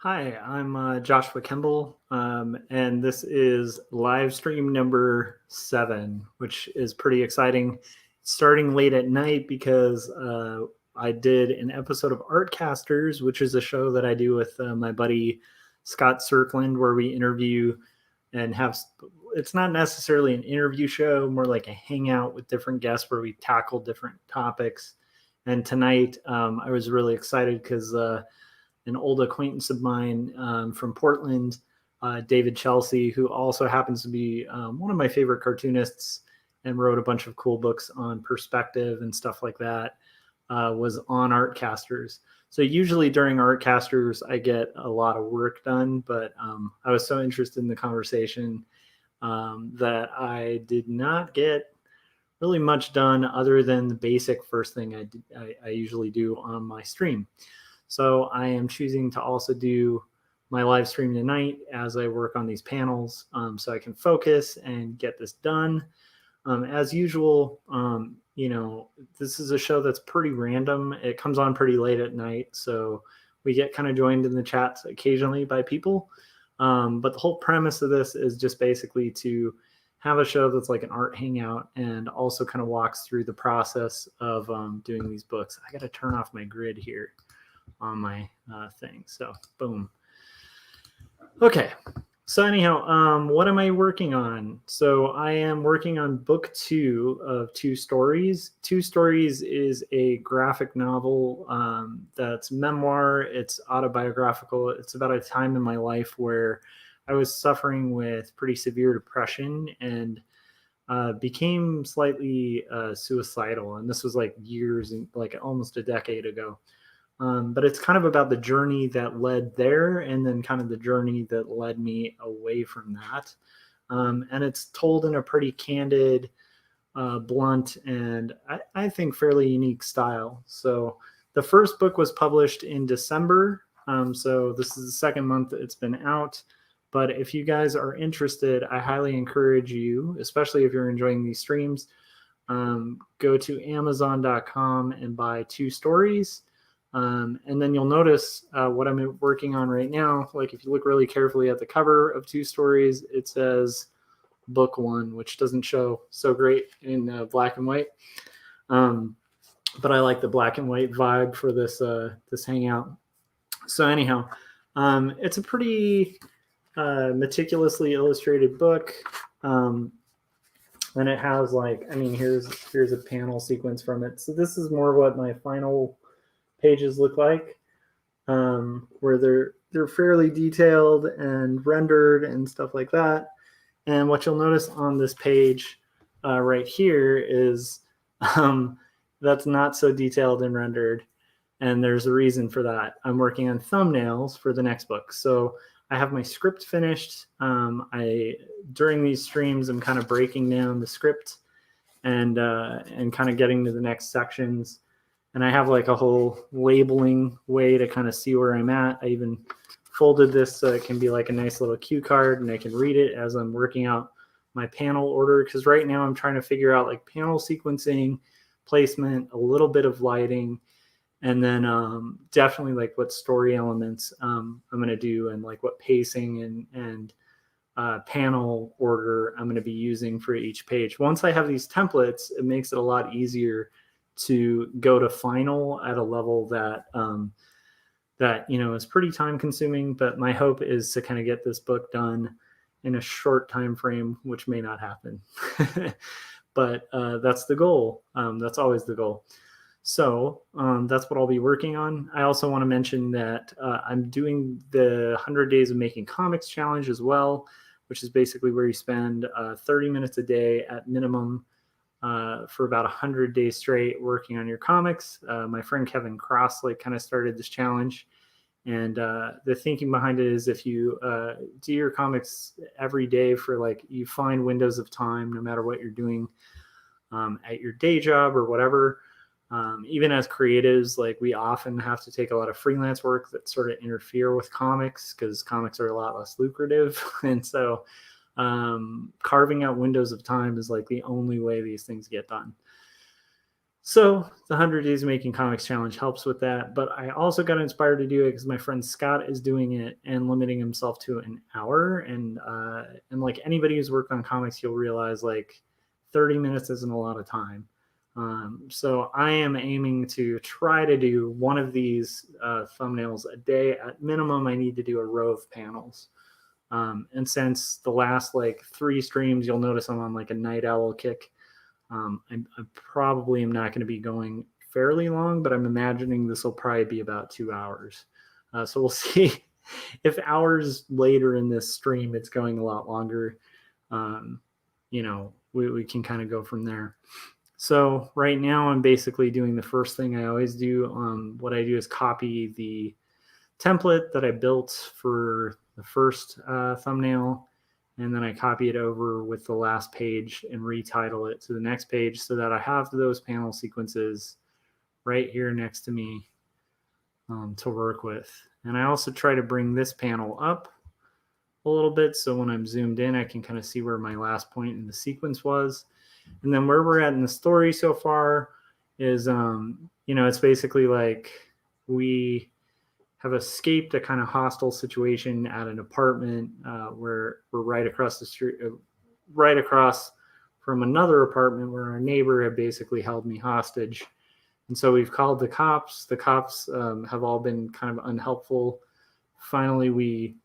Hi, I'm Joshua Kemble, and this is live stream number 7, which is pretty exciting. Starting late at night because I did an episode of Artcasters, which is a show that I do with my buddy Scott Cirkland, where we interview and have. It's not necessarily an interview show, more like a hangout with different guests where we tackle different topics. And tonight, I was really excited because an old acquaintance of mine from Portland, David Chelsea, who also happens to be one of my favorite cartoonists and wrote a bunch of cool books on perspective and stuff like that, was on Artcasters. So usually during Artcasters, I get a lot of work done, but I was so interested in the conversation that I did not get really much done other than the basic first thing I usually do on my stream. So I am choosing to also do my live stream tonight as I work on these panels, so I can focus and get this done. As usual, this is a show that's pretty random. It comes on pretty late at night, so we get kind of joined in the chats occasionally by people. But the whole premise of this is just basically to have a show that's like an art hangout and also kind of walks through the process of doing these books. I got to turn off my grid here on my thing. So boom. Okay. So anyhow, what am I working on? So I am working on book 2 of Two Stories. Two Stories is a graphic novel that's memoir. It's autobiographical. It's about a time in my life where I was suffering with pretty severe depression and became slightly suicidal. And this was like years, like almost a decade ago. But it's kind of about the journey that led there and then kind of the journey that led me away from that. And it's told in a pretty candid, blunt, and I think fairly unique style. So the first book was published in December. So this is the second month it's been out. But if you guys are interested, I highly encourage you, especially if you're enjoying these streams, go to Amazon.com and buy Two Stories. And then you'll notice what I'm working on right now. Like if you look really carefully at the cover of Two Stories, it says book 1, which doesn't show so great in black and white. But I like the black and white vibe for this hangout. So anyhow, it's a pretty meticulously illustrated book. And it has here's a panel sequence from it. So this is more what my final pages look like, where they're fairly detailed and rendered and stuff like that. And what you'll notice on this page right here is that's not so detailed and rendered, and there's a reason for that. I'm working on thumbnails for the next book, so I have my script finished. During these streams, I'm kind of breaking down the script and kind of getting to the next sections. And I have like a whole labeling way to kind of see where I'm at. I even folded this so it can be like a nice little cue card and I can read it as I'm working out my panel order. Because right now I'm trying to figure out like panel sequencing, placement, a little bit of lighting, and then definitely like what story elements I'm going to do and like what pacing and panel order I'm going to be using for each page. Once I have these templates, it makes it a lot easier to go to final at a level that is pretty time consuming, but my hope is to kind of get this book done in a short time frame, which may not happen. But that's the goal. That's always the goal. So that's what I'll be working on. I also want to mention that I'm doing the 100 Days of Making Comics challenge as well, which is basically where you spend 30 minutes a day at minimum for about 100 days straight working on your comics. My friend Kevin Crossley kind of started this challenge. And the thinking behind it is if you do your comics every day for like, you find windows of time, no matter what you're doing at your day job or whatever. Even as creatives, like we often have to take a lot of freelance work that sort of interfere with comics because comics are a lot less lucrative. And so carving out windows of time is like the only way these things get done. So the 100 Days of Making Comics Challenge helps with that. But I also got inspired to do it because my friend Scott is doing it and limiting himself to an hour. And like anybody who's worked on comics, you'll realize like 30 minutes isn't a lot of time. So I am aiming to try to do one of these thumbnails a day. At minimum, I need to do a row of panels. And since the last like 3 streams, you'll notice I'm on like a night owl kick. I probably am not going to be going fairly long, but I'm imagining this will probably be about 2 hours. So we'll see if hours later in this stream it's going a lot longer. We can kind of go from there. So right now I'm basically doing the first thing I always do. What I do is copy the template that I built for the first thumbnail, and then I copy it over with the last page and retitle it to the next page so that I have those panel sequences right here next to me to work with. And I also try to bring this panel up a little bit so when I'm zoomed in, I can kind of see where my last point in the sequence was. And then where we're at in the story so far is, it's basically like we have escaped a kind of hostile situation at an apartment where we're right across the street, right across from another apartment where our neighbor had basically held me hostage. And so we've called the cops. The cops have all been kind of unhelpful. Finally, we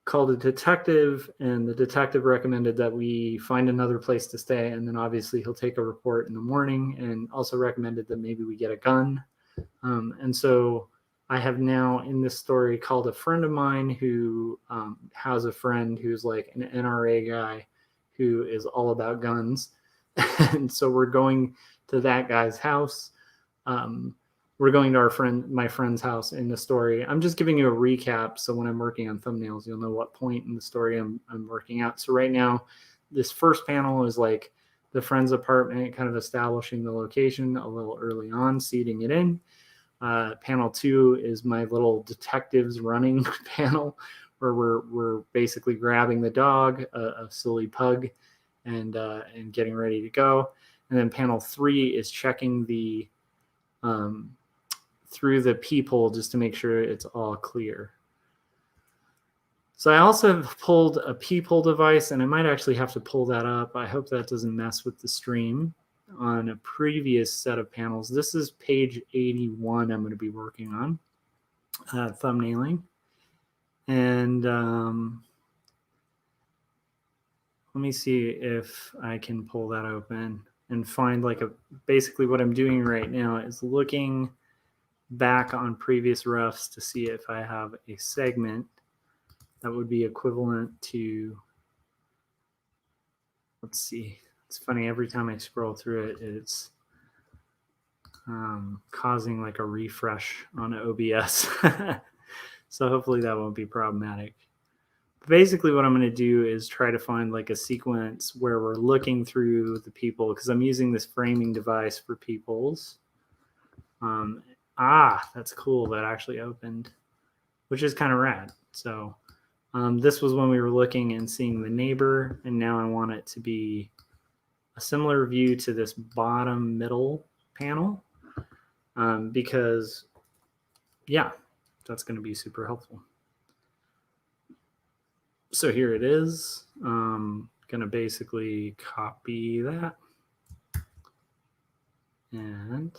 called a detective, and the detective recommended that we find another place to stay. And then obviously he'll take a report in the morning, and also recommended that maybe we get a gun. And so I have now in this story called a friend of mine who has a friend who's like an NRA guy who is all about guns. And so we're going to that guy's house. We're going to my friend's house in the story. I'm just giving you a recap, so when I'm working on thumbnails, you'll know what point in the story I'm working at. So right now, this first panel is like the friend's apartment, kind of establishing the location a little early on, seeding it in. Panel 2 is my little detectives running panel, where we're basically grabbing the dog, a silly pug, and getting ready to go. And then panel 3 is checking the through the peephole just to make sure it's all clear. So I also have pulled a peephole device, and I might actually have to pull that up. I hope that doesn't mess with the stream on a previous set of panels. This is page 81 I'm going to be working on, thumbnailing. And let me see if I can pull that open and find basically what I'm doing right now is looking back on previous roughs to see if I have a segment that would be equivalent to, let's see, it's funny, every time I scroll through it, it's causing like a refresh on OBS. So hopefully that won't be problematic. Basically what I'm going to do is try to find like a sequence where we're looking through the people, because I'm using this framing device for peoples. That's cool. That actually opened, which is kind of rad. So this was when we were looking and seeing the neighbor, and now I want it to be a similar view to this bottom middle panel, because yeah, that's going to be super helpful. So here it is. Going to basically copy that and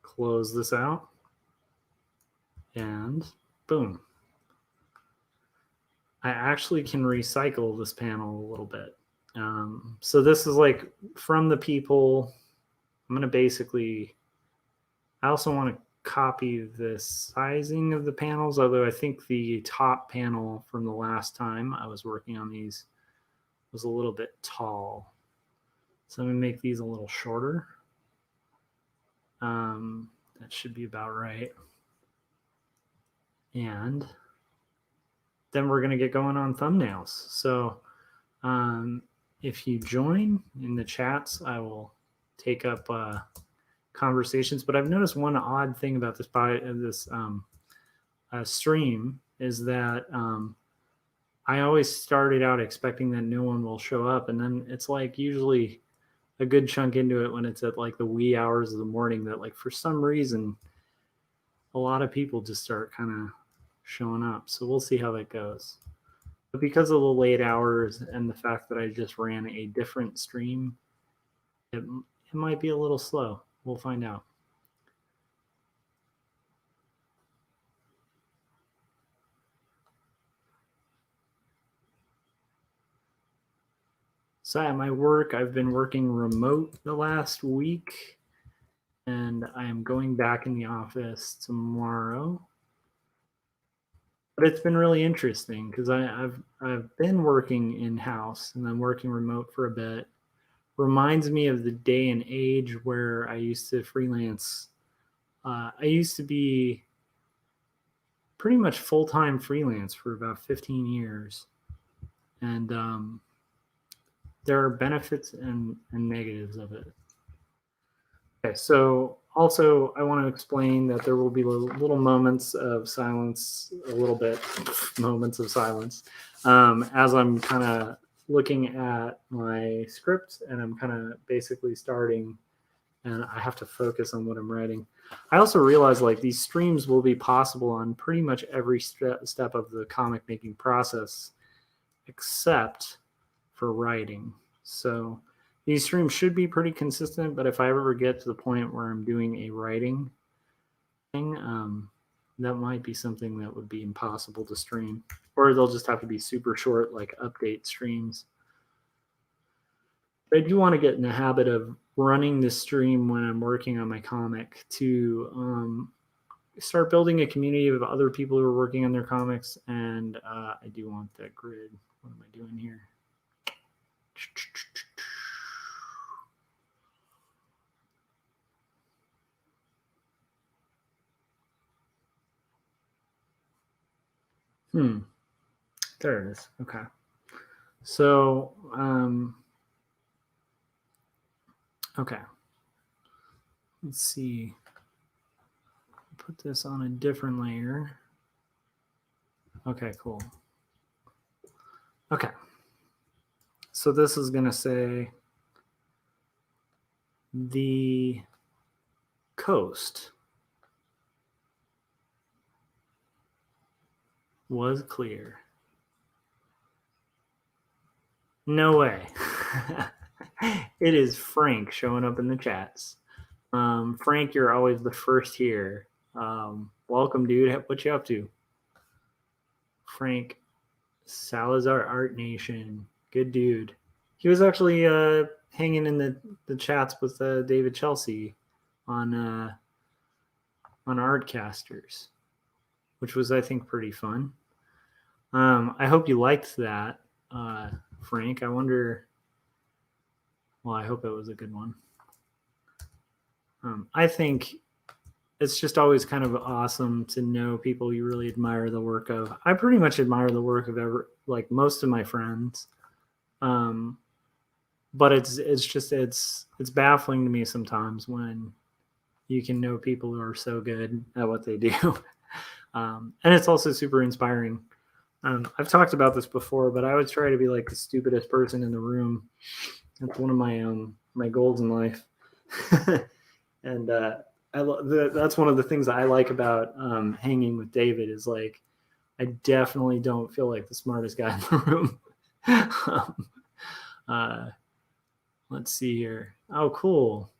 close this out, and boom. I actually can recycle this panel a little bit. So this is like from the people. I'm going to basically, I also want to copy the sizing of the panels, although I think the top panel from the last time I was working on these was a little bit tall. So I'm going to make these a little shorter. That should be about right. And then we're going to get going on thumbnails. So if you join in the chats, I will take up conversations. But I've noticed one odd thing about this stream is that I always started out expecting that no one will show up, and then it's like usually a good chunk into it when it's at like the wee hours of the morning that like for some reason a lot of people just start kind of showing up. So we'll see how that goes. But because of the late hours and the fact that I just ran a different stream, it might be a little slow. We'll find out. So at my work, I've been working remote the last week, and I am going back in the office tomorrow. But it's been really interesting because I've been working in house and then working remote for a bit. Reminds me of the day and age where I used to freelance. I used to be pretty much full-time freelance for about 15 years, and there are benefits and negatives of it. Okay, so also I want to explain that there will be little moments of silence, a little bit moments of silence, as I'm kind of looking at my script and I'm kind of basically starting, and I have to focus on what I'm writing. I also realize like these streams will be possible on pretty much every step of the comic making process, except for writing. So these streams should be pretty consistent, but if I ever get to the point where I'm doing a writing thing, that might be something that would be impossible to stream, or they'll just have to be super short, like update streams. But I do want to get in the habit of running the stream when I'm working on my comic to start building a community of other people who are working on their comics. And I do want that grid. What am I doing here? There it is. Okay. So, okay. Let's see. Put this on a different layer. Okay, cool. Okay. So this is going to say the coast was clear. No way. It is Frank showing up in the chats. Frank, you're always the first here. Welcome, dude. What you up to? Frank Salazar Art Nation. Good dude. He was actually hanging in the chats with David Chelsea on Artcasters, which was, I think, pretty fun. I hope you liked that, Frank. I wonder. Well, I hope it was a good one. I think it's just always kind of awesome to know people you really admire the work of. I pretty much admire the work of like most of my friends, but it's baffling to me sometimes when you can know people who are so good at what they do, and it's also super inspiring. I've talked about this before, but I always try to be like the stupidest person in the room. That's one of my goals in life. And that's one of the things that I like about hanging with David is like I definitely don't feel like the smartest guy in the room. Let's see here. Oh, cool.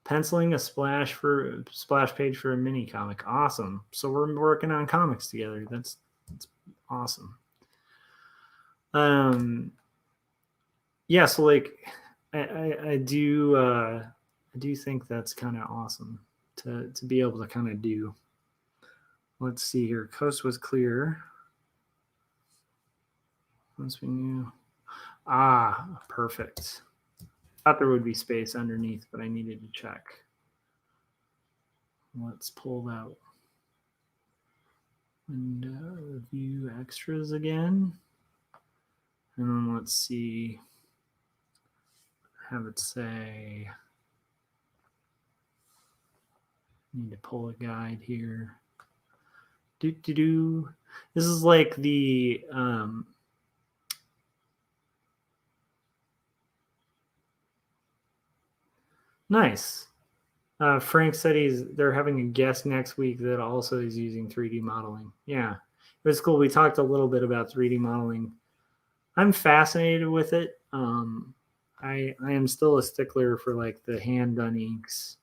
Penciling a splash page for a mini comic. Awesome. So we're working on comics together. That's awesome. Yeah. So like, I do think that's kind of awesome to be able to kind of do. Let's see here. Coast was clear. Once we knew. Perfect. Thought there would be space underneath, but I needed to check. Let's pull that window, view extras again. And then let's see. Have it say, need to pull a guide here. This is like the Nice. Frank said they're having a guest next week that also is using 3D modeling. Yeah, it was cool. We talked a little bit about 3D modeling. I'm fascinated with it. I am still a stickler for like the hand done inks.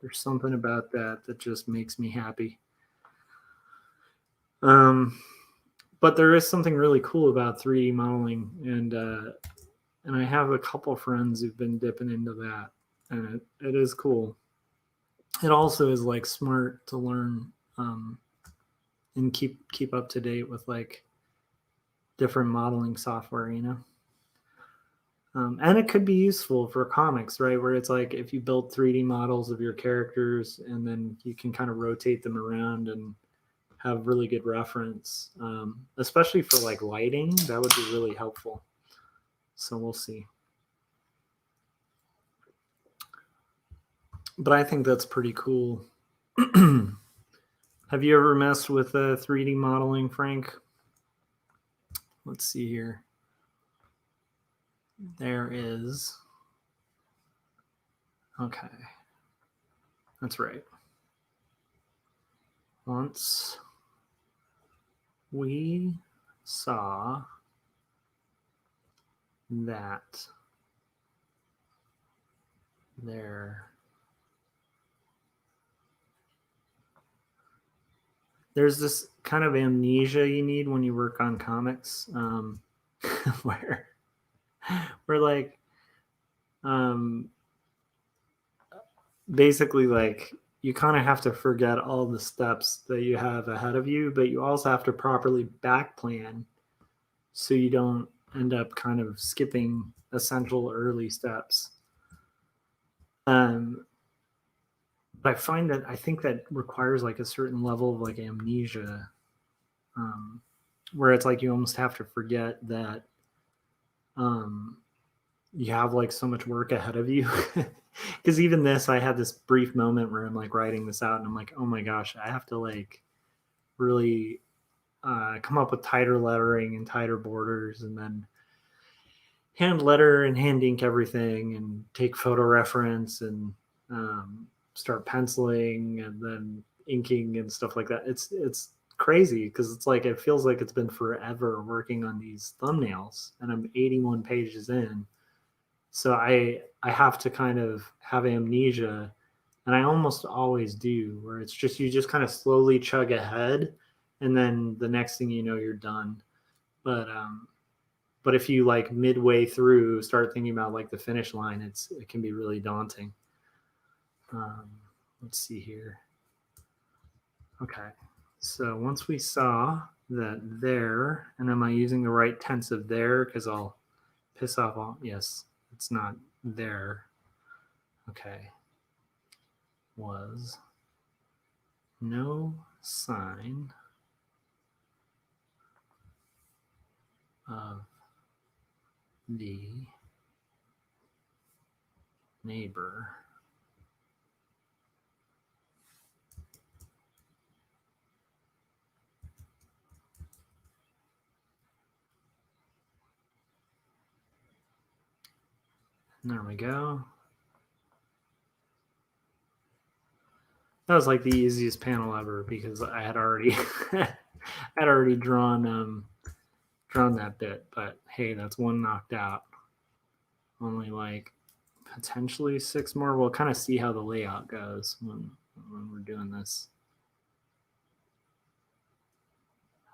There's something about that just makes me happy. But there is something really cool about 3D modeling, and I have a couple friends who've been dipping into that, and it is cool. It also is like smart to learn and keep up to date with like different modeling software, you know. And it could be useful for comics, right? Where it's like if you build 3D models of your characters and then you can kind of rotate them around and have really good reference, especially for like lighting, that would be really helpful. So we'll see. But I think that's pretty cool. Have you ever messed with 3D modeling, Frank? Let's see here. There is. Okay. That's right. Once we saw that there's this kind of amnesia you need when you work on comics, where like basically like you kind of have to forget all the steps that you have ahead of you, but you also have to properly back plan so you don't end up kind of skipping essential early steps. But I find that I think that requires like a certain level of like amnesia, where it's like you almost have to forget that you have like so much work ahead of you. Because even this, I had this brief moment where I'm like writing this out and I'm like, oh my gosh, I have to like really come up with tighter lettering and tighter borders, and then hand letter and hand ink everything and take photo reference and start penciling and then inking and stuff like that. It's crazy because it's like it feels like it's been forever working on these thumbnails, and I'm 81 pages in. So I have to kind of have amnesia, and I almost always do, where it's just you just kind of slowly chug ahead, and then the next thing you know you're done. But if you like midway through start thinking about like the finish line, it can be really daunting. Let's see here. Okay, so once we saw that there, and am I using the right tense of there? Because I'll piss off all. Yes, it's not there. Okay, was no sign of the neighbor. And there we go. That was like the easiest panel ever because I had already drawn that bit. But hey, that's one knocked out. Only like potentially 6 more. We'll kind of see how the layout goes when we're doing this.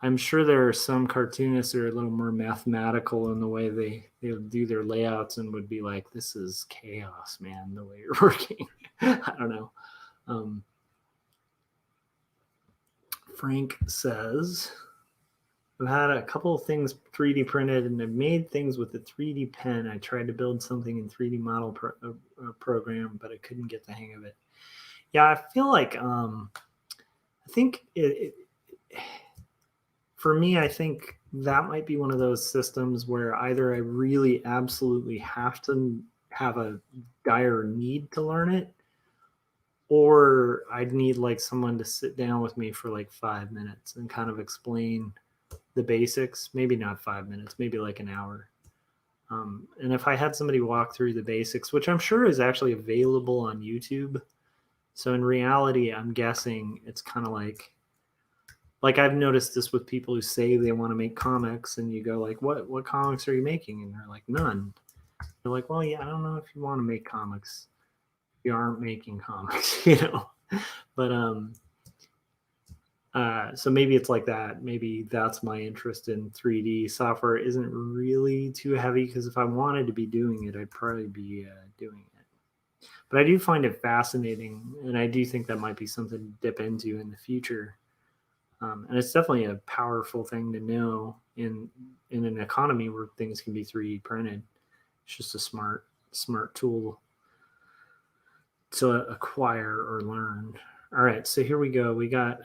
I'm sure there are some cartoonists that are a little more mathematical in the way they do their layouts and would be like, this is chaos, man, the way you're working. I don't know. Frank says, I've had a couple of things 3D printed and I've made things with a 3D pen. I tried to build something in 3D model program, but I couldn't get the hang of it. Yeah, I feel like I think for me, I think that might be one of those systems where either I really absolutely have to have a dire need to learn it, or I'd need like someone to sit down with me for like 5 minutes and kind of explain the basics. Maybe not 5 minutes, maybe like an hour. And if I had somebody walk through the basics, which I'm sure is actually available on YouTube. So in reality, I'm guessing it's kind of like I've noticed this with people who say they want to make comics, and you go like, what comics are you making? And they're like, none. They're like, well, yeah, I don't know if you want to make comics. You aren't making comics, you know. But so maybe it's like that. Maybe that's my interest in 3D software isn't really too heavy, because if I wanted to be doing it, I'd probably be doing it. But I do find it fascinating, and I do think that might be something to dip into in the future. And it's definitely a powerful thing to know in an economy where things can be 3D printed. It's just a smart tool to acquire or learn. All right, so here we go. We got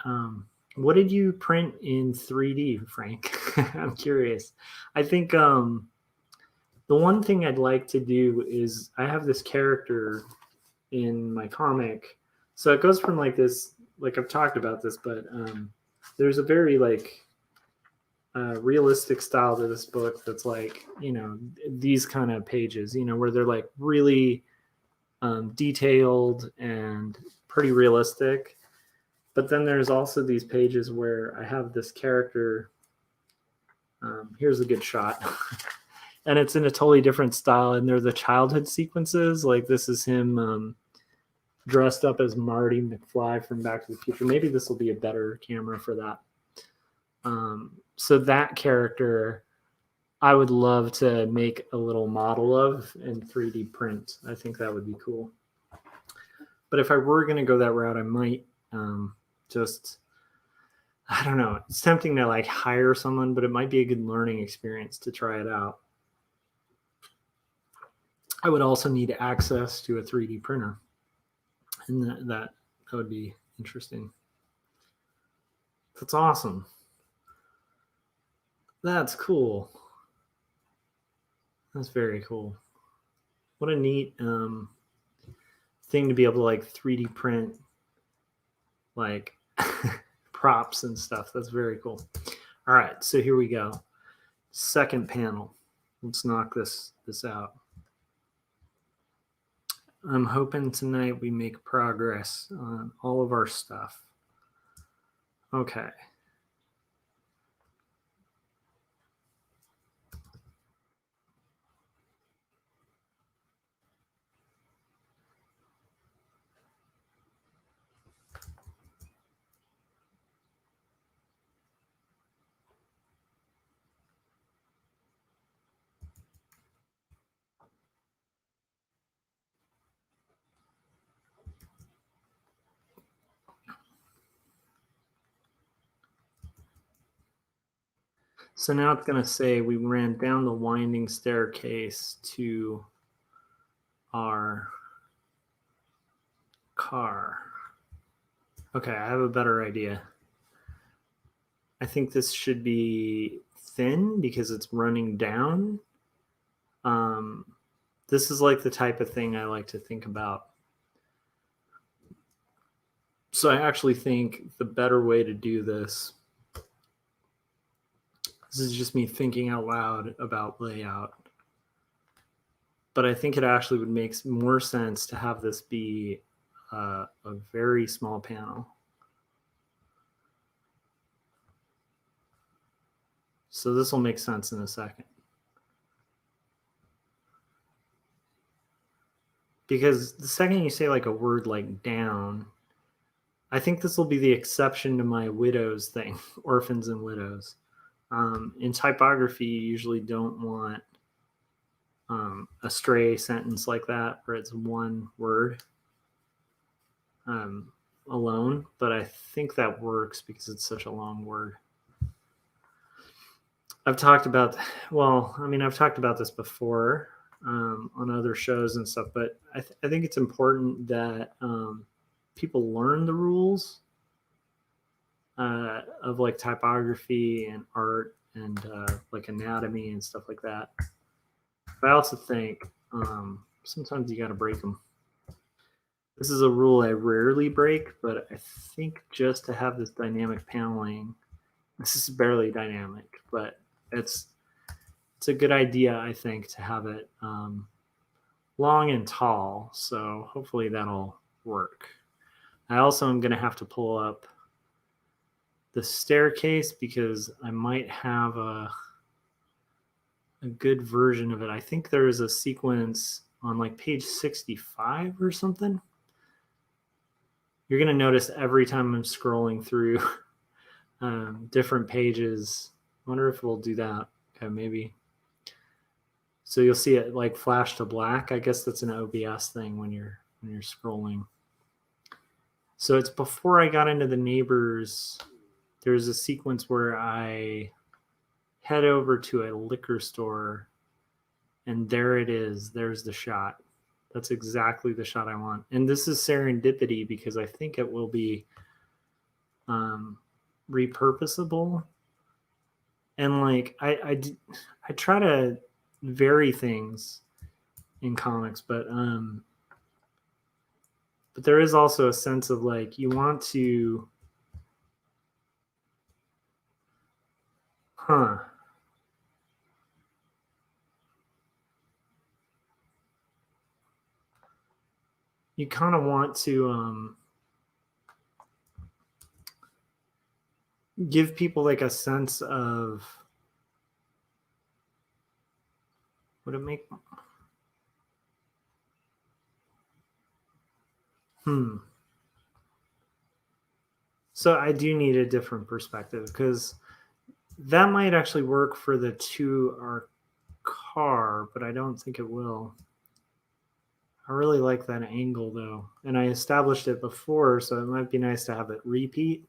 what did you print in 3D, Frank? I'm curious. I think the one thing I'd like to do is I have this character in my comic. So it goes from like this, like I've talked about this, but there's a very like realistic style to this book that's like, you know, these kind of pages, you know, where they're like really detailed and pretty realistic. But then there's also these pages where I have this character. Here's a good shot. And it's in a totally different style. And they're the childhood sequences. Like this is him dressed up as Marty McFly from Back to the Future. Maybe this will be a better camera for that. So that character, I would love to make a little model of in 3D print. I think that would be cool. But if I were going to go that route, I might just, I don't know. It's tempting to like hire someone, but it might be a good learning experience to try it out. I would also need access to a 3D printer, and that would be interesting. That's awesome. That's cool. That's very cool. What a neat thing to be able to like 3D print like props and stuff. That's very cool. All right, so here we go. Second panel. Let's knock this out. I'm hoping tonight we make progress on all of our stuff. Okay. So now it's going to say we ran down the winding staircase to our car. Okay, I have a better idea. I think this should be thin because it's running down. This is like the type of thing I like to think about. So I actually think the better way to do this is just me thinking out loud about layout. But I think it actually would make more sense to have this be a very small panel. So this will make sense in a second. Because the second you say like a word like down, I think this will be the exception to my widows thing, orphans and widows. In typography, you usually don't want a stray sentence like that where it's one word alone, but I think that works because it's such a long word. I've talked about this before on other shows and stuff, but I think it's important that people learn the rules of like typography and art and like anatomy and stuff like that. But I also think sometimes you got to break them. This is a rule I rarely break, but I think just to have this dynamic paneling, this is barely dynamic, but it's it's a good idea, I think, to have it long and tall. So hopefully that'll work. I also am going to have to pull up the staircase because I might have a good version of it. I think there is a sequence on like page 65 or something. You're going to notice every time I'm scrolling through different pages. I wonder if we'll do that. Okay, maybe. So you'll see it like flash to black. I guess that's an OBS thing when you're scrolling. So it's before I got into the neighbors. There's a sequence where I head over to a liquor store, and there it is. There's the shot. That's exactly the shot I want. And this is serendipity because I think it will be repurposable. And like I try to vary things in comics, but there is also a sense of like you want to you kind of want to give people like a sense of would it make so I do need a different perspective because that might actually work for the 2R car, but I don't think it will. I really like that angle though, and I established it before, so it might be nice to have it repeat.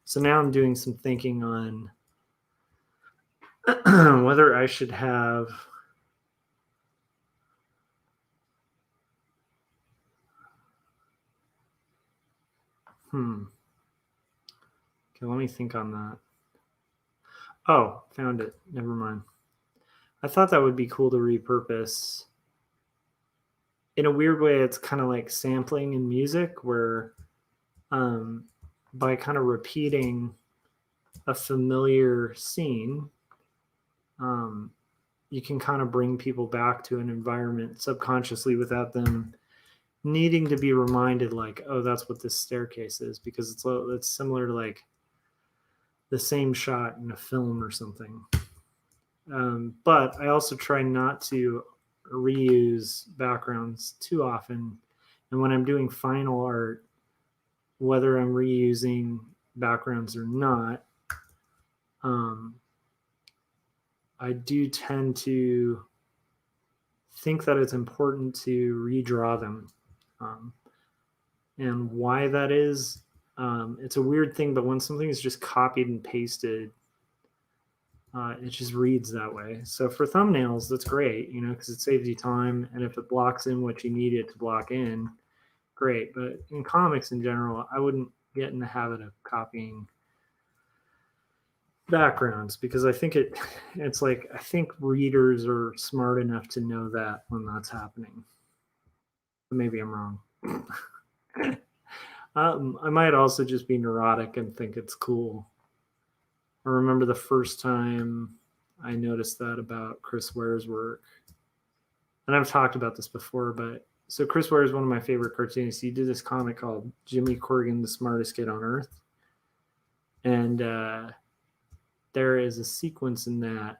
So now I'm doing some thinking on whether I should have Okay, let me think on that. Oh, found it. Never mind. I thought that would be cool to repurpose. In a weird way, it's kind of like sampling in music where by kind of repeating a familiar scene, you can kind of bring people back to an environment subconsciously without them needing to be reminded like, oh, that's what this staircase is, because it's similar to like the same shot in a film or something. But I also try not to reuse backgrounds too often. And when I'm doing final art, whether I'm reusing backgrounds or not, I do tend to think that it's important to redraw them. And why that is, it's a weird thing, but when something is just copied and pasted, it just reads that way. So for thumbnails, that's great, because it saves you time. And if it blocks in what you need it to block in, great. But in comics in general, I wouldn't get in the habit of copying backgrounds because I think it's like, I think readers are smart enough to know that when that's happening. But maybe I'm wrong. I might also just be neurotic and think it's cool. I remember the first time I noticed that about Chris Ware's work. And I've talked about this before, but so Chris Ware is one of my favorite cartoonists. He did this comic called Jimmy Corrigan, the Smartest Kid on Earth. And there is a sequence in that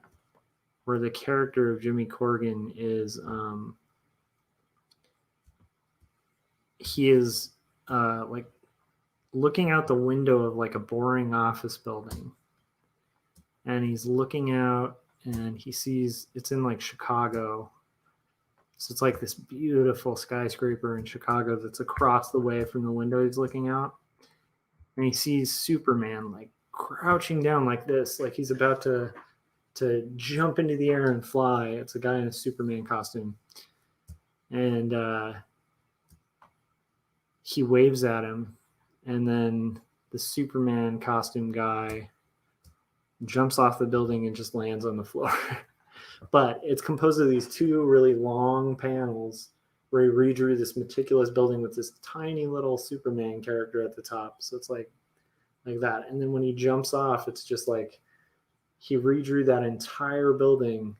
where the character of Jimmy Corrigan is, he is like looking out the window of like a boring office building. And he's looking out and he sees it's in like Chicago. So it's like this beautiful skyscraper in Chicago that's across the way from the window he's looking out. And he sees Superman like crouching down like this, like he's about to jump into the air and fly. It's a guy in a Superman costume. And he waves at him. And then the Superman costume guy jumps off the building and just lands on the floor. But it's composed of these two really long panels where he redrew this meticulous building with this tiny little Superman character at the top. So it's like that. And then when he jumps off, it's just like he redrew that entire building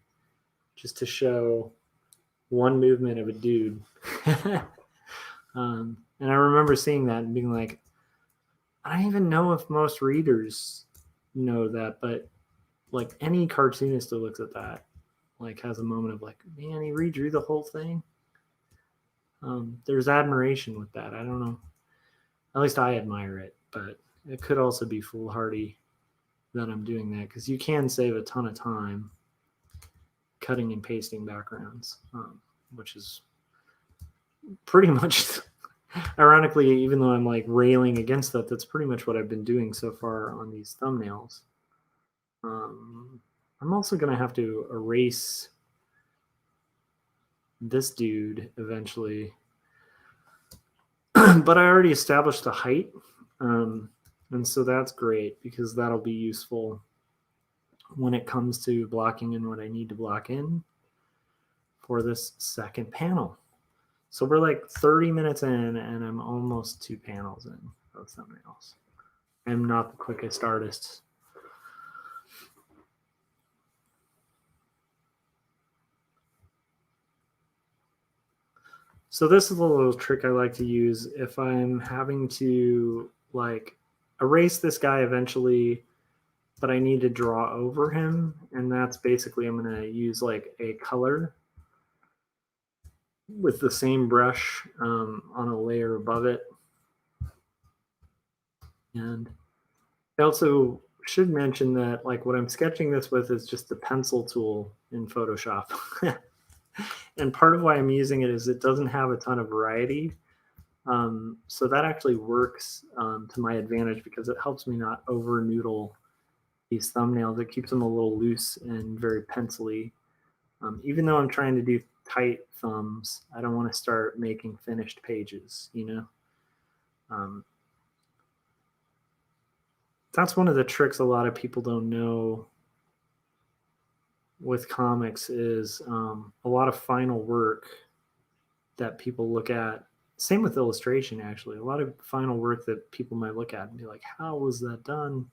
just to show one movement of a dude. And I remember seeing that and being like, I don't even know if most readers know that, but like any cartoonist that looks at that like has a moment of like, man, he redrew the whole thing. There's admiration with that. I don't know. At least I admire it, but it could also be foolhardy that I'm doing that because you can save a ton of time cutting and pasting backgrounds, which is pretty much, ironically, even though I'm like railing against that, that's pretty much what I've been doing so far on these thumbnails. I'm also going to have to erase this dude eventually. But I already established the height. And so that's great because that'll be useful when it comes to blocking in what I need to block in for this second panel. So we're like 30 minutes in and I'm almost 2 panels in of thumbnails. I'm not the quickest artist. So this is a little trick I like to use if I'm having to like erase this guy eventually, but I need to draw over him. And that's basically, I'm going to use like a color with the same brush on a layer above it. And I also should mention that like what I'm sketching this with is just the pencil tool in Photoshop. And part of why I'm using it is it doesn't have a ton of variety. So that actually works to my advantage because it helps me not over noodle these thumbnails. It keeps them a little loose and very pencil-y. Even though I'm trying to do tight thumbs, I don't want to start making finished pages, you know? That's one of the tricks a lot of people don't know with comics is a lot of final work that people look at. Same with illustration, actually. A lot of final work that people might look at and be like, how was that done?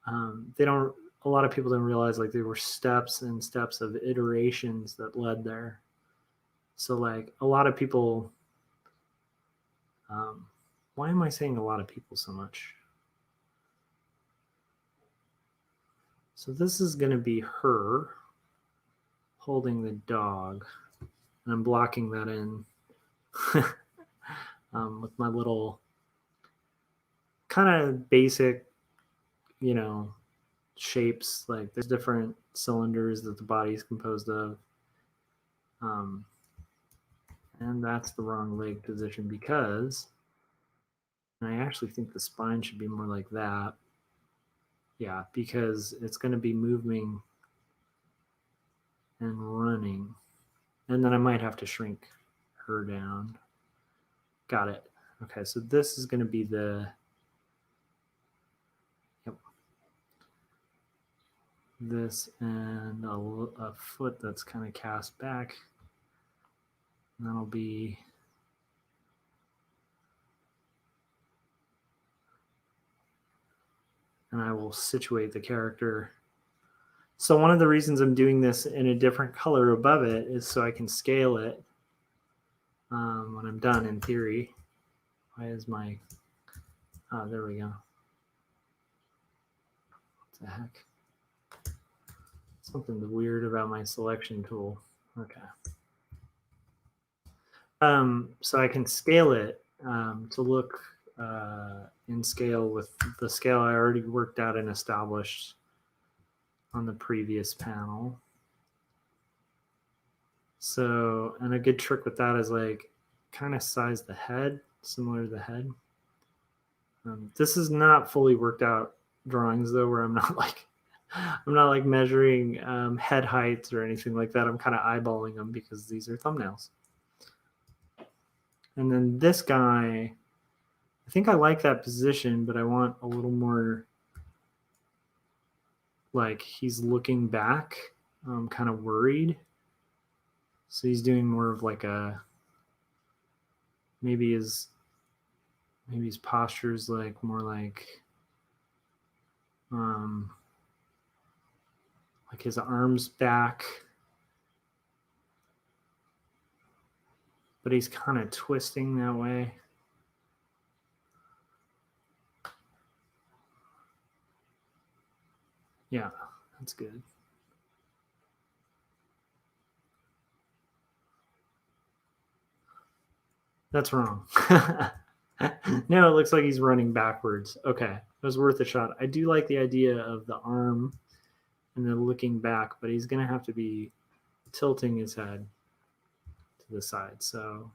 A lot of people don't realize like there were steps and steps of iterations that led there. So like a lot of people, why am I saying a lot of people so much? So this is going to be her holding the dog, and I'm blocking that in with my little kind of basic, you know, shapes. Like there's different cylinders that the body is composed of. And that's the wrong leg position because I actually think the spine should be more like that. Yeah, because it's going to be moving and running. And then I might have to shrink her down. Got it. Okay, so this is going to be the, yep, this and a foot that's kind of cast back. And that'll be, and I will situate the character. So one of the reasons I'm doing this in a different color above it is so I can scale it when I'm done, in theory. Why is my, oh, there we go. What the heck? Something weird about my selection tool. Okay. So I can scale it to look in scale with the scale I already worked out and established on the previous panel. So, and a good trick with that is like kind of size the head, similar to the head. This is not fully worked out drawings though, where I'm not like measuring head heights or anything like that. I'm kind of eyeballing them because these are thumbnails. And then this guy, I think I like that position, but I want a little more like he's looking back, kind of worried. So he's doing more of like a, maybe his posture is like more like his arms back but he's kind of twisting that way. Yeah, that's good. That's wrong. No, it looks like he's running backwards. Okay, it was worth a shot. I do like the idea of the arm and then looking back, but he's going to have to be tilting his head to the side. So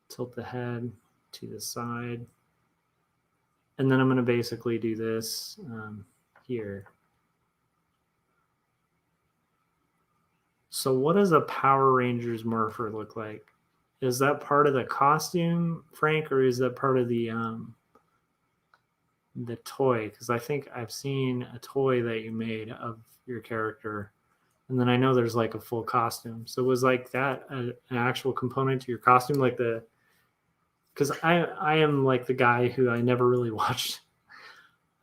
tilt the head to the side. And then I'm going to basically do this here. So what does a Power Rangers morpher look like? Is that part of the costume, Frank, or is that part of the toy? Because I think I've seen a toy that you made of your character, and then I know there's like a full costume. So was like that an actual component to your costume, like the? Because I am like the guy who I never really watched.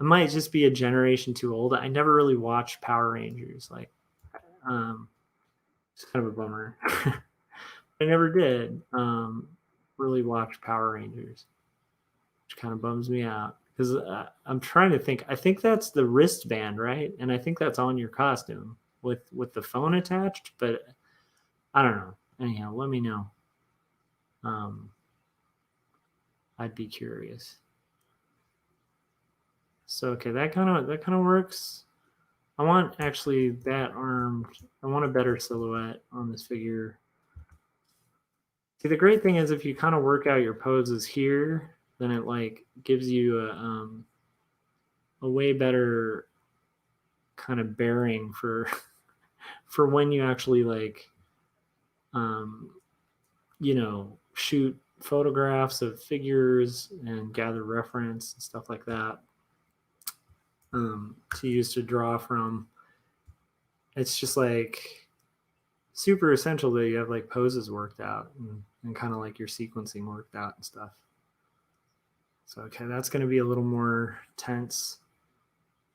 I might just be a generation too old. I never really watched Power Rangers. Like, it's kind of a bummer. I never did really watch Power Rangers, which kind of bums me out because I'm trying to think. I think that's the wristband, right? And I think that's on your costume with the phone attached. But I don't know. Anyhow, let me know. I'd be curious. So okay, that kind of works. I want actually that arm. I want a better silhouette on this figure. See, the great thing is if you kind of work out your poses here, then it like gives you a way better kind of bearing for for when you actually like shoot photographs of figures and gather reference and stuff like that to use to draw from. It's just like super essential that you have like poses worked out and kind of like your sequencing worked out and stuff. So, okay, that's going to be a little more tense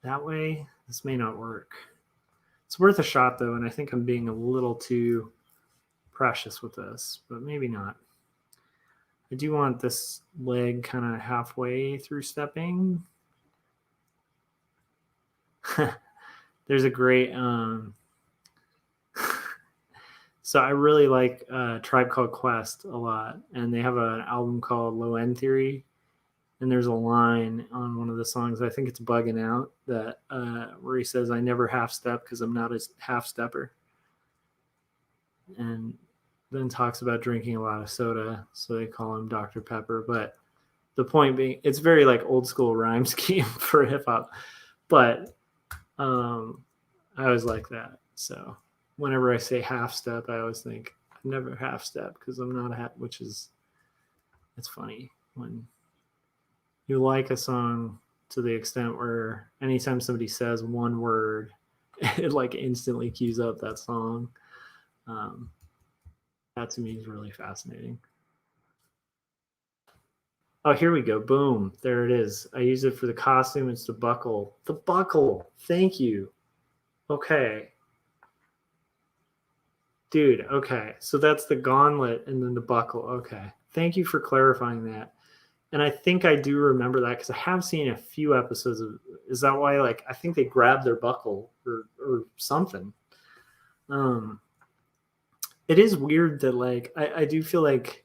that way. This may not work. It's worth a shot though, and I think I'm being a little too precious with this, but maybe not. I do want this leg kind of halfway through stepping. There's a great so I really like Tribe Called Quest a lot, and they have an album called Low End Theory, and there's a line on one of the songs, I think it's Bugging Out, that where he says, I never half step because I'm not a half stepper, and then talks about drinking a lot of soda, so they call him Dr. Pepper. But the point being, it's very like old school rhyme scheme for hip hop, but I always like that. So whenever I say half step, I always think I never half step because I'm not a half, which is, it's funny when you like a song to the extent where anytime somebody says one word, it like instantly cues up that song. That to me is really fascinating. Oh, here we go. Boom. There it is. I use it for the costume. It's the buckle. The buckle. Thank you. Okay. Dude, okay. So that's the gauntlet and then the buckle. Okay. Thank you for clarifying that. And I think I do remember that because I have seen a few episodes of. Is that why? Like, I think they grabbed their buckle or something. It is weird that like I do feel like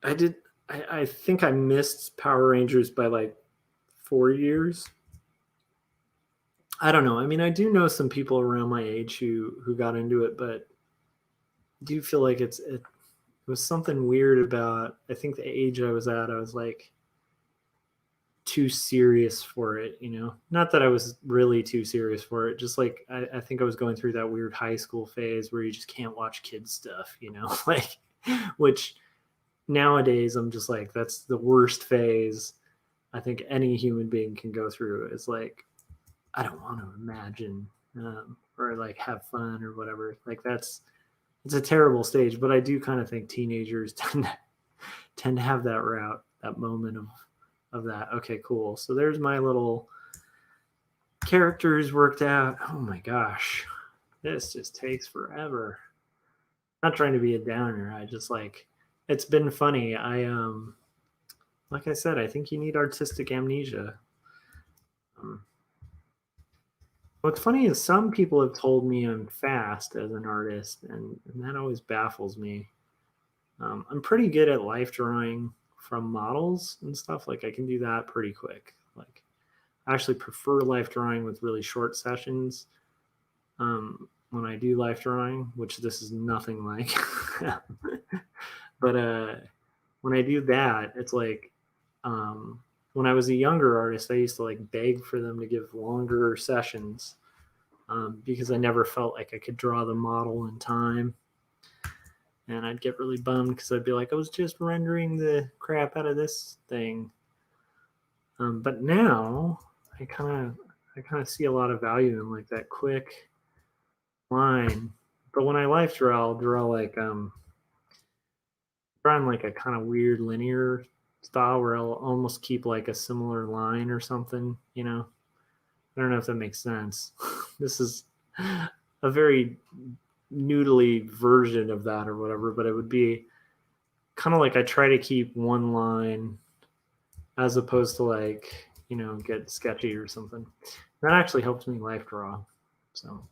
I think I missed Power Rangers by like 4 years. I don't know. I mean, I do know some people around my age who got into it, but I do feel like it was something weird about. I think the age I was at, I was like too serious for it, you know. Not that I was really too serious for it, just like I think I was going through that weird high school phase where you just can't watch kids stuff, you know, like which nowadays I'm just like that's the worst phase I think any human being can go through. Is like I don't want to imagine or like have fun or whatever. Like it's a terrible stage, but I do kind of think teenagers tend to have that route, that moment of that. Okay, cool. So there's my little characters worked out. Oh my gosh, this just takes forever. Not trying to be a downer. I just like it's been funny. Like I said, I think you need artistic amnesia. Um, what's funny is some people have told me I'm fast as an artist, and that always baffles me. I'm pretty good at life drawing from models and stuff. Like I can do that pretty quick. Like I actually prefer life drawing with really short sessions. When I do life drawing, which this is nothing like, but when I do that, it's like when I was a younger artist, I used to like beg for them to give longer sessions because I never felt like I could draw the model in time. And I'd get really bummed because I'd be like, I was just rendering the crap out of this thing. But now I kind of see a lot of value in like that quick line. But when I life draw, I'll draw like drawing like a kind of weird linear style where I'll almost keep like a similar line or something. I don't know if that makes sense. This is a very noodly version of that or whatever, but it would be kind of like I try to keep one line as opposed to like, get sketchy or something. That actually helps me life draw. So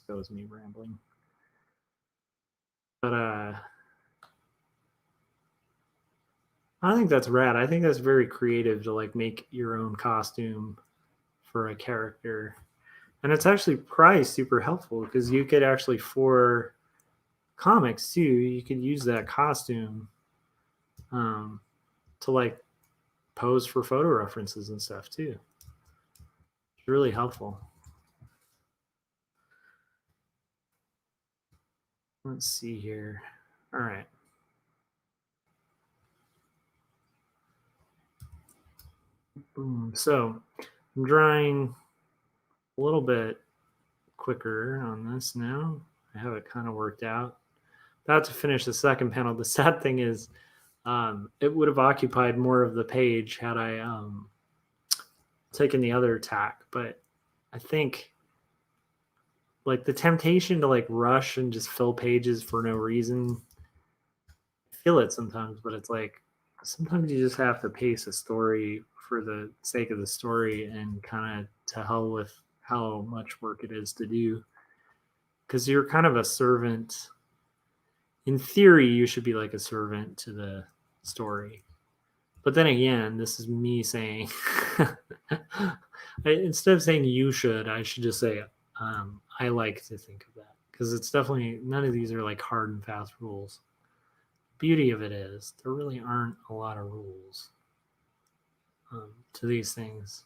that was me rambling. But I think that's rad. I think that's very creative to like make your own costume for a character. And it's actually probably super helpful because you could actually for comics too, you could use that costume um, to like pose for photo references and stuff too. It's really helpful. Let's see here. All right. Boom. So I'm drawing a little bit quicker on this now. I have it kind of worked out. About to finish the second panel. The sad thing is, it would have occupied more of the page had I taken the other tack. But I think like the temptation to like rush and just fill pages for no reason. I feel it sometimes, but it's like sometimes you just have to pace a story for the sake of the story and kind of to hell with how much work it is to do because you're kind of a servant. In theory, you should be like a servant to the story. But then again, this is me saying, instead of saying you should, I should just say, I like to think of that because it's definitely none of these are like hard and fast rules. Beauty of it is there really aren't a lot of rules to these things.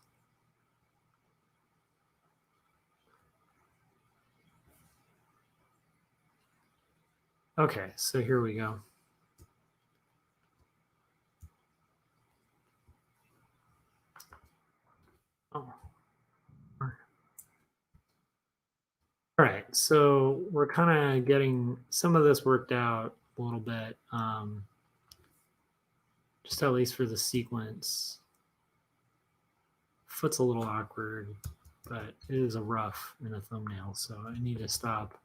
Okay, so here we go. Oh. All right, so we're kind of getting some of this worked out a little bit, just at least for the sequence. Foot's a little awkward, but it is a rough in a thumbnail, so I need to stop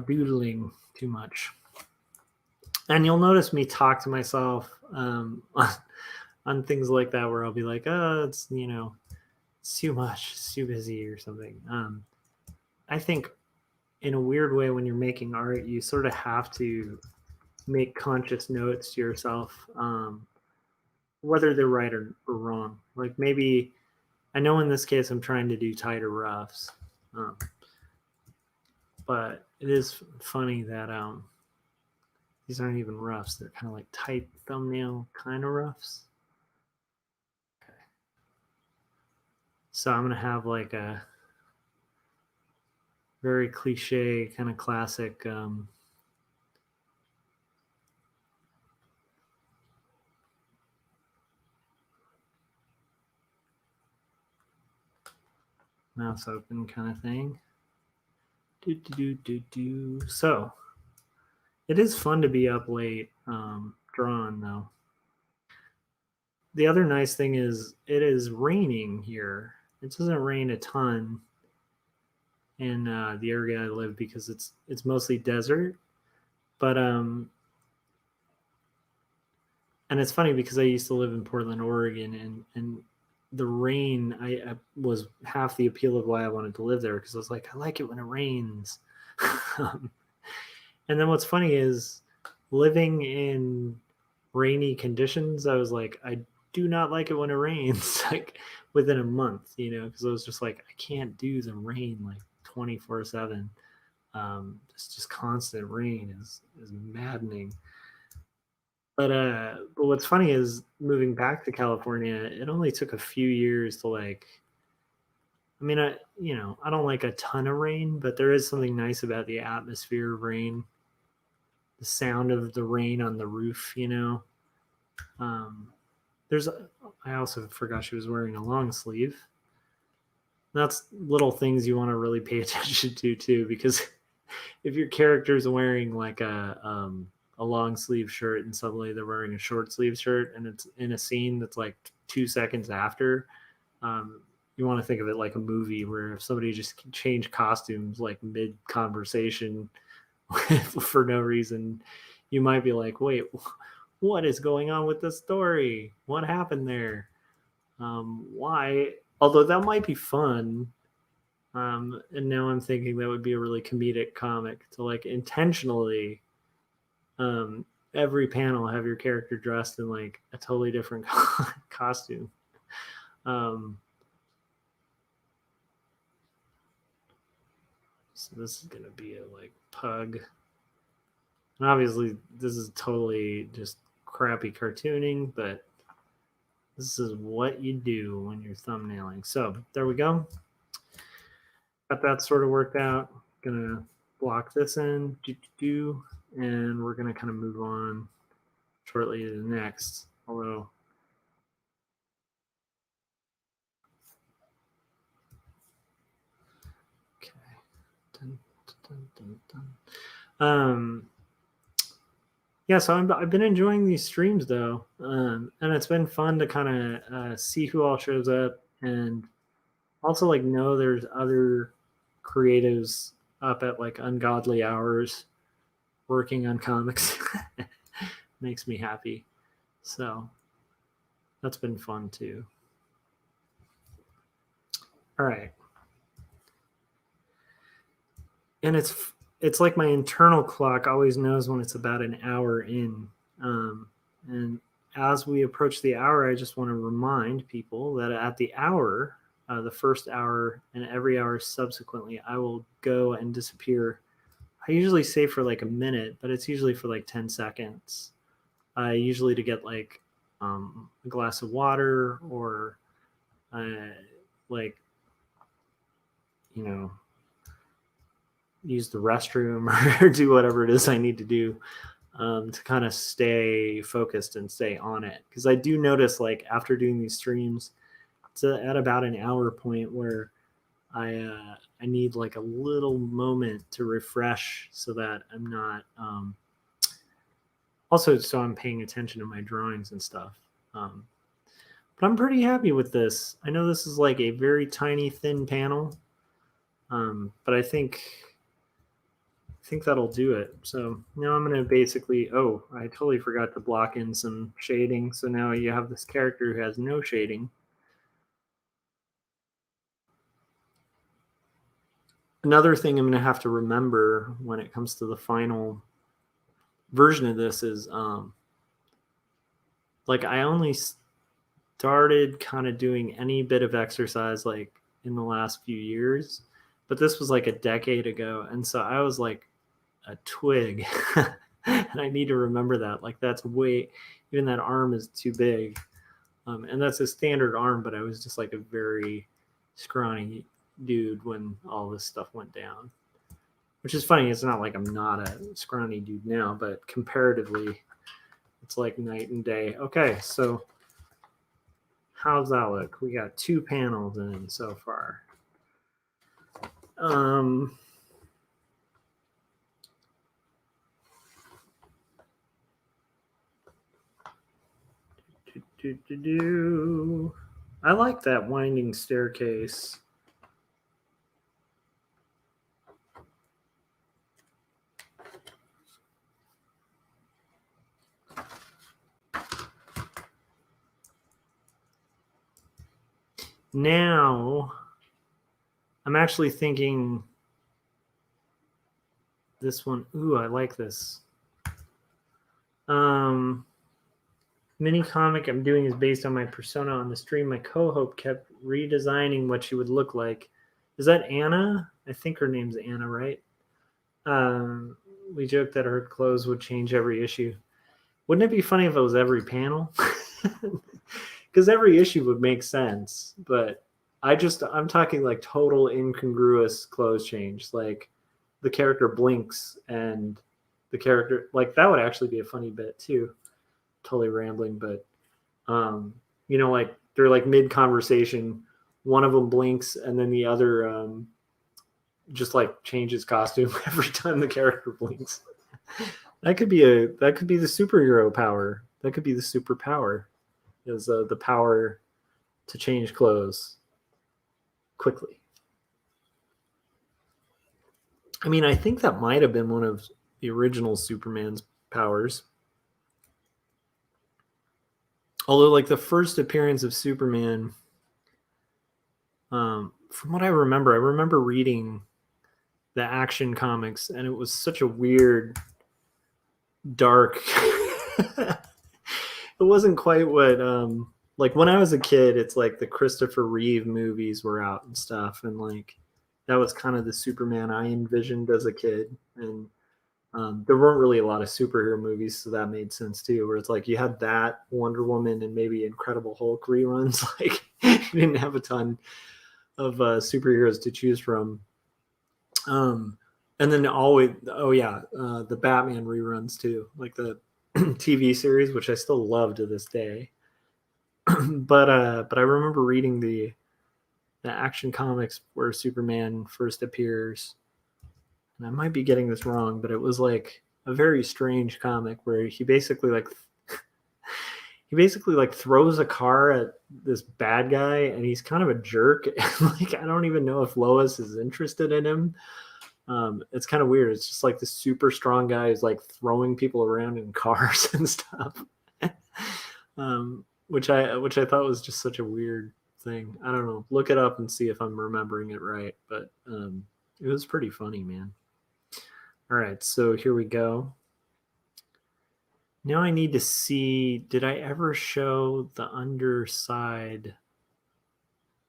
doodling too much. And you'll notice me talk to myself on things like that where I'll be like, oh, it's it's too much, it's too busy or something. I think in a weird way when you're making art, you sort of have to make conscious notes to yourself, whether they're right or wrong. Like maybe I know in this case I'm trying to do tighter roughs, um, but it is funny that these aren't even roughs. They're kind of like tight thumbnail kind of roughs. Okay. So I'm gonna have like a very cliche kind of classic mouse open kind of thing. So it is fun to be up late drawing though. The other nice thing is it is raining here. It doesn't rain a ton, in the area I live because it's mostly desert. But and it's funny because I used to live in Portland, Oregon, and the rain I was half the appeal of why I wanted to live there because I was like, I like it when it rains. um, and then what's funny is living in rainy conditions, I was like, I do not like it when it rains, like within a month, because I was just like, I can't do the rain like 24/7. It's just constant rain is maddening. But what's funny is moving back to California, it only took a few years to like. I mean, I don't like a ton of rain, but there is something nice about the atmosphere of rain, the sound of the rain on the roof. Um, there's, I also forgot she was wearing a long sleeve. That's little things you want to really pay attention to too, because if your character's wearing like a long sleeve shirt and suddenly they're wearing a short sleeve shirt and it's in a scene that's like 2 seconds after, um, you want to think of it like a movie where if somebody just changed costumes like mid conversation for no reason, you might be like, wait, what is going on with the story? What happened there? Why? Although that might be fun. And now I'm thinking that would be a really comedic comic to like intentionally um, every panel have your character dressed in like a totally different costume. Um, so this is gonna be a like pug, and obviously this is totally just crappy cartooning, but this is what you do when you're thumbnailing. So there we go. Got that sort of worked out. Gonna block this in, and we're gonna kind of move on shortly to the next. Although, okay. Dun, dun, dun, dun. Yeah, so I've been enjoying these streams though, and it's been fun to kind of see who all shows up, and also like know there's other creatives up at like ungodly hours working on comics. Makes me happy. So that's been fun too. All right, and it's like my internal clock always knows when it's about an hour in, and as we approach the hour, I just want to remind people that at the hour, the first hour and every hour subsequently, I will go and disappear. I usually say for like a minute, but it's usually for like 10 seconds. Usually to get like a glass of water or like, you know, use the restroom or do whatever it is I need to do to kind of stay focused and stay on it. Because I do notice, like, after doing these streams, it's at about an hour point where I need like a little moment to refresh so that I'm not also so I'm paying attention to my drawings and stuff. But I'm pretty happy with this. I know this is like a very tiny, thin panel, but I think that'll do it. So now I'm going to basically, oh, I totally forgot to block in some shading. So now you have this character who has no shading. Another thing I'm going to have to remember when it comes to the final version of this is like I only started kind of doing any bit of exercise like in the last few years, but this was like a decade ago. And so I was like a twig. And I need to remember that. Like that's way, even that arm is too big. And that's a standard arm, but I was just like a very scrawny dude when all this stuff went down. Which is funny. It's not like I'm not a scrawny dude now, but comparatively, it's like night and day. Okay, so how's that look? We got 2 panels in so far. I like that winding staircase. Now I'm actually thinking this one. Ooh, I like this. Mini comic I'm doing is based on my persona on the stream. My co-host kept redesigning what she would look like. Is that Anna? I think her name's Anna, right? We joked that her clothes would change every issue. Wouldn't it be funny if it was every panel? Because every issue would make sense, but I'm talking like total incongruous clothes change. Like the character blinks and the character, like, that would actually be a funny bit too. Totally rambling, but like they're like mid conversation, one of them blinks and then the other just like changes costume every time the character blinks. That could be the superhero power. That could be the superpower, is the power to change clothes quickly. I mean, I think that might have been one of the original Superman's powers. Although, like, the first appearance of Superman, from what I remember reading the Action Comics, and it was such a weird, dark. It wasn't quite what like when I was a kid. It's like the Christopher Reeve movies were out and stuff, and like that was kind of the Superman I envisioned as a kid. And there weren't really a lot of superhero movies, so that made sense too. Where it's like you had that, Wonder Woman, and maybe Incredible Hulk reruns. Like you didn't have a ton of superheroes to choose from. And then always, the Batman reruns too, like the TV series, which I still love to this day. But I remember reading the Action Comics where Superman first appears, and I might be getting this wrong, but it was like a very strange comic where he basically like throws a car at this bad guy, and he's kind of a jerk. Like I don't even know if Lois is interested in him. It's kind of weird. It's just like the super strong guy who's like throwing people around in cars and stuff. Which I thought was just such a weird thing. I don't know. Look it up and see if I'm remembering it right. But it was pretty funny, man. All right, so here we go. Now I need to see, did I ever show the underside?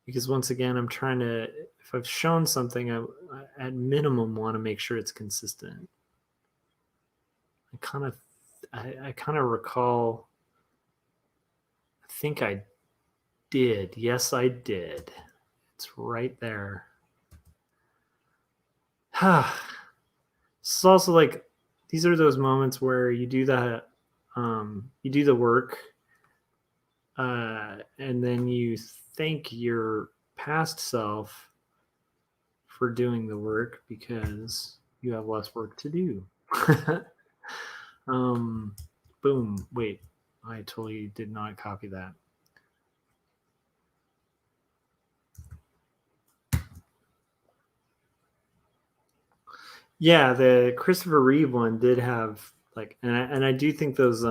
Because once again, I'm trying to, if I've shown something, I at minimum want to make sure it's consistent. I kind of recall, I think I did. Yes, I did. It's right there. It's also like, these are those moments where you do that, you do the work, and then you thank your past self for doing the work because you have less work to do. Boom. Wait, I totally did not copy that. Yeah, the Christopher Reeve one did have like, and I do think those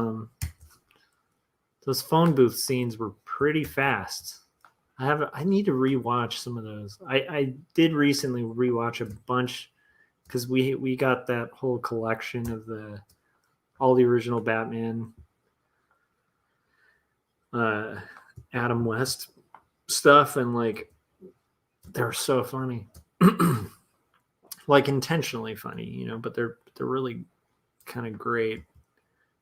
phone booth scenes were pretty fast. I need to rewatch some of those. I did recently rewatch a bunch because we got that whole collection of all the original Batman, Adam West stuff, and like they're so funny. Like intentionally funny, but they're really kind of great.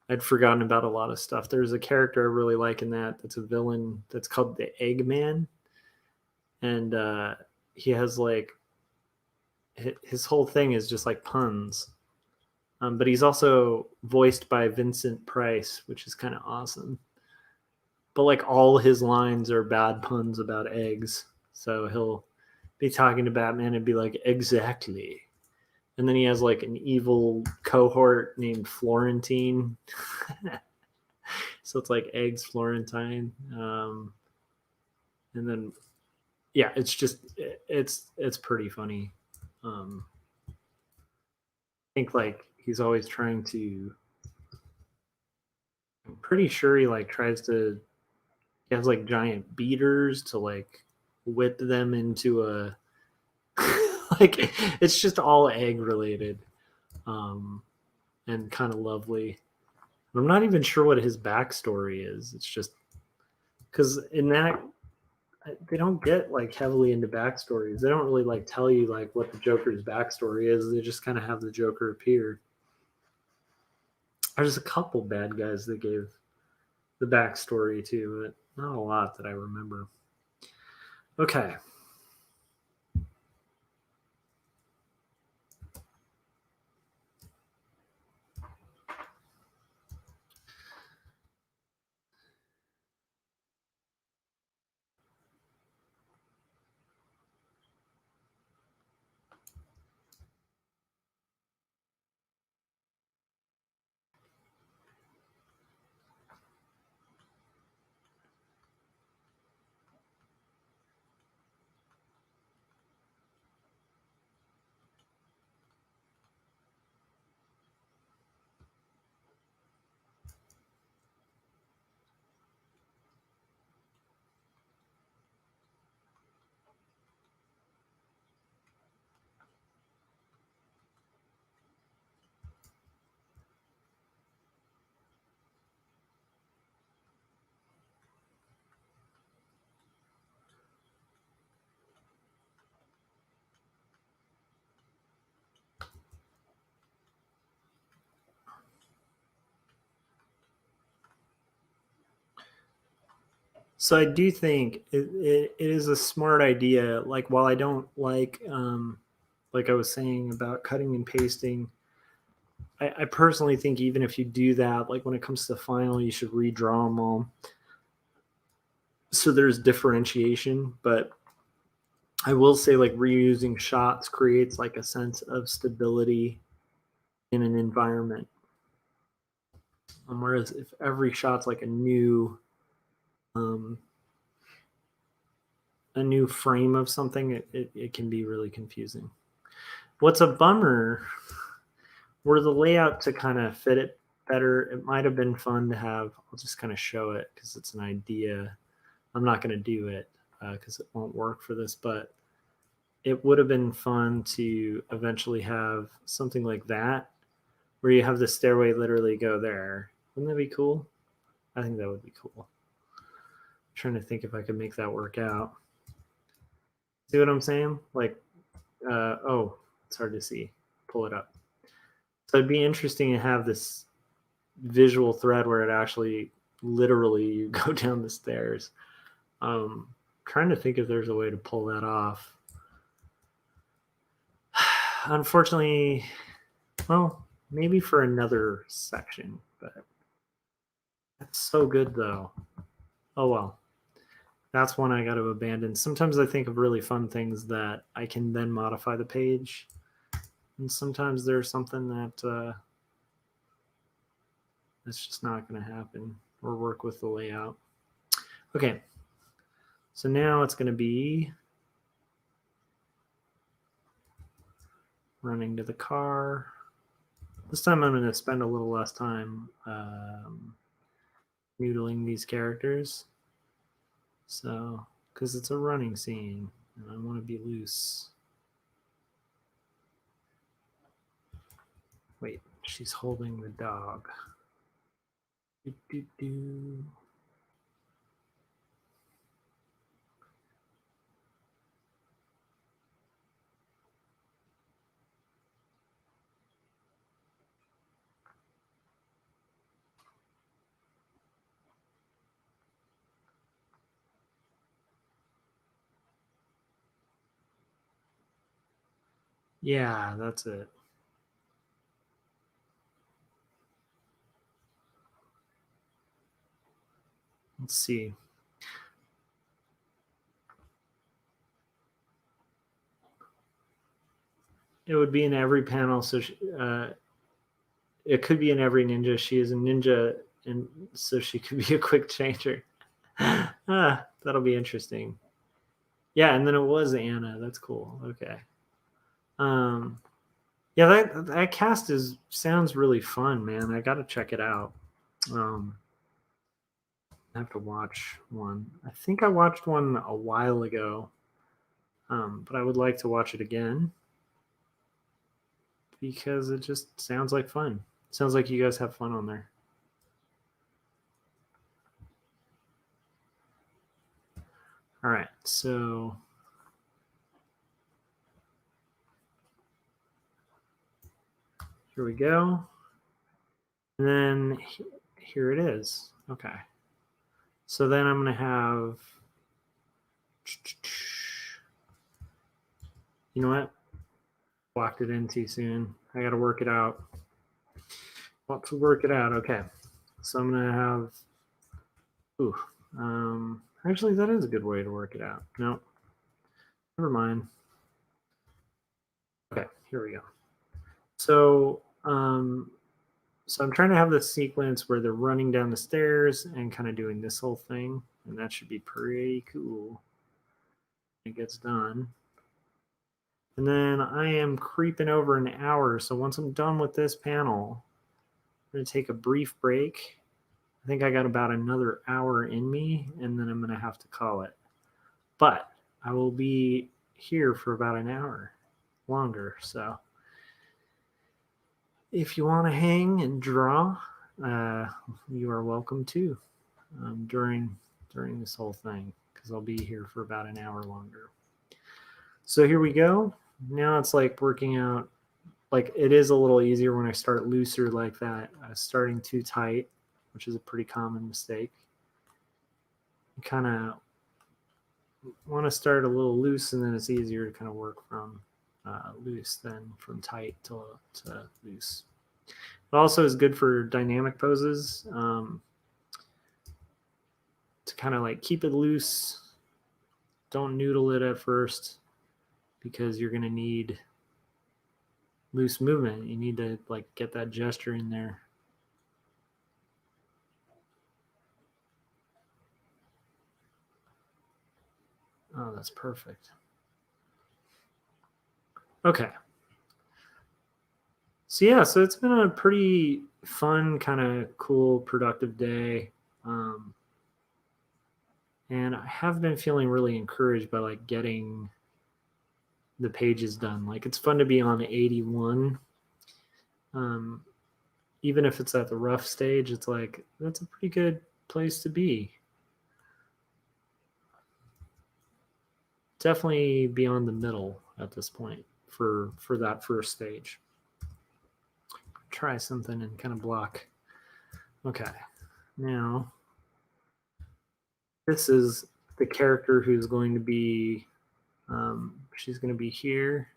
I'd forgotten about a lot of stuff. There's a character I really like in that's a villain that's called the Eggman, and he has like his whole thing is just like puns. But he's also voiced by Vincent Price, which is kind of awesome. But like all his lines are bad puns about eggs, so he'll be talking to Batman and be like, exactly. And then he has like an evil cohort named Florentine. So it's like eggs Florentine. And then, yeah, it's just, it's pretty funny. I think like he's always trying to, I'm pretty sure he like tries to, he has like giant beaters to like whip them into a like it's just all egg related, and kind of lovely. I'm not even sure what his backstory is. It's just because in that they don't get like heavily into backstories. They don't really like tell you like what the Joker's backstory is. They just kind of have the Joker appear. There's a couple bad guys that gave the backstory to, but not a lot that I remember. Okay. So I do think it is a smart idea. Like while I don't like I was saying about cutting and pasting, I personally think even if you do that, like when it comes to the final, you should redraw them all. So there's differentiation, but I will say like reusing shots creates like a sense of stability in an environment. Whereas if every shot's like um, a new frame of something, it can be really confusing. What's a bummer were the layout to kind of fit it better. It might have been fun to have. I'll just kind of show it because it's an idea. I'm not going to do it because it won't work for this, but it would have been fun to eventually have something like that where you have the stairway literally go there. Wouldn't that be cool? I think that would be cool. I'm trying to think if I could make that work out. See what I'm saying? Like, oh, it's hard to see. Pull it up. So it'd be interesting to have this visual thread where it actually literally you go down the stairs. Trying to think if there's a way to pull that off. Unfortunately, well, maybe for another section, but that's so good though. Oh well. That's one I got to abandon. Sometimes I think of really fun things that I can then modify the page. And sometimes there's something that that's just not going to happen or work with the layout. Okay. So now it's going to be running to the car. This time I'm going to spend a little less time noodling these characters. So, because it's a running scene and I want to be loose. Wait, she's holding the dog. Do, do, do. Yeah, that's it. Let's see. It would be in every panel, so it could be in every ninja. She is a ninja, and so she could be a quick changer. That'll be interesting. Yeah, and then it was Anna. That's cool. Okay. Um, yeah, that cast sounds really fun, man. I got to check it out. Um, I have to watch one. I think I watched one a while ago, but I would like to watch it again because it just sounds like fun. Sounds like you guys have fun on there. All right, so here we go. And then here it is. Okay. So then I'm going to have, you know what? Blocked it in too soon. I got to work it out. Want to work it out. Okay. So I'm going to have, ooh, actually, that is a good way to work it out. No, never mind. Okay, here we go. So, so I'm trying to have this sequence where they're running down the stairs and kind of doing this whole thing, and that should be pretty cool. It gets done. And then I am creeping over an hour. So once I'm done with this panel, I'm going to take a brief break. I think I got about another hour in me, and then I'm going to have to call it. But I will be here for about an hour longer. So if you want to hang and draw, you are welcome to during this whole thing, because I'll be here for about an hour longer. So here we go. Now it's like working out. Like, it is a little easier when I start looser like that. Starting too tight, which is a pretty common mistake. You kind of want to start a little loose, and then it's easier to kind of work from loose than from tight to loose. It also is good for dynamic poses, to kind of like keep it loose. Don't noodle it at first, because you're going to need loose movement. You need to like get that gesture in there. Oh, that's perfect. Okay. So yeah, so it's been a pretty fun, kind of cool, productive day. And I have been feeling really encouraged by like getting the pages done. Like, it's fun to be on 81. Even if it's at the rough stage, it's like, that's a pretty good place to be. Definitely beyond the middle at this point for that first stage. Try something and kind of block. Okay, now this is the character who's going to be, she's going to be here,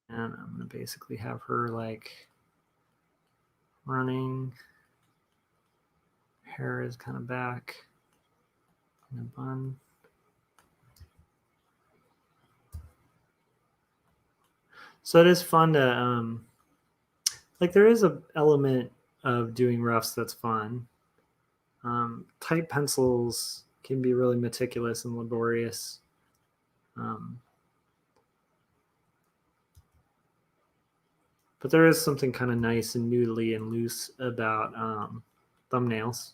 and I'm going to basically have her like running. Hair is kind of back in a bun. So it is fun to like, there is an element of doing roughs that's fun. Tight pencils can be really meticulous and laborious. But there is something kind of nice and noodly and loose about thumbnails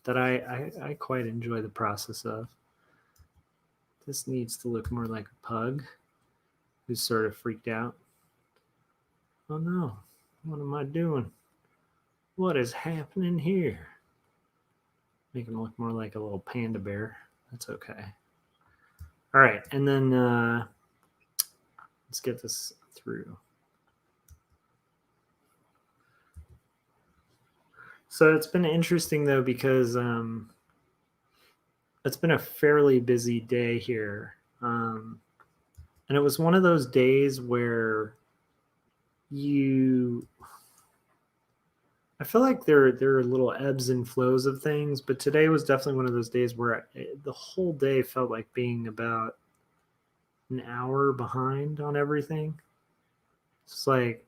that I quite enjoy the process of. This needs to look more like a pug who's sort of freaked out. Oh no, what am I doing? What is happening here? Make him look more like a little panda bear. That's okay. All right, and then let's get this through. So it's been interesting though, because it's been a fairly busy day here, and it was one of those days where I feel like there are little ebbs and flows of things, but today was definitely one of those days where the whole day felt like being about an hour behind on everything. It's like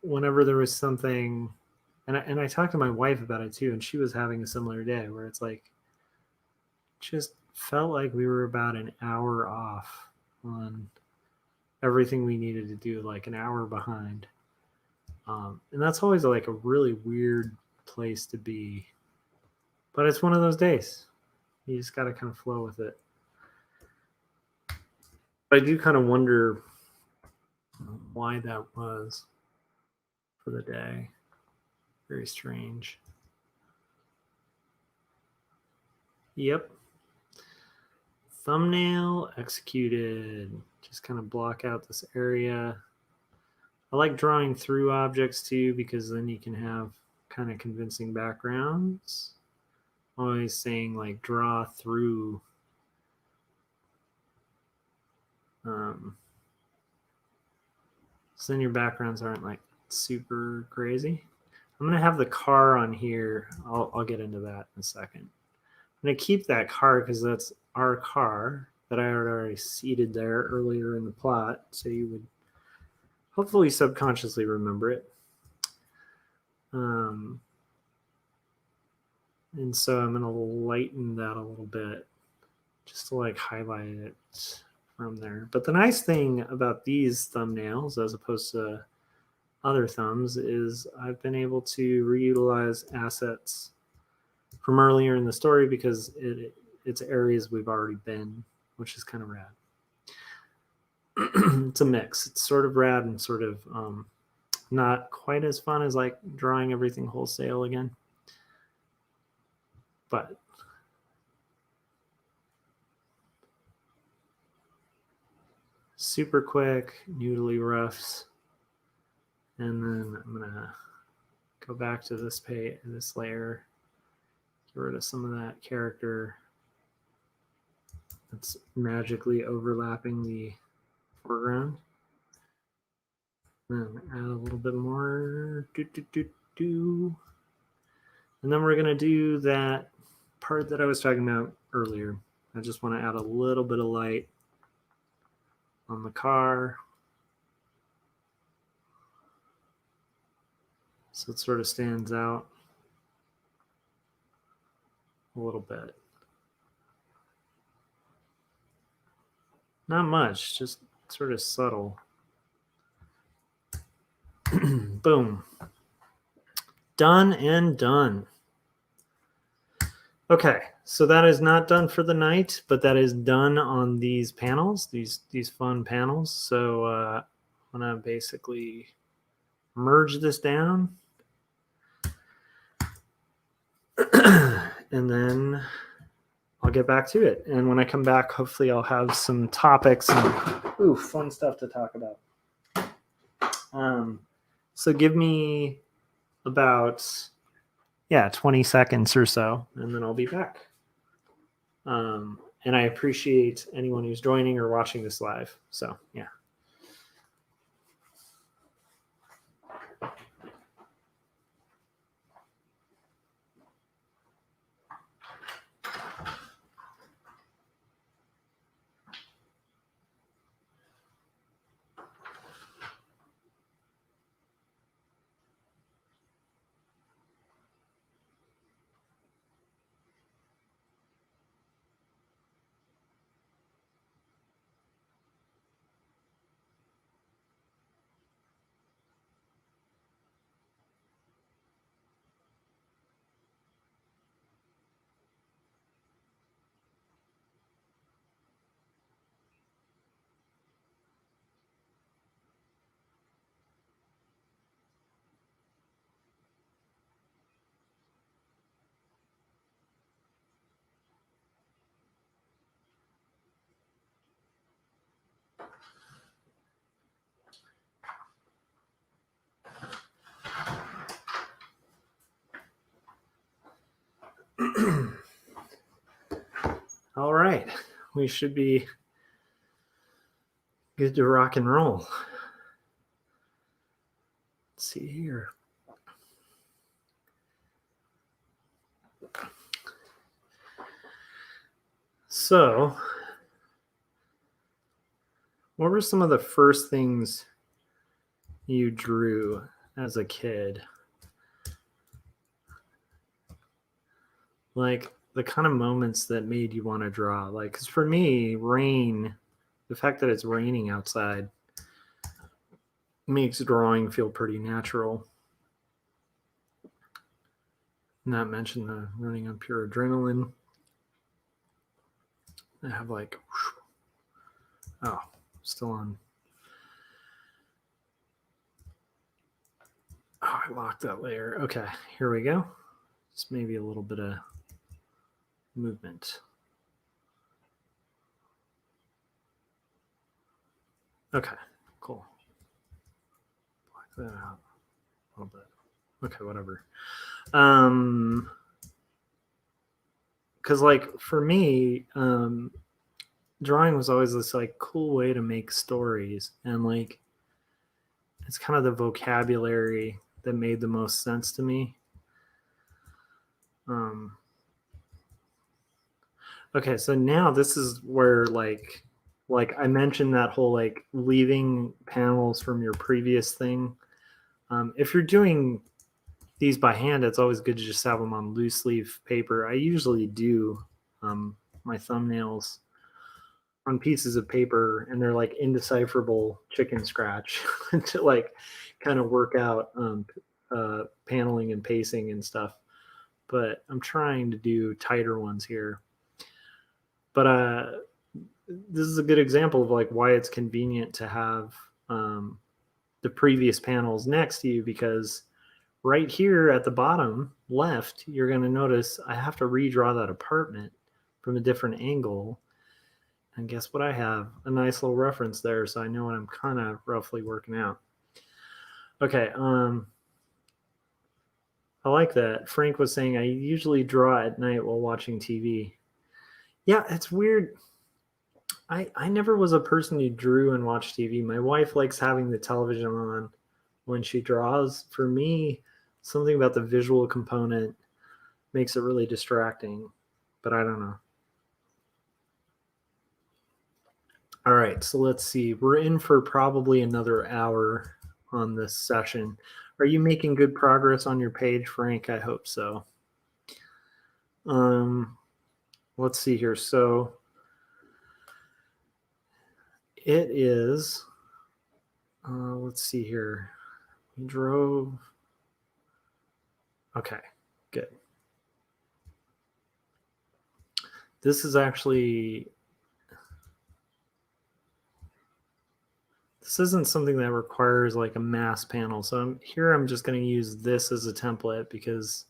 whenever there was something, and I talked to my wife about it too, and she was having a similar day where it's like, just felt like we were about an hour off on everything we needed to do, like an hour behind. And that's always like a really weird place to be. But it's one of those days. You just got to kind of flow with it. But I do kind of wonder why that was for the day. Very strange. Yep. Thumbnail executed. Just kind of block out this area. I like drawing through objects too, because then you can have kind of convincing backgrounds. Always saying like draw through. So then your backgrounds aren't like super crazy. I'm gonna have the car on here. I'll get into that in a second. I'm gonna keep that car because that's our car that I had already seated there earlier in the plot, so you would hopefully subconsciously remember it. And so I'm gonna lighten that a little bit just to like highlight it from there. But the nice thing about these thumbnails as opposed to other thumbs is I've been able to reutilize assets from earlier in the story because it's areas we've already been, which is kind of rad. It's a mix. It's sort of rad and sort of not quite as fun as like drawing everything wholesale again. But super quick, noodly roughs. And then I'm gonna go back to this layer, get rid of some of that character that's magically overlapping the foreground. Then add a little bit more. And then we're gonna do that part that I was talking about earlier. I just want to add a little bit of light on the car. So it sort of stands out a little bit. Not much, just sort of subtle. Boom. Done and done. Okay, so that is not done for the night, but that is done on these panels, these fun panels. So I'm gonna basically merge this down. And then I'll get back to it. And when I come back, hopefully I'll have some topics and fun stuff to talk about. So give me about 20 seconds or so, and then I'll be back. And I appreciate anyone who's joining or watching this live. So yeah. All right, we should be good to rock and roll. Let's see here. So, what were some of the first things you drew as a kid? Like the kind of moments that made you want to draw. Like, because for me, rain, the fact that it's raining outside makes drawing feel pretty natural. Not mention the running on pure adrenaline. I have like, oh, still on. Oh, I locked that layer. Okay, here we go. Just maybe a little bit of movement. Okay, cool. Black that out a little bit. Okay, whatever. Because like for me, drawing was always this like cool way to make stories, and like it's kind of the vocabulary that made the most sense to me. Okay, so now this is where like I mentioned that whole like leaving panels from your previous thing. If you're doing these by hand, it's always good to just have them on loose leaf paper. I usually do my thumbnails on pieces of paper, and they're like indecipherable chicken scratch to like kind of work out paneling and pacing and stuff. But I'm trying to do tighter ones here. But this is a good example of like why it's convenient to have the previous panels next to you, because right here at the bottom left, you're going to notice I have to redraw that apartment from a different angle. And guess what? I have a nice little reference there, so I know what I'm kind of roughly working out. Okay. I like that. Frank was saying I usually draw at night while watching TV. Yeah, it's weird. I never was a person who drew and watched TV. My wife likes having the television on when she draws. For me, something about the visual component makes it really distracting, but I don't know. All right, so let's see. We're in for probably another hour on this session. Are you making good progress on your page, Frank? I hope so. Let's see here. So it is, let's see here. We drove. Okay, good. This is actually, this isn't something that requires like a mass panel. So I'm just going to use this as a template, because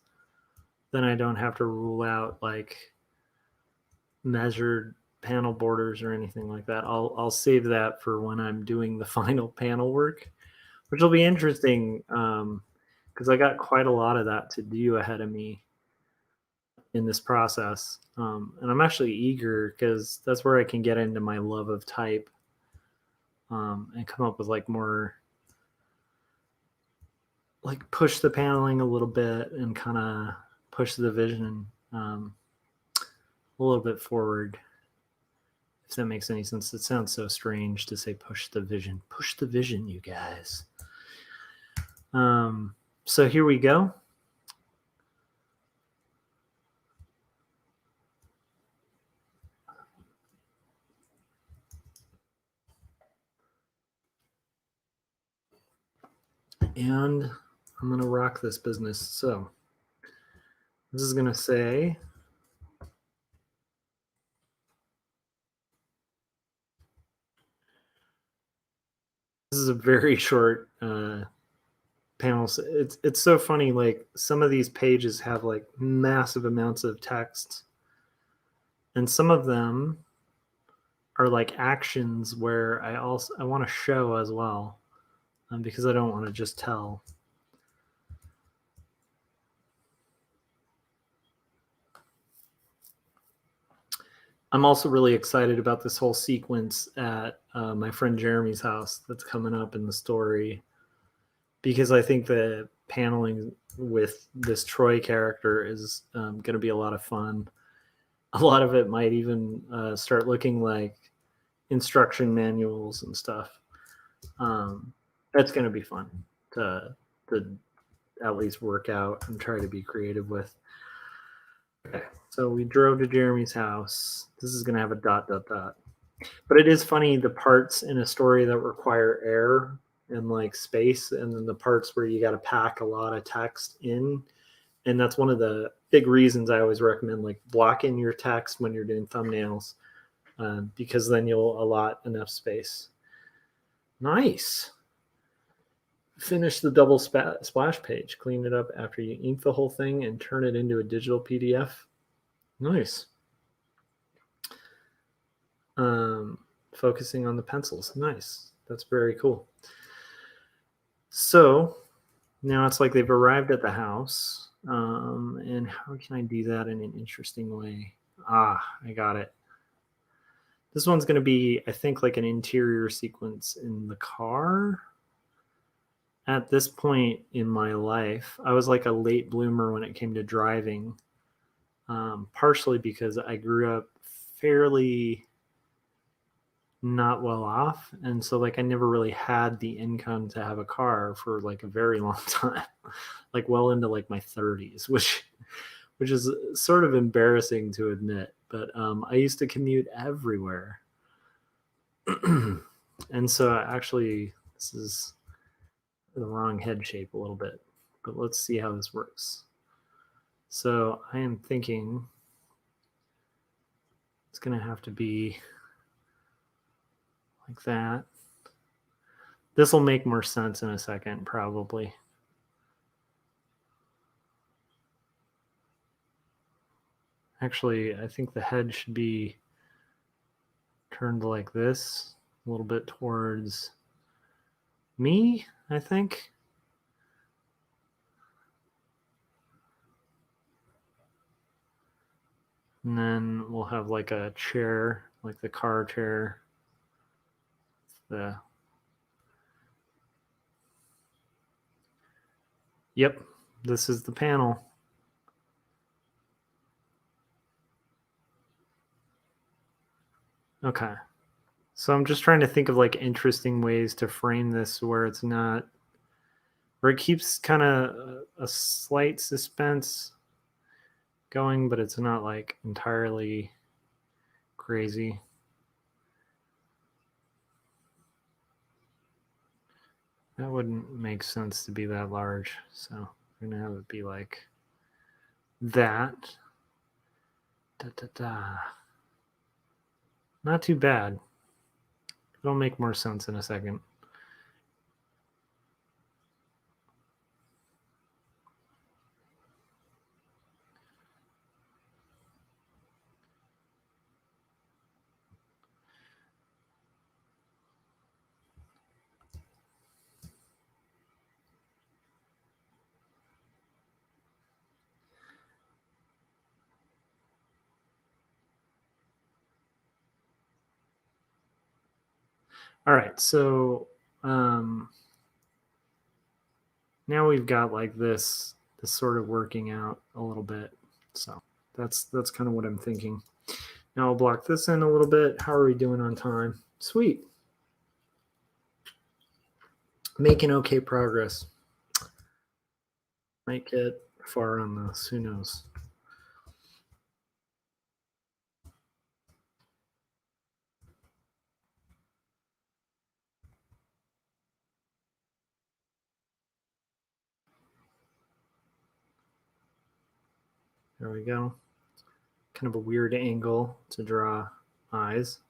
then I don't have to rule out like measured panel borders or anything like that. I'll save that for when I'm doing the final panel work, which will be interesting because I got quite a lot of that to do ahead of me in this process. And I'm actually eager because that's where I can get into my love of type and come up with like more, like push the paneling a little bit and kind of push the vision a little bit forward. If that makes any sense. It sounds so strange to say push the vision. Push the vision, you guys. So here we go. And I'm going to rock this business. So this is going to say, this is a very short panel. It's so funny. Like some of these pages have like massive amounts of text, and some of them are like actions where I want to show as well, because I don't want to just tell. I'm also really excited about this whole sequence at my friend Jeremy's house that's coming up in the story, because I think the paneling with this Troy character is going to be a lot of fun. A lot of it might even start looking like instruction manuals and stuff. That's going to be fun to at least work out and try to be creative with. Okay, so we drove to Jeremy's house. This is going to have a ... But it is funny, the parts in a story that require air and like space, and then the parts where you got to pack a lot of text in, And that's one of the big reasons I always recommend like block in your text when you're doing thumbnails, because then you'll allot enough space. Nice. Finish the double splash page. Clean it up after you ink the whole thing and turn it into a digital PDF. Nice. Focusing on the pencils. Nice. That's very cool. So now it's like they've arrived at the house. And how can I do that in an interesting way? I got it. This one's going to be, I think, like an interior sequence in the car. At this point in my life, I was like a late bloomer when it came to driving, partially because I grew up fairly not well off. And so like I never really had the income to have a car for like a very long time, like well into like my 30s, which is sort of embarrassing to admit. But I used to commute everywhere. And so actually, this is the wrong head shape a little bit, but let's see how this works. So I am thinking it's going to have to be like that. This will make more sense in a second, probably. Actually, I think the head should be turned like this, a little bit towards me, I think. And then we'll have like a chair, like the car chair. Yep, this is the panel. Okay. So I'm just trying to think of like interesting ways to frame this where it's not, where it keeps kind of a slight suspense going, but it's not like entirely crazy. That wouldn't make sense to be that large. So we're going to have it be like that. Da, da, da. Not too bad. It'll make more sense in a second. All right, so now we've got like this sort of working out a little bit. So that's kind of what I'm thinking. Now I'll block this in a little bit. How are we doing on time? Sweet. Making okay progress. Might get far on this, who knows? There we go. Kind of a weird angle to draw eyes.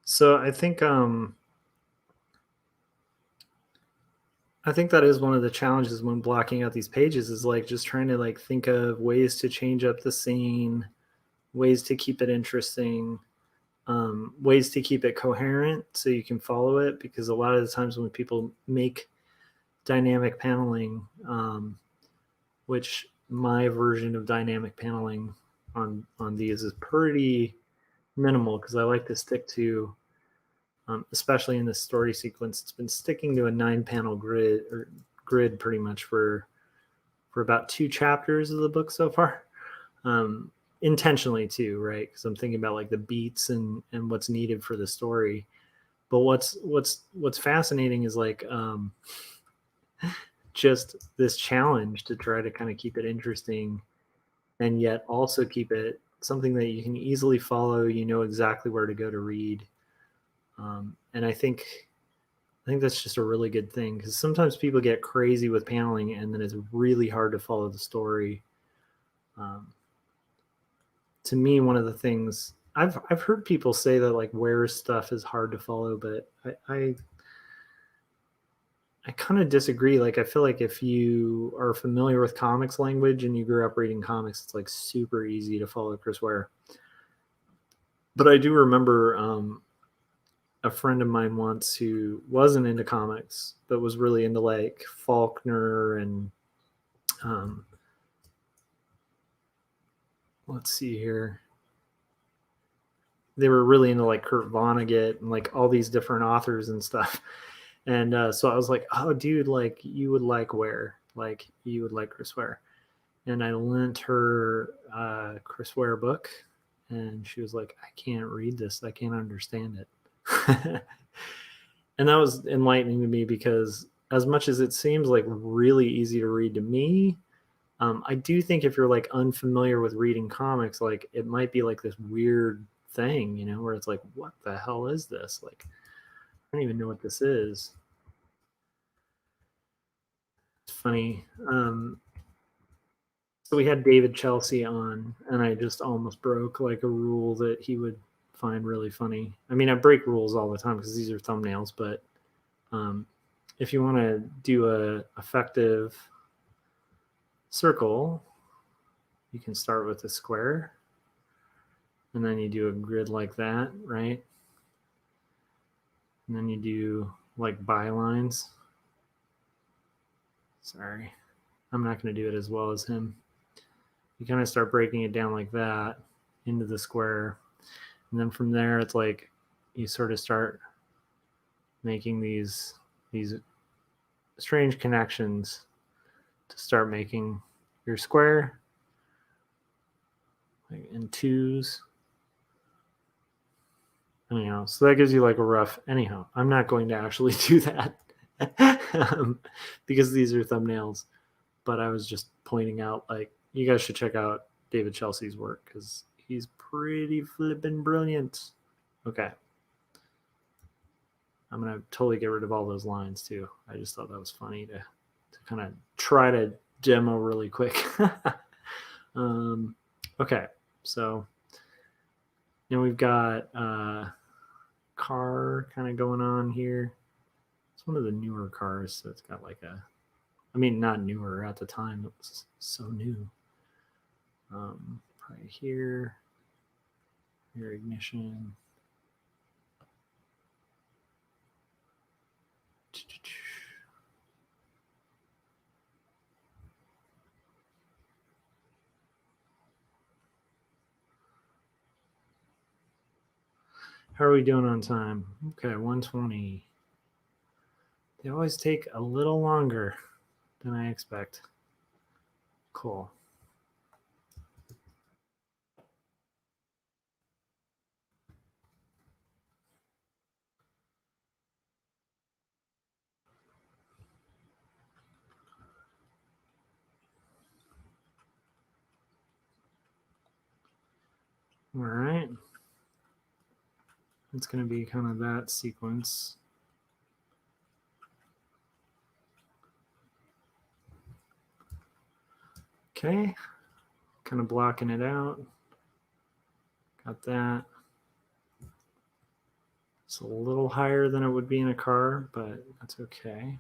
So I think that is one of the challenges when blocking out these pages is like just trying to like think of ways to change up the scene, ways to keep it interesting, ways to keep it coherent so you can follow it, because a lot of the times when people make dynamic paneling, which my version of dynamic paneling on these is pretty minimal because I like to stick to, especially in this story sequence, it's been sticking to a 9-panel grid pretty much for about 2 chapters of the book so far. Intentionally too, right? Because I'm thinking about like the beats and what's needed for the story. But what's fascinating is like just this challenge to try to kind of keep it interesting and yet also keep it something that you can easily follow. You know exactly where to go to read, and I think that's just a really good thing, because sometimes people get crazy with paneling, and then it's really hard to follow the story. Um, to me, one of the things I've heard people say that like Ware's stuff is hard to follow, but I kind of disagree. Like, I feel like if you are familiar with comics language and you grew up reading comics, it's like super easy to follow Chris Ware. But I do remember a friend of mine once who wasn't into comics, but was really into like Faulkner and um, let's see here. They were really into like Kurt Vonnegut and like all these different authors and stuff. And so I was like, oh, dude, like you would like Ware, like you would like Chris Ware. And I lent her Chris Ware book, and she was like, I can't read this. I can't understand it. And that was enlightening to me, because as much as it seems like really easy to read to me, I do think if you're like unfamiliar with reading comics, like it might be like this weird thing, where it's like, what the hell is this? Like, I don't even know what this is. It's funny. So we had David Chelsea on, and I just almost broke like a rule that he would find really funny. I mean, I break rules all the time because these are thumbnails, but um, if you want to do a effective circle, you can start with a square, and then you do a grid like that, right? And then you do like bylines. Sorry, I'm not going to do it as well as him. You kind of start breaking it down like that into the square. And then from there, it's like you sort of start making these strange connections to start making your square, like in twos. Anyhow, so that gives you like a rough. Anyhow, I'm not going to actually do that because these are thumbnails. But I was just pointing out, like, you guys should check out David Chelsea's work because he's pretty flippin' brilliant. Okay. I'm going to totally get rid of all those lines too. I just thought that was funny to kind of try to demo really quick. Okay. So, we've got car kind of going on here. It's one of the newer cars. So it's got like not newer at the time. It was so new. Right here, your ignition. How are we doing on time? Okay, 120. They always take a little longer than I expect. Cool. All right. It's going to be kind of that sequence. Okay. Kind of blocking it out. Got that. It's a little higher than it would be in a car, but that's okay.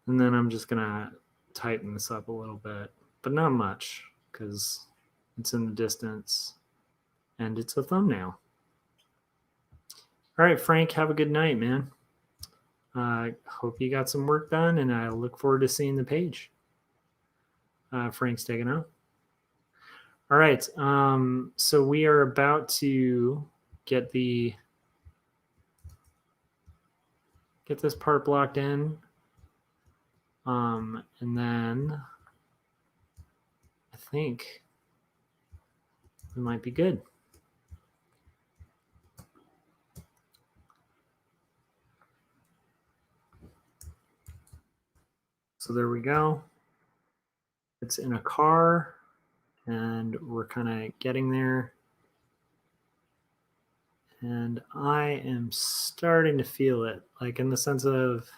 And then I'm just going to tighten this up a little bit, but not much because it's in the distance and it's a thumbnail. All right, Frank, have a good night, man. Hope you got some work done, and I look forward to seeing the page. Frank's taking out. All right, so we are about to get this part blocked in, and then I think we might be good. So there we go. It's in a car, and we're kind of getting there. And I am starting to feel it, like in the sense of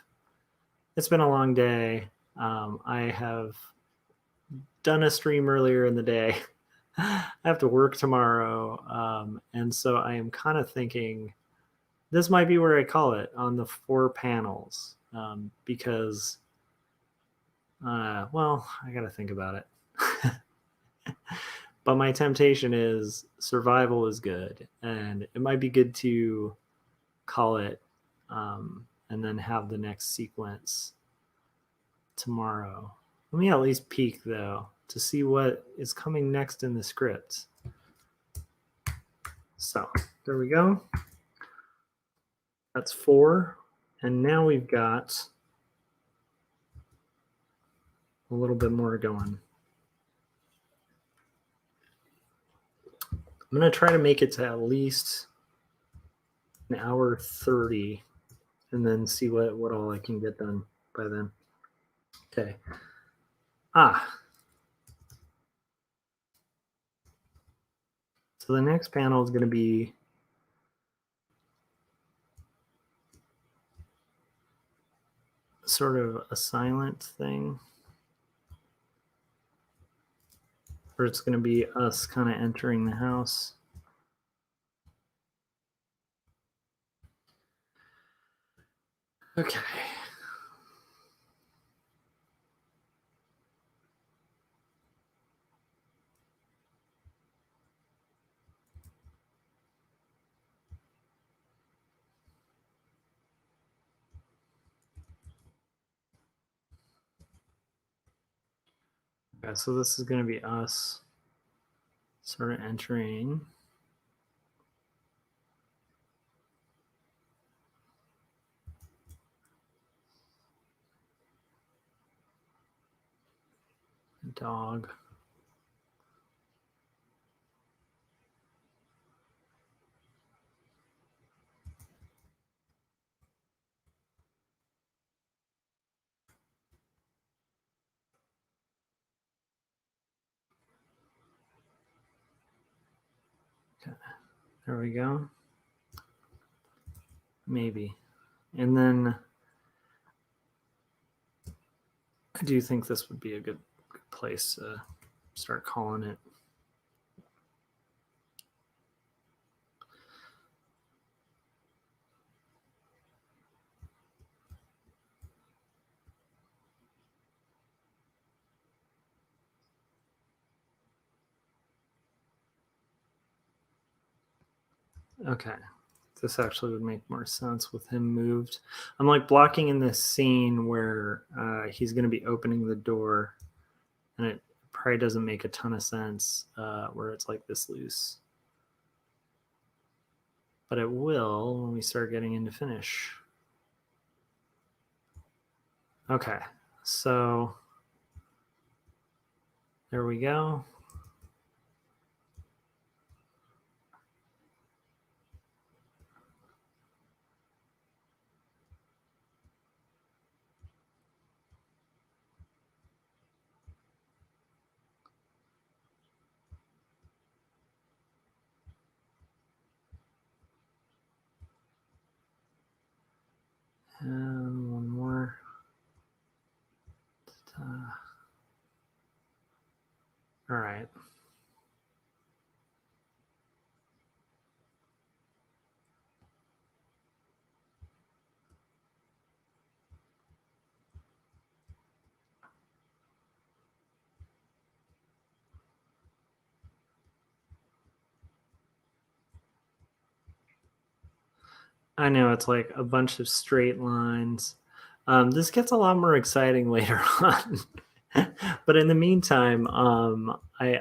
it's been a long day. I have done a stream earlier in the day. I have to work tomorrow. And so I am kind of thinking this might be where I call it on the 4 panels, because, well, I got to think about it. But my temptation is survival is good. And it might be good to call it, and then have the next sequence tomorrow. Let me at least peek, though, to see what is coming next in the script. So there we go. That's 4. And now we've got a little bit more going. I'm going to try to make it to at least an hour 30 and then see what all I can get done by then. Okay. So the next panel is going to be sort of a silent thing, or it's going to be us kind of entering the house. Okay. Okay, so this is going to be us sort of entering. Dog. Okay, there we go. Maybe. And then I do think this would be a good place to start calling it. Okay, this actually would make more sense with him moved. I'm like blocking in this scene where he's going to be opening the door, and it probably doesn't make a ton of sense where it's like this loose. But it will when we start getting into finish. Okay, so there we go. And one more. All right. I know it's like a bunch of straight lines. This gets a lot more exciting later on. But in the meantime, I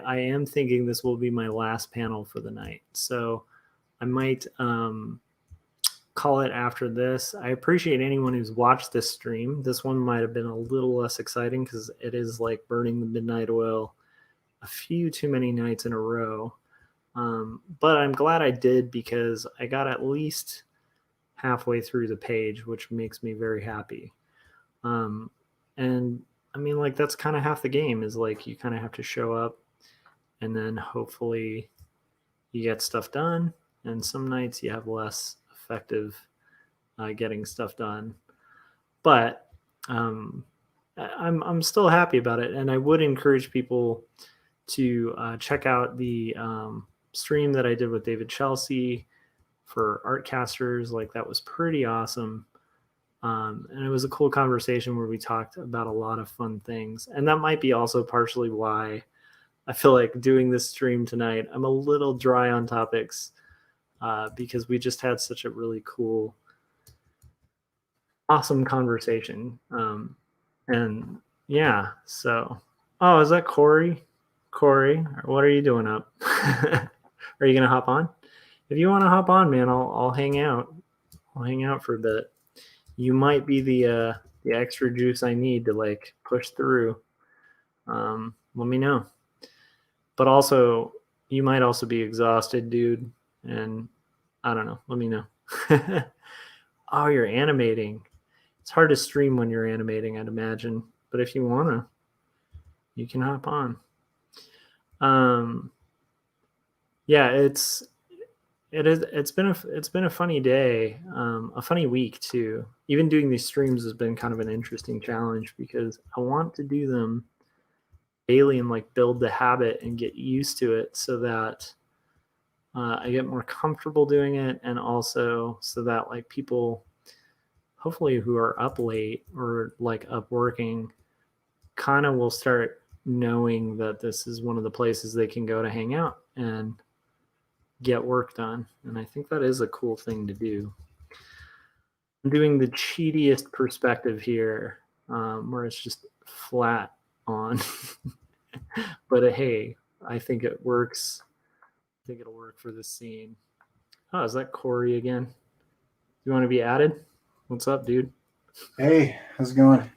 am thinking this will be my last panel for the night. So I might call it after this. I appreciate anyone who's watched this stream. This one might have been a little less exciting because it is like burning the midnight oil a few too many nights in a row. But I'm glad I did because I got at least halfway through the page, which makes me very happy. And I mean, like, that's kind of half the game, is like you kind of have to show up and then hopefully you get stuff done. And some nights you have less effective getting stuff done. But I'm still happy about it. And I would encourage people to check out the stream that I did with David Chelsea for Artcasters. Like, that was pretty awesome. And it was a cool conversation where we talked about a lot of fun things. And that might be also partially why I feel like doing this stream tonight, I'm a little dry on topics because we just had such a really cool, awesome conversation. And yeah, so, oh, is that Corey? Corey, what are you doing up? Are you going to hop on? If you want to hop on, man, I'll hang out. I'll hang out for a bit. You might be the extra juice I need to like push through. Let me know. But also, you might also be exhausted, dude. And I don't know. Let me know. Oh, you're animating. It's hard to stream when you're animating, I'd imagine. But if you wanna, you can hop on. Yeah, it's been a funny day, a funny week too. Even doing these streams has been kind of an interesting challenge because I want to do them daily and like build the habit and get used to it so that I get more comfortable doing it, and also so that like people hopefully who are up late or like up working kind of will start knowing that this is one of the places they can go to hang out and get work done. And I think that is a cool thing to do. I'm doing the cheatiest perspective here, where it's just flat on. But hey, I think it works. I think it'll work for this scene. Oh, is that Corey again? You want to be added? What's up, dude? Hey, how's it going?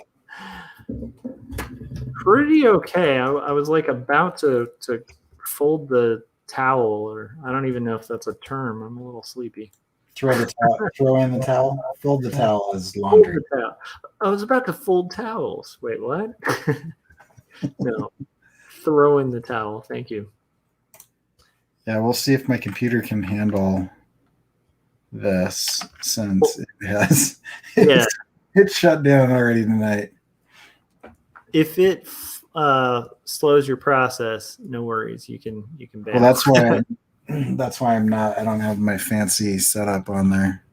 Pretty okay. I was like about to fold the towel, or I don't even know if that's a term. I'm a little sleepy. Throw in the towel. Fold the towel as laundry. Towel. I was about to fold towels. Wait, what? No. Throw in the towel. Thank you. Yeah, we'll see if my computer can handle this since it's shut down already tonight. If it slows your process, no worries. You can Well, that's why I don't have my fancy setup on there.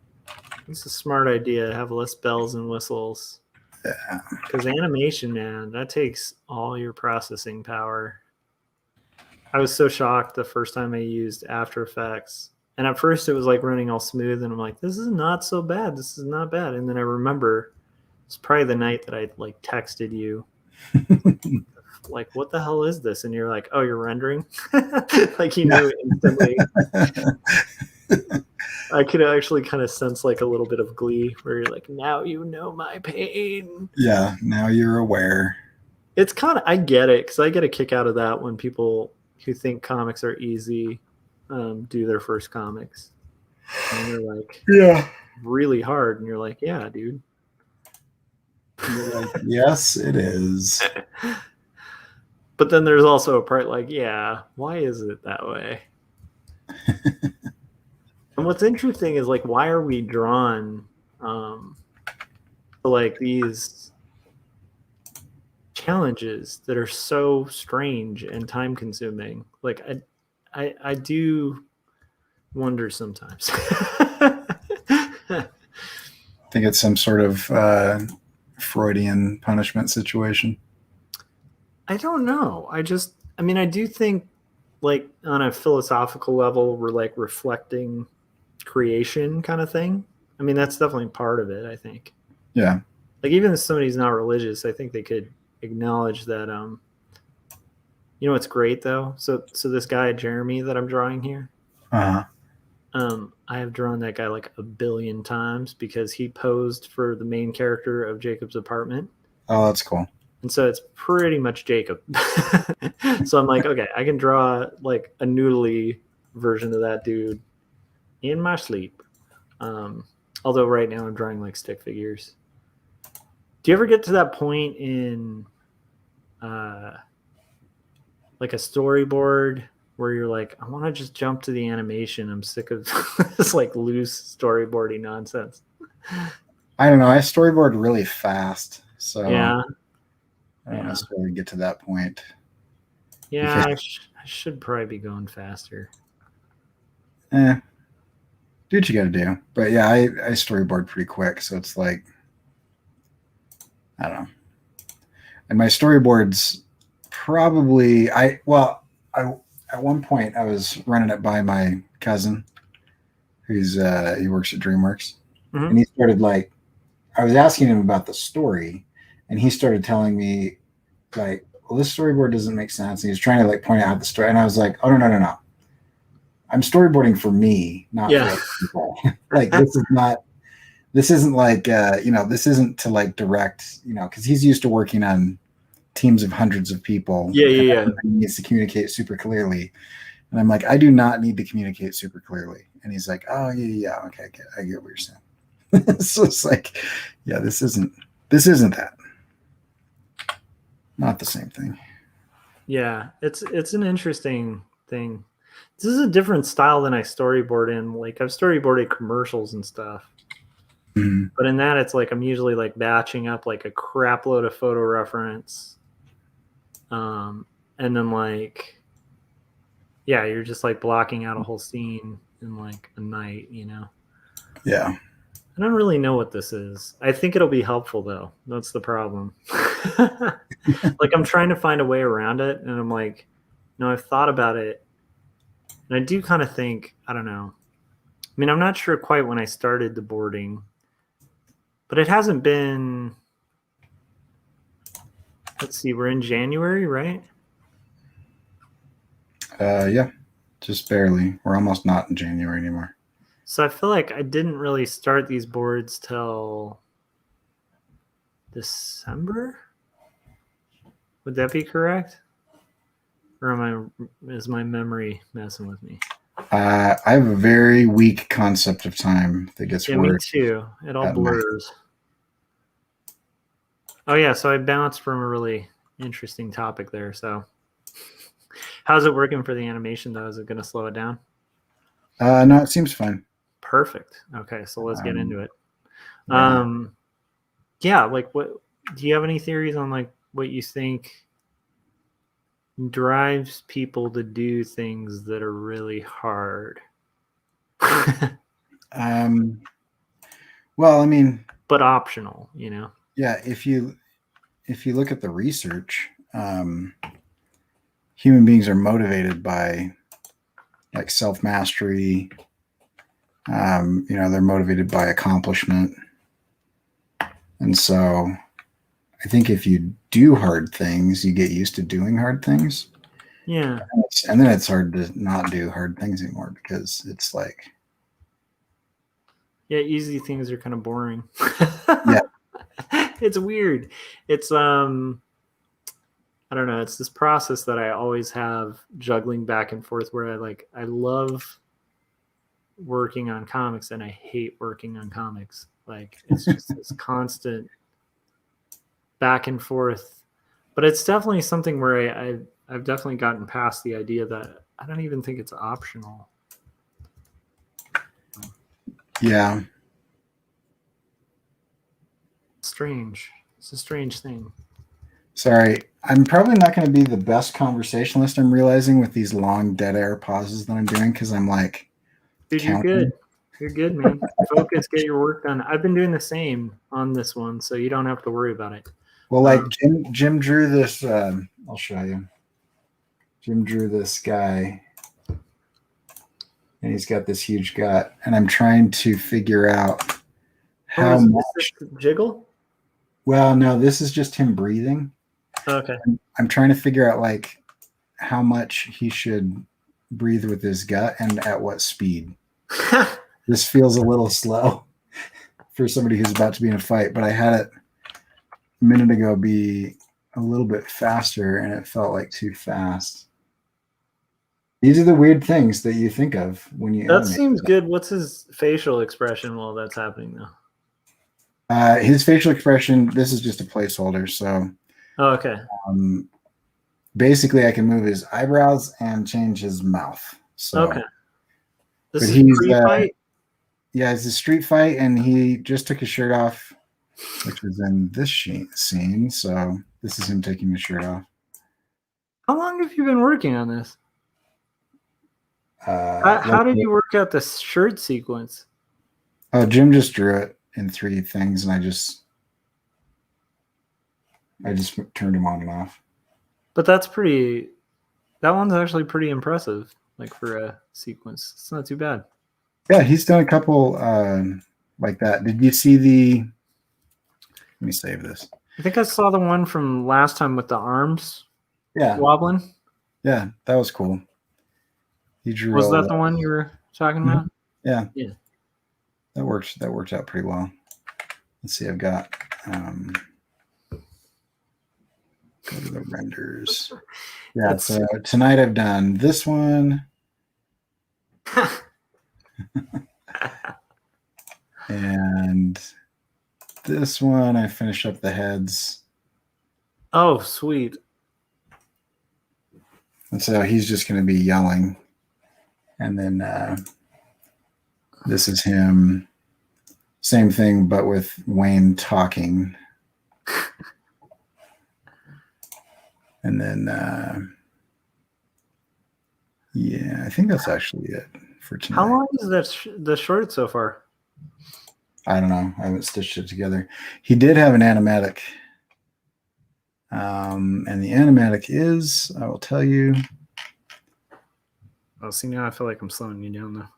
It's a smart idea to have less bells and whistles. Yeah. Because animation, man, that takes all your processing power. I was so shocked the first time I used After Effects. And at first it was like running all smooth, and I'm like, this is not so bad. This is not bad. And then I remember it's probably the night that I like texted you. Like, what the hell is this? And you're like, oh, you're rendering? Like, you knew it instantly. I could actually kind of sense like a little bit of glee where you're like, now you know my pain. Yeah, now you're aware. It's kind of, I get it, because I get a kick out of that when people who think comics are easy do their first comics. And they're like, yeah, really hard. And you're like, yeah, dude. You're like, yes, it is. But then there's also a part like, yeah, why is it that way? And what's interesting is like, why are we drawn to like these challenges that are so strange and time consuming? Like, I do wonder sometimes. I think it's some sort of Freudian punishment situation. I don't know. I do think like on a philosophical level, we're like reflecting creation kind of thing. I mean, that's definitely part of it, I think. Yeah. Like, even if somebody's not religious, I think they could acknowledge that, you know what's great though? So this guy, Jeremy, that I'm drawing here, Uh-huh. I have drawn that guy like 1 billion times because he posed for the main character of Jacob's Apartment. Oh, that's cool. And so it's pretty much Jacob. So I'm like, okay, I can draw like a noodly version of that dude in my sleep. Although right now I'm drawing like stick figures. Do you ever get to that point in like a storyboard where you're like, I want to just jump to the animation. I'm sick of this like loose storyboarding nonsense. I don't know. I storyboard really fast, so Yeah. I don't Yeah. necessarily get to that point. Yeah, I should probably be going faster. Do what you got to do. But yeah, I storyboard pretty quick, so it's like, I don't know. And my storyboards probably at one point I was running it by my cousin, who's he works at DreamWorks, and he started like, I was asking him about the story, and he started telling me like, well, this storyboard doesn't make sense. And he was trying to like point out the story, and I was like, oh no. I'm storyboarding for me, not for other people. Like this isn't like this isn't to like direct, because he's used to working on teams of hundreds of people. Yeah. He needs to communicate super clearly, and I'm like, I do not need to communicate super clearly. And he's like, oh yeah, okay, I get what you're saying. So it's like, yeah, this isn't that. Not the same thing. Yeah, it's an interesting thing. This is a different style than I storyboard in. Like I've storyboarded commercials and stuff. Mm-hmm. But in that, it's like I'm usually like batching up like a crap load of photo reference. And then like, yeah, you're just like blocking out a whole scene in like a night, Yeah. I don't really know what this is. I think it'll be helpful though. That's the problem. Like I'm trying to find a way around it, and I'm like, no, I've thought about it. And I do kind of think, I don't know. I mean, I'm not sure quite when I started the boarding, but it hasn't been, let's see, we're in January, right? Yeah, just barely. We're almost not in January anymore. So I feel like I didn't really start these boards till December. Would that be correct? Or is my memory messing with me? I have a very weak concept of time that gets Yeah, worse. me too. It all blurs. Oh yeah, so I bounced from a really interesting topic there. So how's it working for the animation though? Is it going to slow it down? No, it seems fine. Perfect. Okay, so let's get into it. Yeah. Yeah, like what do you have any theories on like what you think drives people to do things that are really hard? Well, I mean, but optional, Yeah, if you look at the research, human beings are motivated by like self-mastery. They're motivated by accomplishment. And so I think if you do hard things, you get used to doing hard things. Yeah. And then it's hard to not do hard things anymore because it's like. Yeah, easy things are kind of boring. Yeah. It's weird. It's I don't know, it's this process that I always have juggling back and forth where I love working on comics and I hate working on comics. Like it's just this constant back and forth. But it's definitely something where I've definitely gotten past the idea that I don't even think it's optional. Yeah. Strange. It's a strange thing. Sorry, I'm probably not going to be the best conversationalist. I'm realizing with these long dead air pauses that I'm doing because I'm like, dude, counting. You're good. You're good, man. Focus, get your work done. I've been doing the same on this one, so you don't have to worry about it. Well, like Jim drew this. I'll show you. Jim drew this guy, and he's got this huge gut, and I'm trying to figure out how much. Is this jiggle? Well, no, this is just him breathing. Okay. I'm trying to figure out like how much he should breathe with his gut and at what speed. This feels a little slow for somebody who's about to be in a fight, but I had it a minute ago be a little bit faster and it felt like too fast. These are the weird things that you think of when you That seems good. What's his facial expression while that's happening though? His facial expression, this is just a placeholder, so Oh, okay. Basically, I can move his eyebrows and change his mouth. So, Okay. This but is he's pre-fight. yeah, it's a street fight, and he just took his shirt off, which was in this scene. So this is him taking his shirt off. How long have you been working on this? Uh, How did you work out the shirt sequence? Oh, Jim just drew it in 3 things, and I just turned him on and off. But that's pretty. That one's actually pretty impressive, like for a sequence. It's not too bad. Yeah, he's done a couple like that. Did you see the? Let me save this. I think I saw the one from last time with the arms Yeah, wobbling. yeah, that was cool. He drew. Was that the one you were talking about? Yeah, Yeah. That worked out pretty well. Let's see. I've got. Go to the renders. Yeah, so tonight I've done this one. And this one, I finished up the heads. Oh, sweet. And so he's just going to be yelling. And then this is him. Same thing, but with Wayne talking. And then, yeah, I think that's actually it for tonight. How long is that the short so far? I don't know. I haven't stitched it together. He did have an animatic. And the animatic is, I will tell you. Oh, see, now I feel like I'm slowing you down, though.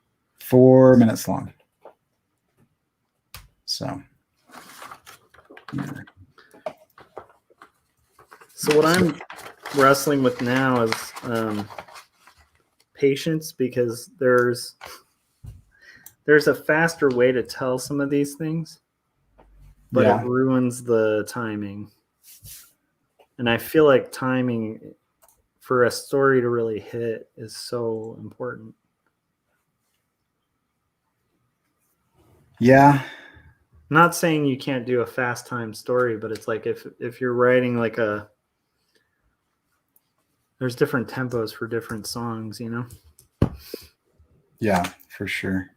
4 minutes long. So. Yeah. So what I'm wrestling with now is patience, because there's a faster way to tell some of these things, but it ruins the timing. And I feel like timing for a story to really hit is so important. Yeah. I'm not saying you can't do a fast time story, but it's like if you're writing like there's different tempos for different songs, you know? Yeah, for sure.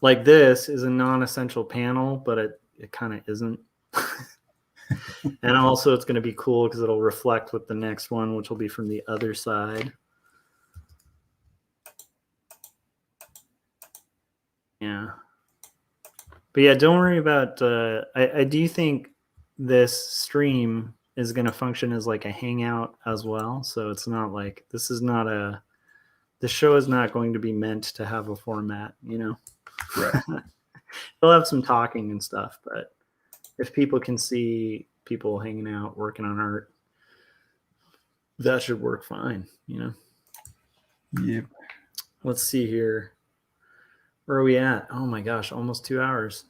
Like this is a non-essential panel, but it kind of isn't. And also it's going to be cool because it'll reflect with the next one, which will be from the other side. Yeah. But yeah, don't worry about, I do think this stream is going to function as like a hangout as well. So it's not like, the show is not going to be meant to have a format, you know? Right. They'll have some talking and stuff, but if people can see people hanging out, working on art, that should work fine, you know? Yep. Let's see here. Where are we at? Oh my gosh, almost 2 hours.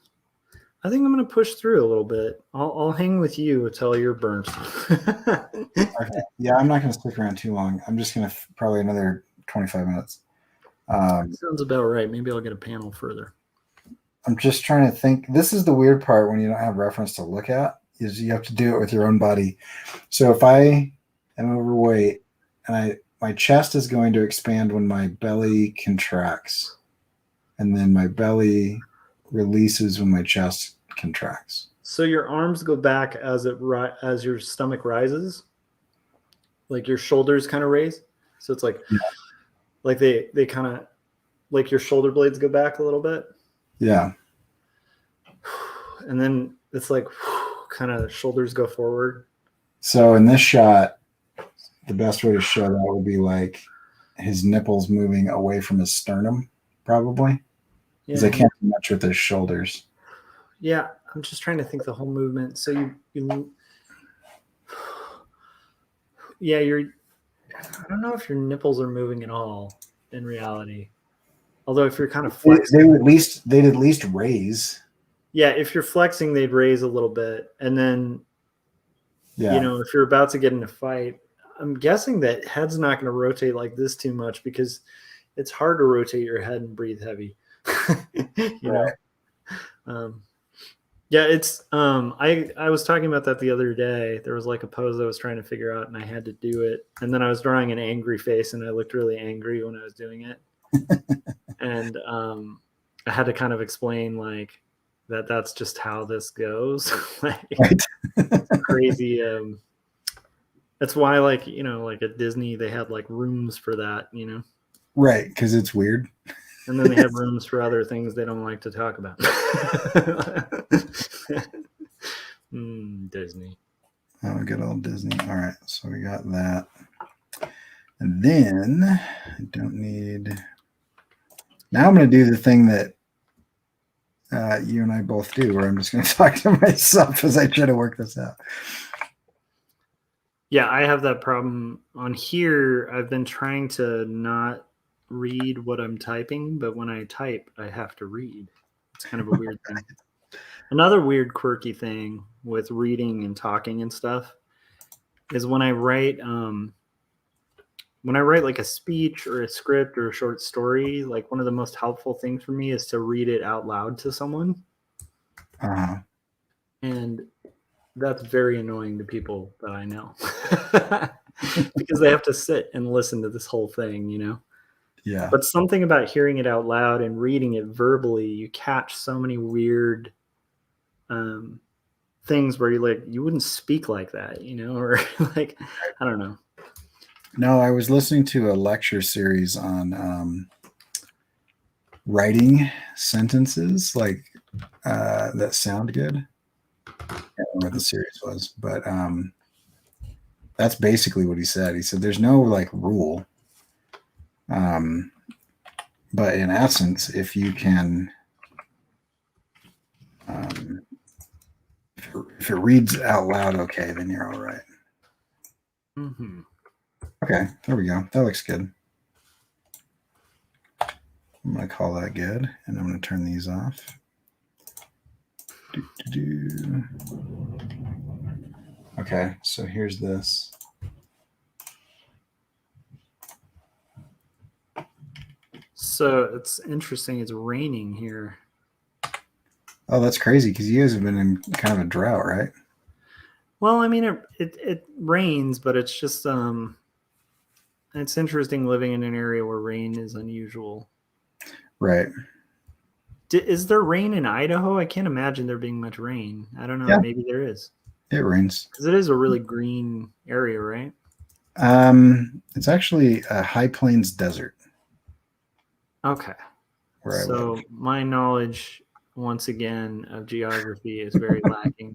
I think I'm going to push through a little bit. I'll hang with you until you're burnt. Okay. Yeah, I'm not going to stick around too long. I'm just going to probably another 25 minutes. Sounds about right. Maybe I'll get a panel further. I'm just trying to think. This is the weird part when you don't have reference to look at, is you have to do it with your own body. So if I am overweight and my chest is going to expand when my belly contracts, and then my belly releases when my chest contracts. So your arms go back as your stomach rises, like your shoulders kind of raise. So it's like, like they kind of, like your shoulder blades go back a little bit. Yeah. And then it's like kind of shoulders go forward. So in this shot, the best way to show that would be like his nipples moving away from his sternum, probably. Because I can't do much with his shoulders. Yeah, I'm just trying to think the whole movement. So you yeah, I don't know if your nipples are moving at all in reality. Although if you're kind of flexing, they'd at least raise. Yeah, if you're flexing, they'd raise a little bit. And then, you know, if you're about to get in a fight, I'm guessing that head's not going to rotate like this too much, because it's hard to rotate your head and breathe heavy. You know? Yeah, it's I was talking about that the other day. There was like a pose I was trying to figure out and I had to do it. And then I was drawing an angry face and I looked really angry when I was doing it. And I had to kind of explain like that's just how this goes. Like Right. crazy that's why like, like at Disney they had like rooms for that, Right, because it's weird. And then they have rooms for other things they don't like to talk about. Disney. Oh, good old Disney. All right, so we got that. And then I don't need. Now I'm going to do the thing that you and I both do, where I'm just going to talk to myself as I try to work this out. Yeah, I have that problem on here. I've been trying to not read what I'm typing, but when I type, I have to read. It's kind of a weird thing. Another weird, quirky thing with reading and talking and stuff is when I write like a speech or a script or a short story, like one of the most helpful things for me is to read it out loud to someone. Uh-huh. And that's very annoying to people that I know because they have to sit and listen to this whole thing, Yeah. But something about hearing it out loud and reading it verbally, you catch so many weird things where you wouldn't speak like that, or like, I don't know. No, I was listening to a lecture series on writing sentences like that sound good. I can't remember what the series was, but that's basically what he said. He said there's no like rule, but in essence, if you can, if it reads out loud, okay, then you're all right. Mm-hmm. Okay, there we go. That looks good. I'm going to call that good, and I'm going to turn these off. Okay, so here's this. So it's interesting. It's raining here. Oh, that's crazy because you guys have been in kind of a drought, right? Well, I mean, it rains, but it's just it's interesting living in an area where rain is unusual. Right. Is there rain in Idaho? I can't imagine there being much rain. I don't know. Yeah. Maybe there is. It rains. Because it is a really green area, right? It's actually a high plains desert. Okay. Where I So live. my knowledge, once again, of geography is very lacking.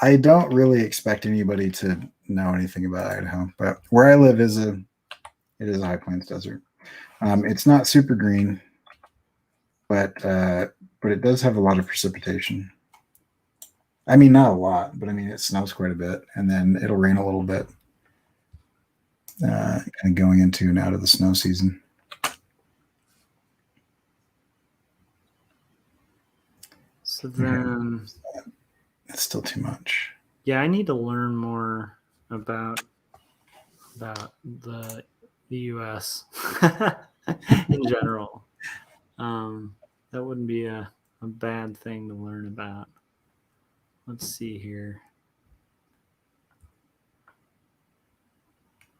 I don't really expect anybody to know anything about Idaho, but where I live is a high plains desert. It's not super green, but it does have a lot of precipitation. I mean, not a lot, but I mean, it snows quite a bit, and then it'll rain a little bit, kind of going into and out of the snow season. So then, it's still too much. Yeah, I need to learn more about the U.S. in general. That wouldn't be a bad thing to learn about. Let's see here.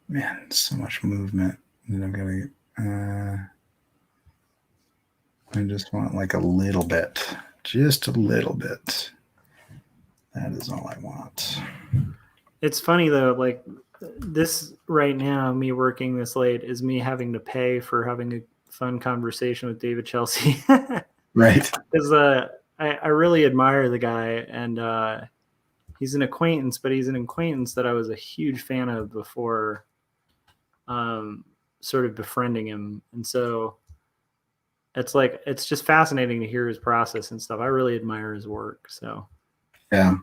Man, so much movement. And I'm gonna. I just want like a little bit, just a little bit. That is all I want. It's funny though, like this right now, me working this late is me having to pay for having a fun conversation with David Chelsea. Right. Because I really admire the guy, and he's an acquaintance, but he's an acquaintance that I was a huge fan of before sort of befriending him. And so it's just fascinating to hear his process and stuff. I really admire his work. So yeah.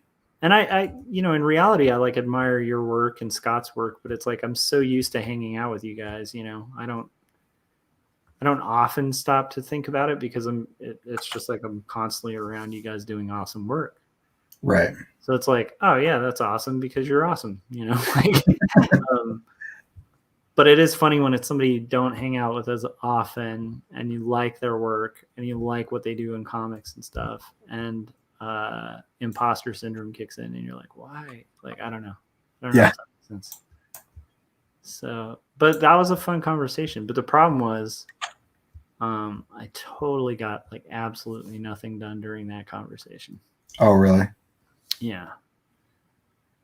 And I in reality, I like admire your work and Scott's work, but it's like I'm so used to hanging out with you guys. I don't often stop to think about it because it's just like I'm constantly around you guys doing awesome work. Right. So it's like, oh yeah, that's awesome because you're awesome. But it is funny when it's somebody you don't hang out with as often and you like their work and you like what they do in comics and stuff. And imposter syndrome kicks in, and you're like, why? Like, I don't know if Yeah. that makes sense. So, but that was a fun conversation. But the problem was, I totally got like absolutely nothing done during that conversation. Oh, really? Yeah.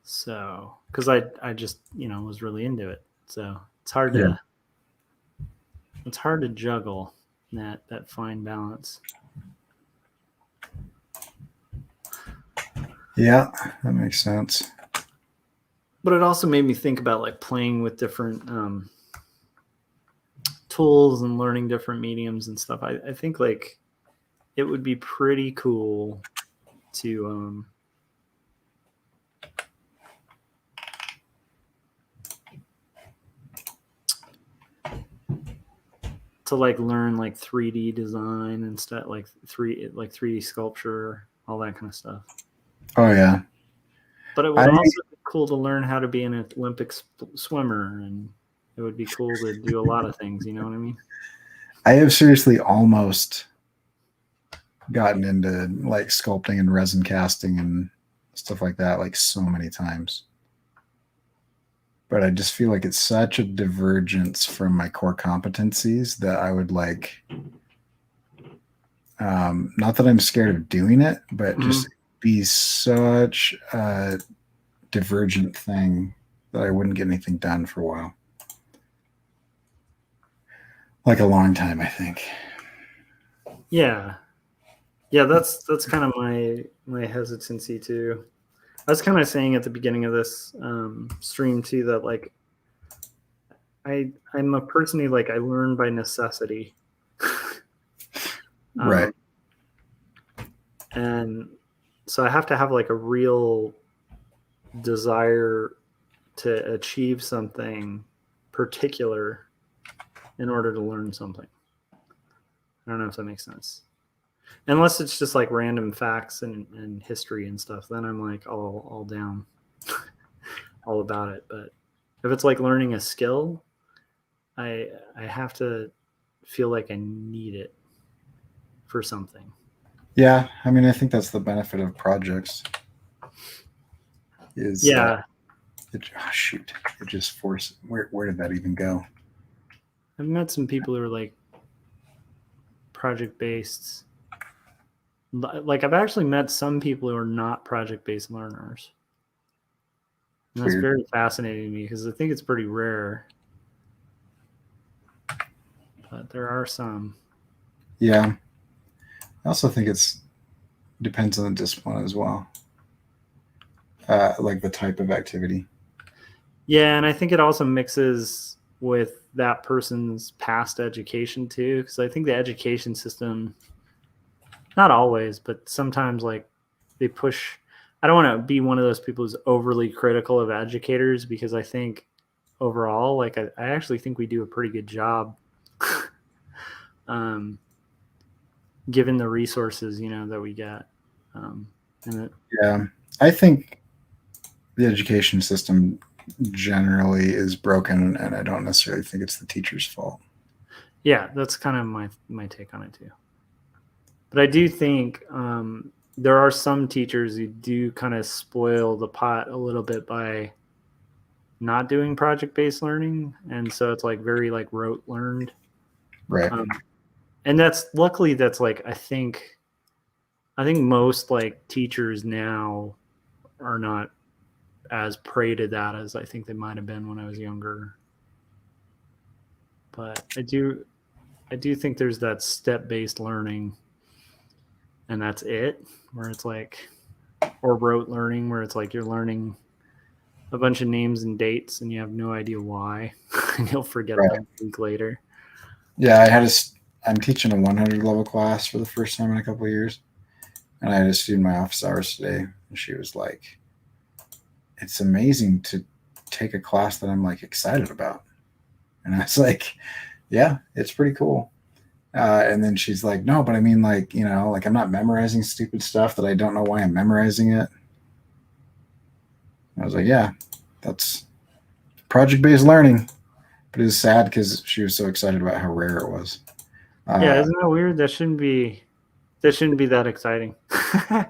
So, because I just was really into it. So it's hard to juggle that fine balance. Yeah, that makes sense. But it also made me think about like playing with different tools and learning different mediums and stuff. I think like it would be pretty cool to like learn like 3D design and stuff, like 3D sculpture, all that kind of stuff. Oh yeah. But it would also be cool to learn how to be an Olympic swimmer, and it would be cool to do a lot of things. You know what I mean? I have seriously almost gotten into like sculpting and resin casting and stuff like that like so many times. But I just feel like it's such a divergence from my core competencies that I would like, not that I'm scared of doing it, but just be such a divergent thing that I wouldn't get anything done for a while. Like a long time, I think. Yeah. That's kind of my hesitancy too. I was kind of saying at the beginning of this stream too that like I'm a person who like I learn by necessity. Right. And so I have to have like a real desire to achieve something particular in order to learn something. I don't know if that makes sense. Unless it's just like random facts and history and stuff, then I'm like all down, all about it. But if it's like learning a skill, I have to feel like I need it for something. Yeah, I mean, I think that's the benefit of projects. Is shoot, it just forced. Where did that even go? I've met some people who are like project based. Like I've actually met some people who are not project based learners. And that's very fascinating to me because I think it's pretty rare. But there are some. Yeah. I also think it's depends on the discipline as well. Like the type of activity. Yeah, and I think it also mixes with that person's past education too, because I think the education system, not always, but sometimes like they push. I don't want to be one of those people who's overly critical of educators because I think overall, like I actually think we do a pretty good job, given the resources that we get. Yeah, I think the education system generally is broken, and I don't necessarily think it's the teacher's fault. Yeah, that's kind of my take on it too. But I do think there are some teachers who do kind of spoil the pot a little bit by not doing project-based learning, and so it's like very like rote learned. Right. And that's luckily that's like I think most like teachers now are not as prey to that as I think they might have been when I was younger. But I do think there's that step-based learning, and that's it, where it's like, or rote learning, where it's like you're learning a bunch of names and dates and you have no idea why, and you'll forget them a week later. Yeah, I'm teaching a 100 level class for the first time in a couple of years, and I had a student in my office hours today, and she was like, "It's amazing to take a class that I'm like excited about," and I was like, "Yeah, it's pretty cool." And then she's like, "No, but I mean, like, like I'm not memorizing stupid stuff that I don't know why I'm memorizing it." I was like, "Yeah, that's project-based learning." But it was sad because she was so excited about how rare it was. Yeah, isn't that weird? That that shouldn't be that exciting. I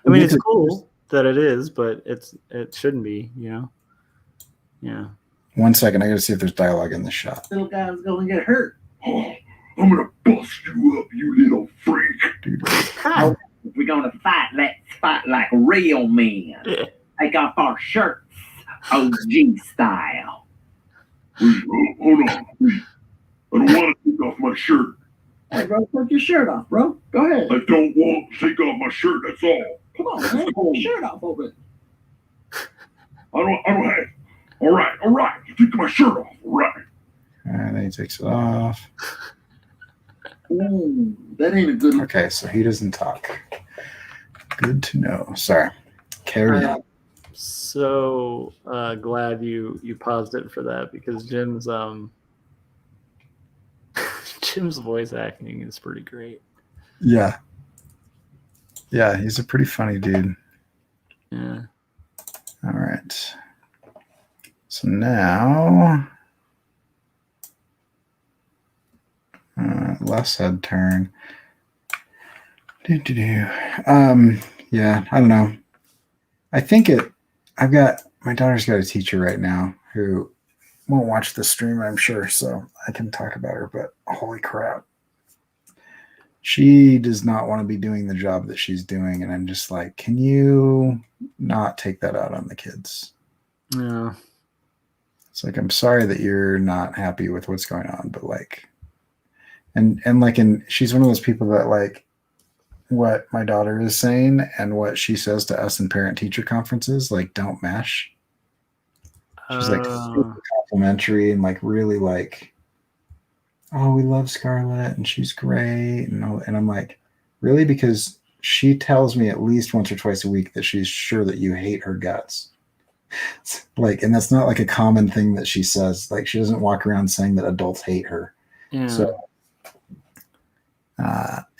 mean, it's cool that it is, but it shouldn't be, you know? Yeah. 1 second, I gotta see if there's dialogue in the shot. Little guy's gonna get hurt. Oh, I'm gonna bust you up, you little freak. Dude, Oh, if we're gonna fight, let's fight like real men. Take off our shirts, OG style. Hold on, please. I don't want to take off my shirt. Hey, bro, take your shirt off, bro. Go ahead. I don't want to take off my shirt, that's all. Come on, man. Take your shirt off over it. I don't have. All right. Take my shirt off. All right. and then he takes it off. Ooh, that ain't a good look. Okay, so he doesn't talk. Good to know. Sorry. Carry on. So glad you paused it for that, because Jim's Jim's voice acting is pretty great. Yeah. Yeah, he's a pretty funny dude. Yeah. All right. So now, left side turn. Yeah, I don't know. I think my daughter's got a teacher right now who won't watch the stream, I'm sure, so I can talk about her, but holy crap. She does not want to be doing the job that she's doing, and I'm just like, can you not take that out on the kids? Yeah. It's like, I'm sorry that you're not happy with what's going on, but like, and she's one of those people that like what my daughter is saying and what she says to us in parent teacher conferences, like, don't mesh. She's like super complimentary and like really like, oh, we love Scarlett and she's great. And I'm like, really? Because she tells me at least once or twice a week that she's sure that you hate her guts. Like, and that's not like a common thing that she says. Like, she doesn't walk around saying that adults hate her. Yeah. So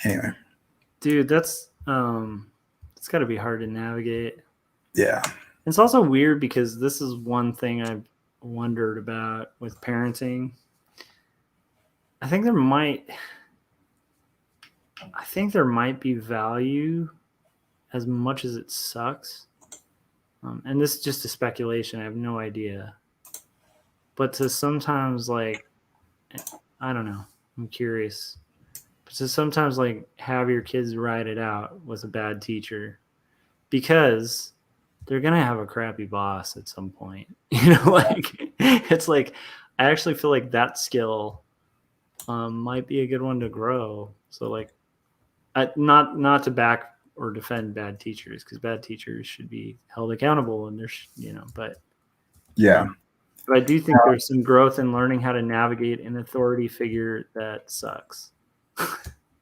anyway. Dude, that's it's got to be hard to navigate. Yeah. It's also weird because this is one thing I've wondered about with parenting. I think there might be value, as much as it sucks. And this is just a speculation. I have no idea. But to sometimes, like, I don't know. I'm curious. But to sometimes, like, have your kids ride it out with a bad teacher, because they're going to have a crappy boss at some point. You know, like, it's like, I actually feel like that skill might be a good one to grow. So, like, not to back or defend bad teachers, because bad teachers should be held accountable, and there's, you know, but Yeah. but I do think there's some growth in learning how to navigate an authority figure that sucks.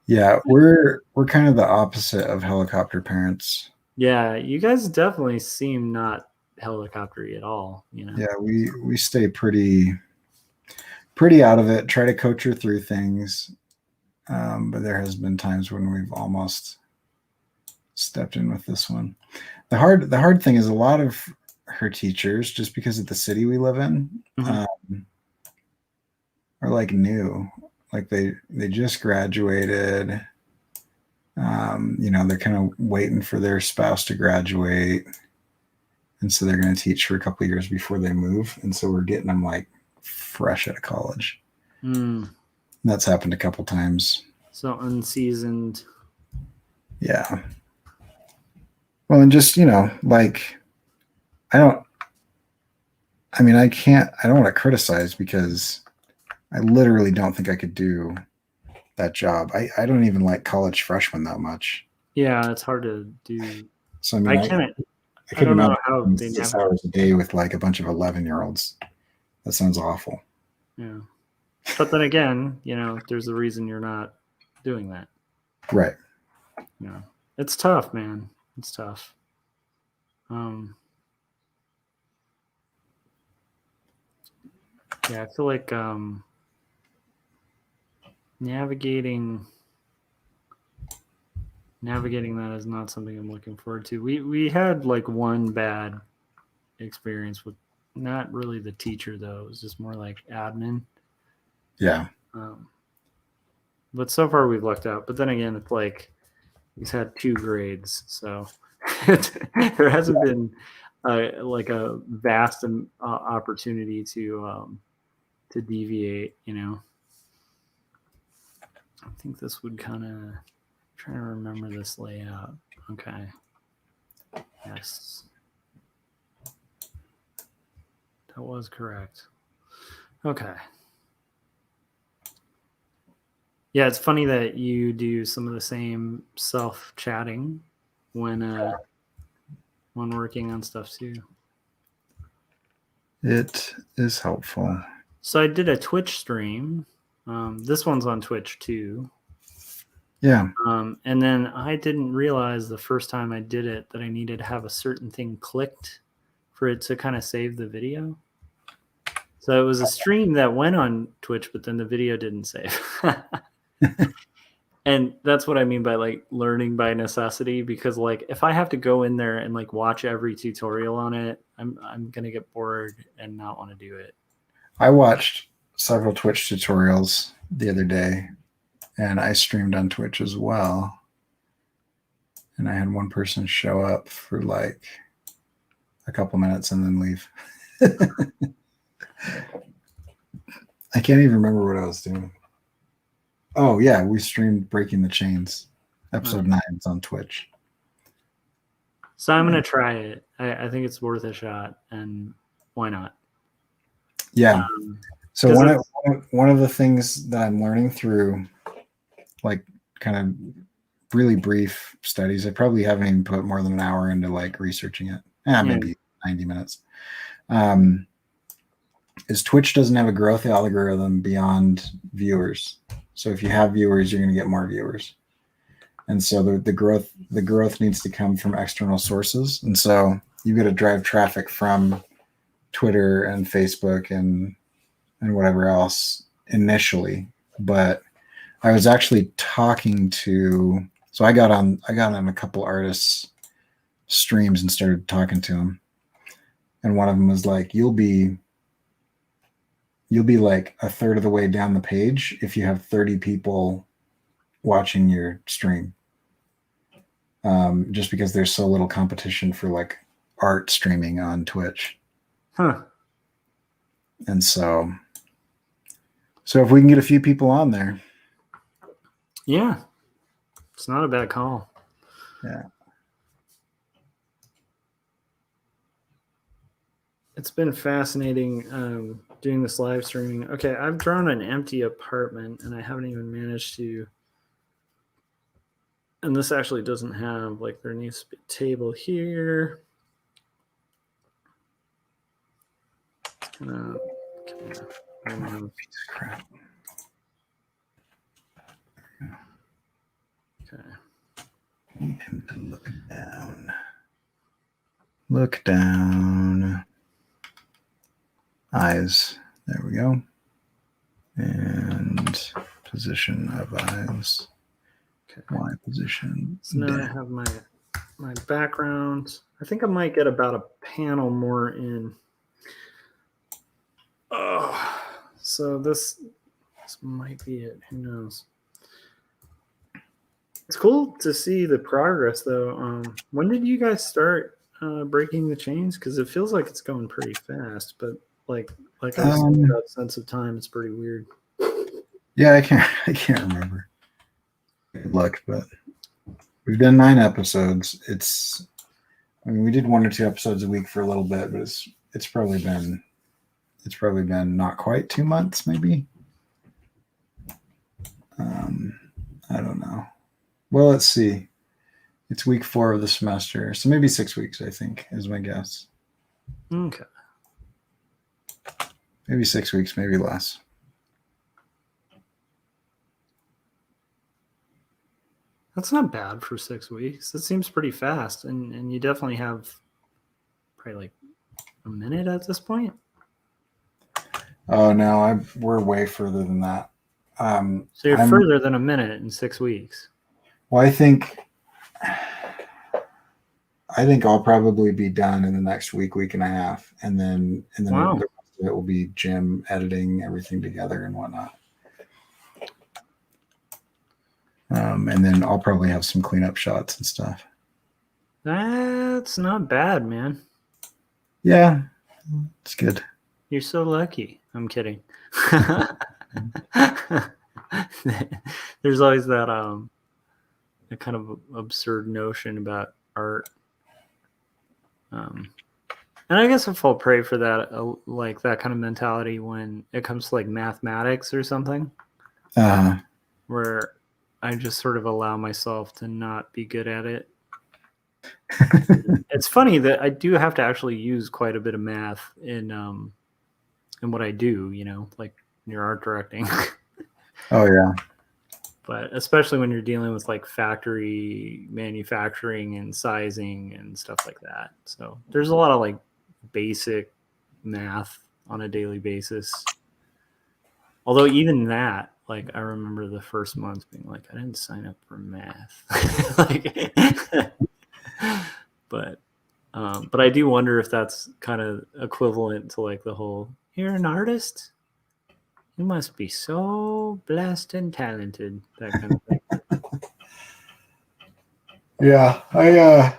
Yeah. We're kind of the opposite of helicopter parents. Yeah, you guys definitely seem not helicoptery at all, you know. Yeah, we stay pretty out of it, try to coach her through things. But there has been times when we've almost stepped in with this one. The hard thing is a lot of her teachers, just because of the city we live in, are like new. Like they just graduated. You know, they're kind of waiting for their spouse to graduate. And so they're going to teach for a couple of years before they move. And so we're getting them like fresh out of college. That's happened a couple times. So unseasoned. Yeah. Well, and just, you know, like, I don't want to criticize, because I literally don't think I could do that job. I don't even like college freshmen that much. Yeah, it's hard to do. So I mean, I don't know how they 6 navigate. hours a day with like a bunch of 11-year-olds. That sounds awful. Yeah. But then again, you know, there's a reason you're not doing that. Right. You know, it's tough, man. It's tough. Yeah, I feel like navigating that is not something I'm looking forward to. We had like one bad experience with, not really the teacher though. It was just more like admin. Yeah. But so far we've lucked out. But then again, it's like, He's had 2 grades, so there hasn't been like a vast opportunity to deviate. You know, I think this would kind of trying to remember this layout. Okay. Yes. That was correct. Okay. Yeah, it's funny that you do some of the same self-chatting when working on stuff too. It is helpful. So I did a Twitch stream. This one's on Twitch too. Yeah. And then I didn't realize the first time I did it that I needed to have a certain thing clicked for it to kind of save the video. So it was a stream that went on Twitch, but then the video didn't save. And that's what I mean by like learning by necessity, because like if I have to go in there and like watch every tutorial on it, I'm gonna get bored and not want to do it. I watched several Twitch tutorials the other day, and I streamed on Twitch as well. And I had one person show up for like a couple minutes and then leave. I can't even remember what I was doing. Oh, yeah, we streamed Breaking the Chains. Episode 9 is on Twitch. So I'm going to try it. I think it's worth a shot, and why not? Yeah. So one of the things that I'm learning through, like, kind of really brief studies, I probably haven't even put more than an hour into, like, researching it. Maybe 90 minutes. Is Twitch doesn't have a growth algorithm beyond viewers. So if you have viewers, you're going to get more viewers. And so the growth needs to come from external sources. And so you've got to drive traffic from Twitter and Facebook and whatever else initially. But I was actually talking to, so I got on a couple artists' streams and started talking to them. And one of them was like, you'll be like a third of the way down the page if you have 30 people watching your stream. Just because there's so little competition for like art streaming on Twitch. Huh. And so if we can get a few people on there. Yeah. It's not a bad call. Yeah. It's been fascinating doing this live streaming. Okay, I've drawn an empty apartment and I haven't even managed to. And this actually doesn't have, like, there needs to be a table here. It's gonna Piece of crap. okay. Need him to look down. Look down. Eyes. There we go. And position of eyes. Okay. Y position. So now I have my background. I think I might get about a panel more in. Oh, so this might be it. Who knows? It's cool to see the progress, though. When did you guys start breaking the chains? Because it feels like it's going pretty fast, but like I said, that sense of time is pretty weird. Yeah, I can't remember. Good luck, but we've done 9 episodes. We did 1 or 2 episodes a week for a little bit, but it's probably been not quite 2 months, maybe. I don't know. Well, let's see. It's week 4 of the semester, so maybe 6 weeks, I think, is my guess. Okay. Maybe 6 weeks, maybe less. That's not bad for 6 weeks. It seems pretty fast, and you definitely have probably like a minute at this point. Oh no, we're way further than that. So you're further than a minute in 6 weeks. Well, I think I'll probably be done in the next week and a half, and then Wow. The rest of it will be Jim editing everything together and whatnot. And then I'll probably have some cleanup shots and stuff. That's not bad, man. Yeah, it's good. You're so lucky. I'm kidding. There's always that a kind of absurd notion about art. And I guess I fall prey for that, like that kind of mentality when it comes to like mathematics or something, where I just sort of allow myself to not be good at it. It's funny that I do have to actually use quite a bit of math in what I do, you know, like in your art directing. Oh yeah. But especially when you're dealing with like factory manufacturing and sizing and stuff like that. So there's a lot of like basic math on a daily basis. Although even that, like I remember the first month being like, I didn't sign up for math. Like, but I do wonder if that's kind of equivalent to like the whole, you're an artist? You must be so blessed and talented, that kind of thing. Yeah, I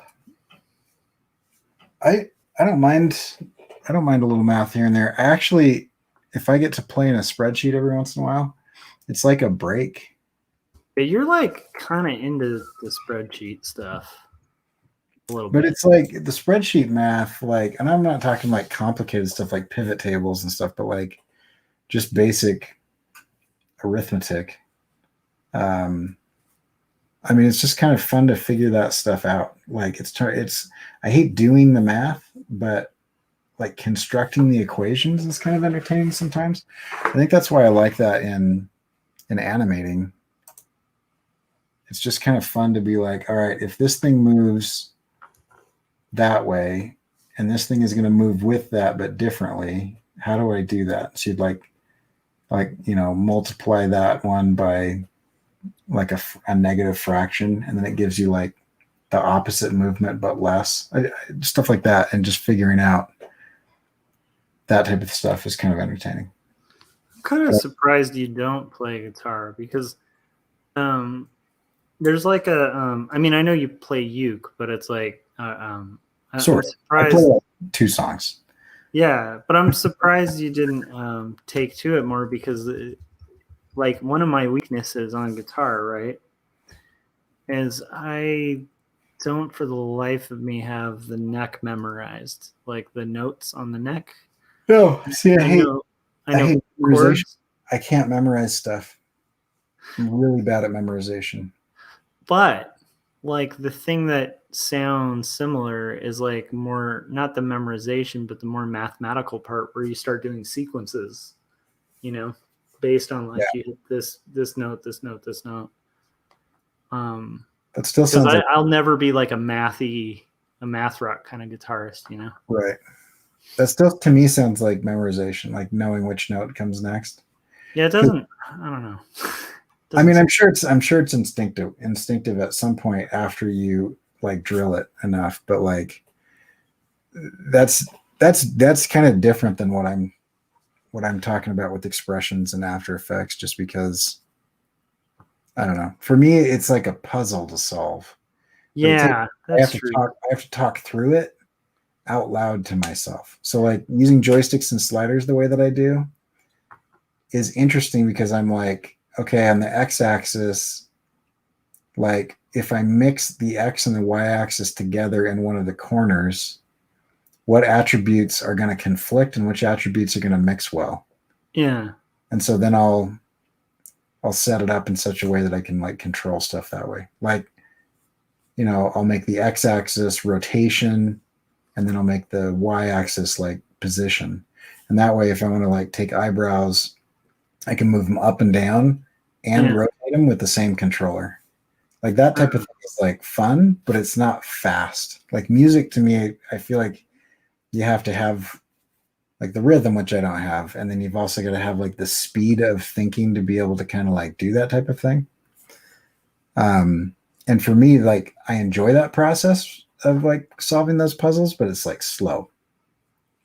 don't mind. I don't mind a little math here and there. I actually, if I get to play in a spreadsheet every once in a while, it's like a break. But you're like kind of into the spreadsheet stuff a little But bit. it's like the spreadsheet math, like, and I'm not talking like complicated stuff like pivot tables and stuff, but like just basic arithmetic. I mean, it's just kind of fun to figure that stuff out. Like I hate doing the math, but like constructing the equations is kind of entertaining sometimes. I think that's why I like that in animating. It's just kind of fun to be like, all right, if this thing moves that way and this thing is going to move with that but differently, how do I do that? So you'd like you know, multiply that one by like a negative fraction, and then it gives you like the opposite movement but less. Stuff like that, and just figuring out that type of stuff is kind of entertaining. I'm kind of surprised you don't play guitar because there's like a I mean, I know you play uke, but it's like I'm surprised. I play like 2 songs. Yeah, but I'm surprised you didn't take to it more because like one of my weaknesses on guitar, right, is I don't for the life of me have the neck memorized, like the notes on the neck. No, see, I hate memorization. Chords. I can't memorize stuff. I'm really bad at memorization. But like the thing that sounds similar is like more not the memorization, but the more mathematical part where you start doing sequences, you know, based on like you hit this note, this note, this note. That still sounds like I'll never be like a math rock kind of guitarist, you know. Right. That still to me sounds like memorization, like knowing which note comes next. Yeah, it doesn't. I don't know. I mean, I'm sure it's instinctive at some point after you like drill it enough, but like that's kind of different than what I'm talking about with expressions and After Effects, just because I don't know. For me, it's like a puzzle to solve. Yeah, that's true. I have to talk through it out loud to myself. So like using joysticks and sliders the way that I do is interesting because I'm like, okay, on the x-axis, like if I mix the x and the y-axis together in one of the corners, what attributes are going to conflict and which attributes are going to mix well? Yeah. And so then I'll set it up in such a way that I can like control stuff that way. Like, you know, I'll make the x-axis rotation, and then I'll make the y-axis like position. And that way, if I want to like take eyebrows, I can move them up and down and rotate them with the same controller. Like that type of thing is like fun, but it's not fast. Like music to me, I feel like you have to have like the rhythm, which I don't have. And then you've also got to have like the speed of thinking to be able to kind of like do that type of thing. And for me, like I enjoy that process of like solving those puzzles, but it's like slow.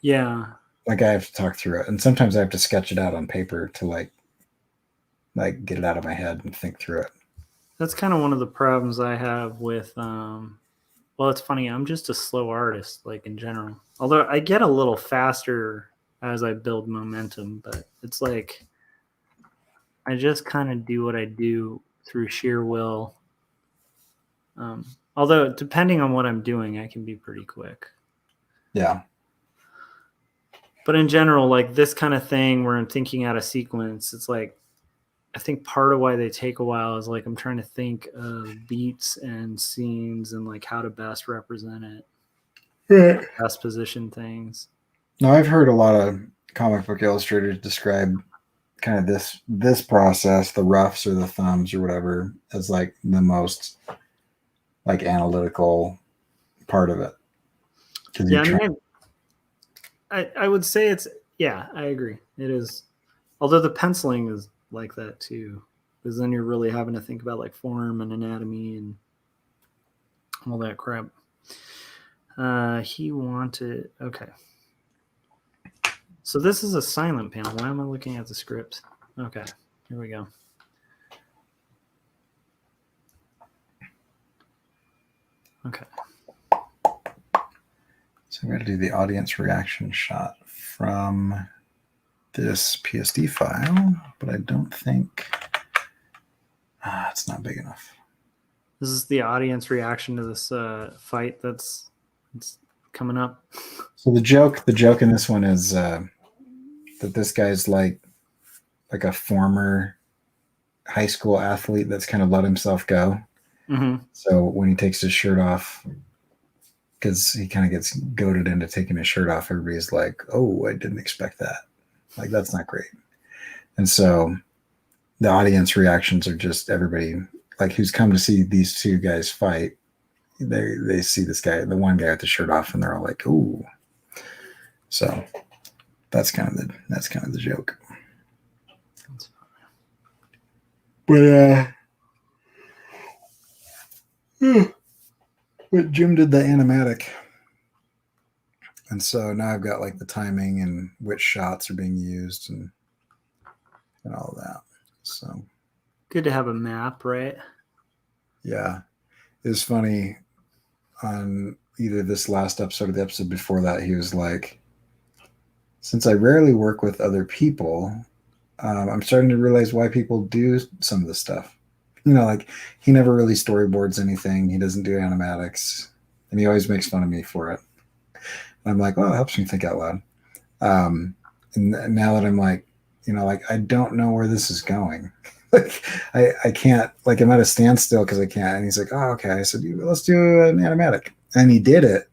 Yeah. Like I have to talk through it. And sometimes I have to sketch it out on paper to like get it out of my head and think through it. That's kind of one of the problems I have with well, it's funny, I'm just a slow artist, like in general. Although I get a little faster as I build momentum, but it's like I just kind of do what I do through sheer will. Although depending on what I'm doing, I can be pretty quick. Yeah. But in general, like this kind of thing where I'm thinking out a sequence, it's like I think part of why they take a while is like I'm trying to think of beats and scenes and like how to best represent it, Right. best position things. Now, I've heard a lot of comic book illustrators describe kind of this process, the roughs or the thumbs or whatever, as like the most like analytical part of it. Yeah, I mean, I would say it's, yeah, I agree. It is. Although the penciling is like that too, because then you're really having to think about like form and anatomy and all that crap. He wanted, okay. So this is a silent panel. Why am I looking at the script? Okay, here we go. Okay. So we got to do the audience reaction shot from this PSD file, but I don't think it's not big enough. This is the audience reaction to this fight that's coming up. So the joke in this one is that this guy's like a former high school athlete that's kind of let himself go. Mm-hmm. So when he takes his shirt off, because he kind of gets goaded into taking his shirt off, everybody's like, "Oh, I didn't expect that. Like, that's not great." And so the audience reactions are just everybody like who's come to see these two guys fight. They see this guy, the one guy with the shirt off, and they're all like, "Ooh." So that's kind of the joke. But but Jim did the animatic, and so now I've got like the timing and which shots are being used and all of that. So good to have a map, right? Yeah, it was funny on either this last episode or the episode before that. He was like, "Since I rarely work with other people, I'm starting to realize why people do some of the stuff. You know, like he never really storyboards anything. He doesn't do animatics, and he always makes fun of me for it. And I'm like, well, it helps me think out loud. And now that I'm like, you know, like I don't know where this is going. Like I can't, like I'm at a standstill because I can't." And he's like, "Oh, okay." I said, "Let's do an animatic," and he did it.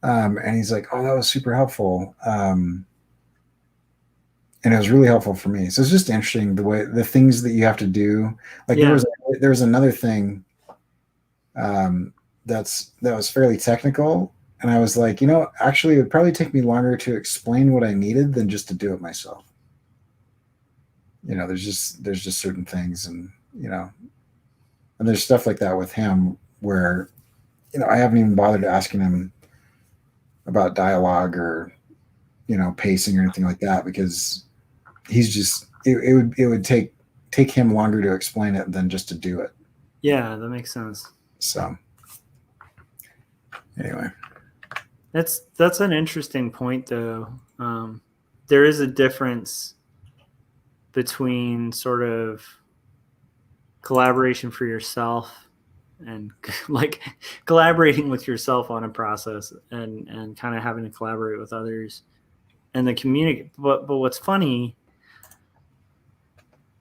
And he's like, "Oh, that was super helpful." And it was really helpful for me. So it's just interesting the things that you have to do. Like Yeah. there was another thing that was fairly technical, and I was like, actually, it would probably take me longer to explain what I needed than just to do it myself. There's just certain things, and and there's stuff like that with him where I haven't even bothered asking him about dialogue or pacing or anything like that, because he's just it would take him longer to explain it than just to do it. Yeah, that makes sense. So anyway, that's an interesting point, though. There is a difference between sort of collaboration for yourself and like collaborating with yourself on a process and kind of having to collaborate with others and the community. But what's funny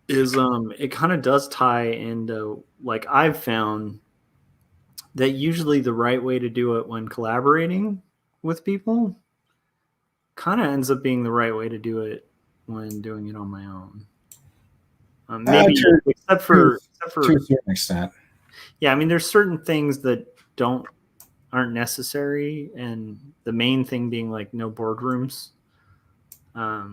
is it kind of does tie into, like, I've found that usually the right way to do it when collaborating with people kind of ends up being the right way to do it when doing it on my own. Maybe except for to a certain extent. Yeah, I mean, there's certain things that aren't necessary, and the main thing being like no boardrooms. But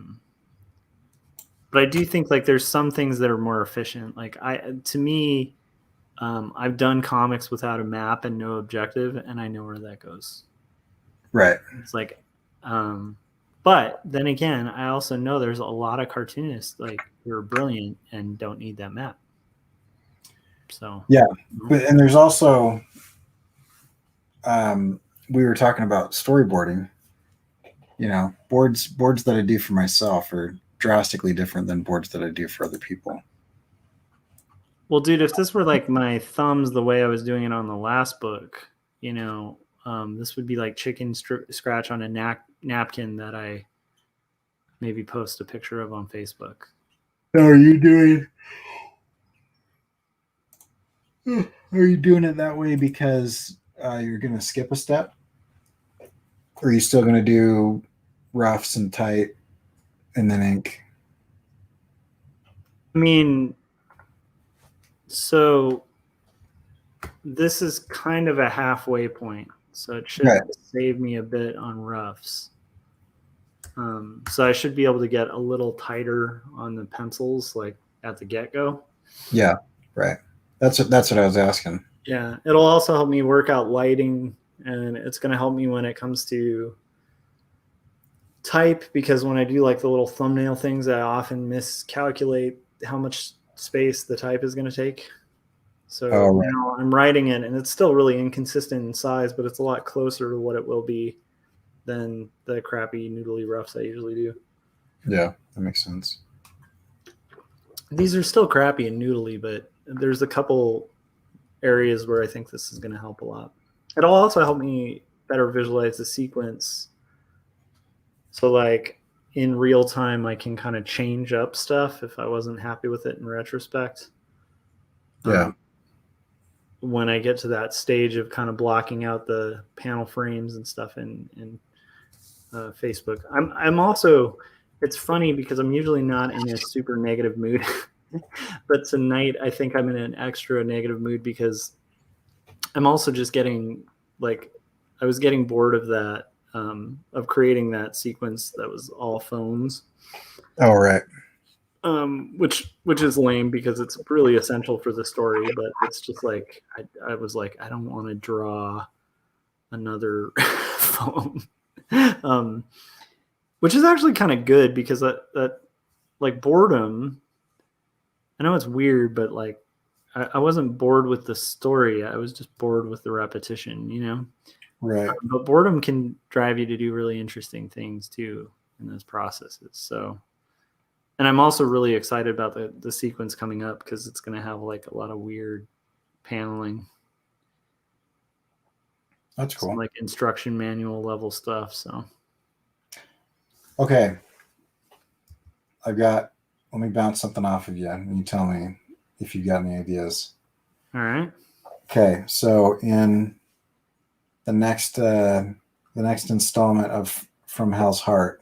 I do think like there's some things that are more efficient. Like to me, I've done comics without a map and no objective, and I know where that goes. Right. It's like, but then again, I also know there's a lot of cartoonists like who are brilliant and don't need that map. So Yeah, and there's also we were talking about storyboarding. Boards that I do for myself are drastically different than boards that I do for other people. Well, dude, if this were like my thumbs the way I was doing it on the last book, this would be like chicken scratch on a napkin that I maybe post a picture of on Facebook. So are you doing it that way because you're going to skip a step? Or are you still going to do roughs and tight and then ink? I mean, so this is kind of a halfway point. So it should save me a bit on roughs. So I should be able to get a little tighter on the pencils, like at the get-go. Yeah, right. That's what I was asking. Yeah, it'll also help me work out lighting, and it's going to help me when it comes to type, because when I do like the little thumbnail things, I often miscalculate how much space the type is going to take. So I'm writing it, and it's still really inconsistent in size, but it's a lot closer to what it will be than the crappy noodly roughs I usually do. Yeah, that makes sense. These are still crappy and noodly, but there's a couple areas where I think this is going to help a lot. It'll also help me better visualize the sequence. So like in real time, I can kind of change up stuff if I wasn't happy with it in retrospect. Yeah. When I get to that stage of kind of blocking out the panel frames and stuff in Facebook. I'm also, it's funny because I'm usually not in a super negative mood, but tonight I think I'm in an extra negative mood because I'm also just getting I was getting bored of that, of creating that sequence that was all phones. Oh, right. Which is lame because it's really essential for the story, but it's just like I was like, I don't want to draw another phone. Which is actually kind of good because that like boredom, I know it's weird, but like I wasn't bored with the story. I was just bored with the repetition, Right. But boredom can drive you to do really interesting things too in those processes. So, and I'm also really excited about the sequence coming up because it's going to have like a lot of weird paneling. That's cool. Some like instruction manual level stuff. So, okay. Let me bounce something off of you and you tell me if you got any ideas. All right. Okay. So in the next installment of From Hell's Heart,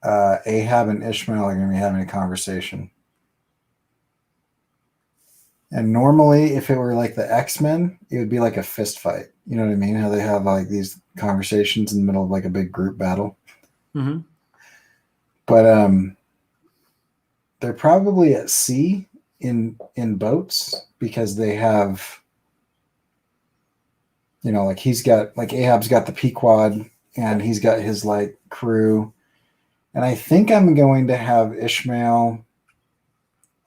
Ahab and Ishmael are going to be having a conversation. And normally, if it were like the X-Men, it would be like a fist fight. You know what I mean? How they have like these conversations in the middle of like a big group battle. Mm-hmm. But they're probably at sea in boats because they have, like Ahab's got the Pequod and he's got his like crew. And I think I'm going to have Ishmael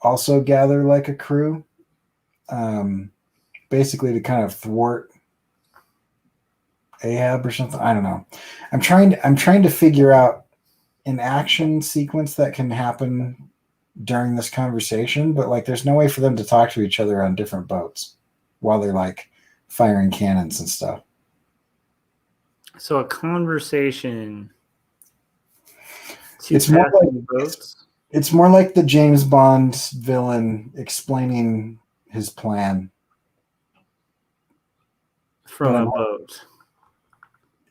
also gather like a crew, basically to kind of thwart Ahab or something. I don't know. I'm trying to figure out an action sequence that can happen during this conversation, but like there's no way for them to talk to each other on different boats while they're like firing cannons and stuff. So a conversation. It's more like the James Bond villain explaining his plan from a boat.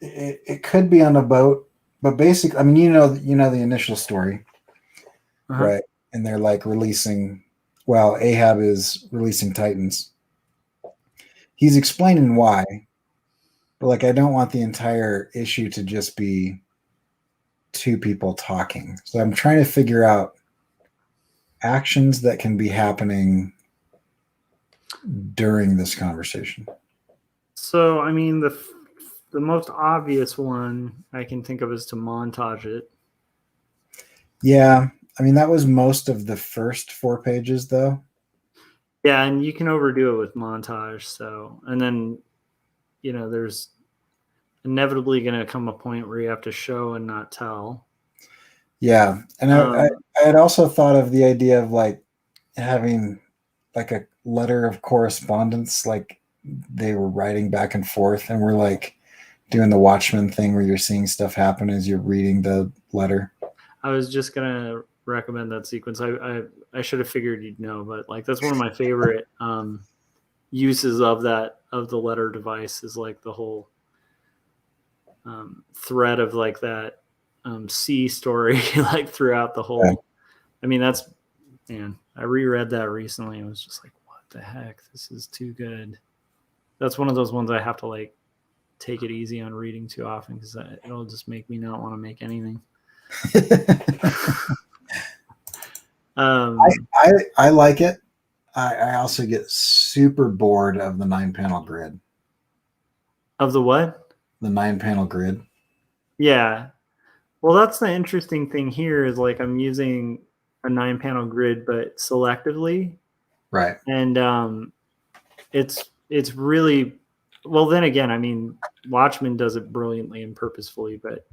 It could be on a boat, but basically, I mean, the initial story, right? And they're like Ahab is releasing Titans. He's explaining why, but like, I don't want the entire issue to just be two people talking. So I'm trying to figure out actions that can be happening during this conversation. So, I mean, the most obvious one I can think of is to montage it. Yeah. I mean, that was most of the first 4 pages, though. Yeah, and you can overdo it with montage. So, and then, there's inevitably going to come a point where you have to show and not tell. Yeah, and I had also thought of the idea of like having like a letter of correspondence, like they were writing back and forth, and we're like doing the Watchmen thing where you're seeing stuff happen as you're reading the letter. I was just gonna recommend that sequence. I should have figured you'd know, but like that's one of my favorite uses of the letter device is like the whole thread of like that C story like throughout the whole. Yeah. I mean, I reread that recently and was just like, what the heck? This is too good. That's one of those ones I have to like take it easy on reading too often because it'll just make me not want to make anything. I like it. I also get super bored of the 9-panel grid. Of the what? The 9-panel grid. Yeah. Well, that's the interesting thing here is like I'm using a 9-panel grid, but selectively. Right. And it's really, well, then again, I mean, Watchmen does it brilliantly and purposefully, but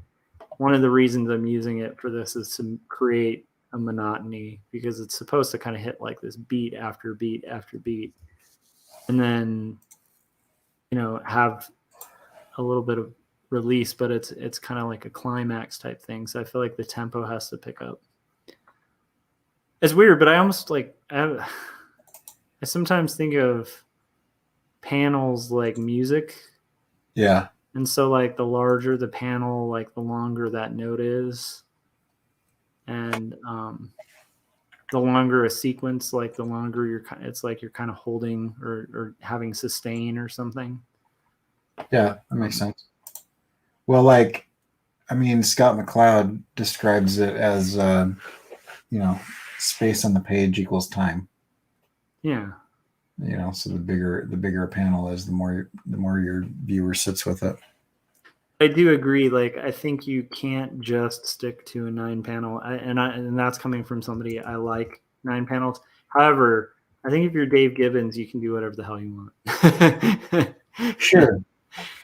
one of the reasons I'm using it for this is to create a monotony because it's supposed to kind of hit like this beat after beat after beat. And then, have a little bit of release, but it's kind of like a climax type thing. So I feel like the tempo has to pick up. It's weird, but I almost like I sometimes think of panels like music. Yeah. And so like the larger the panel, like the longer that note is. And the longer a sequence, like the longer it's like you're kind of holding or having sustain or something. Yeah, that makes sense. Well, like, I mean, Scott McCloud describes it as, space on the page equals time. Yeah. So the bigger a panel is, the more your viewer sits with it. I do agree. Like, I think you can't just stick to a 9-panel, and that's coming from somebody I like 9 panels. However, I think if you're Dave Gibbons, you can do whatever the hell you want. Sure,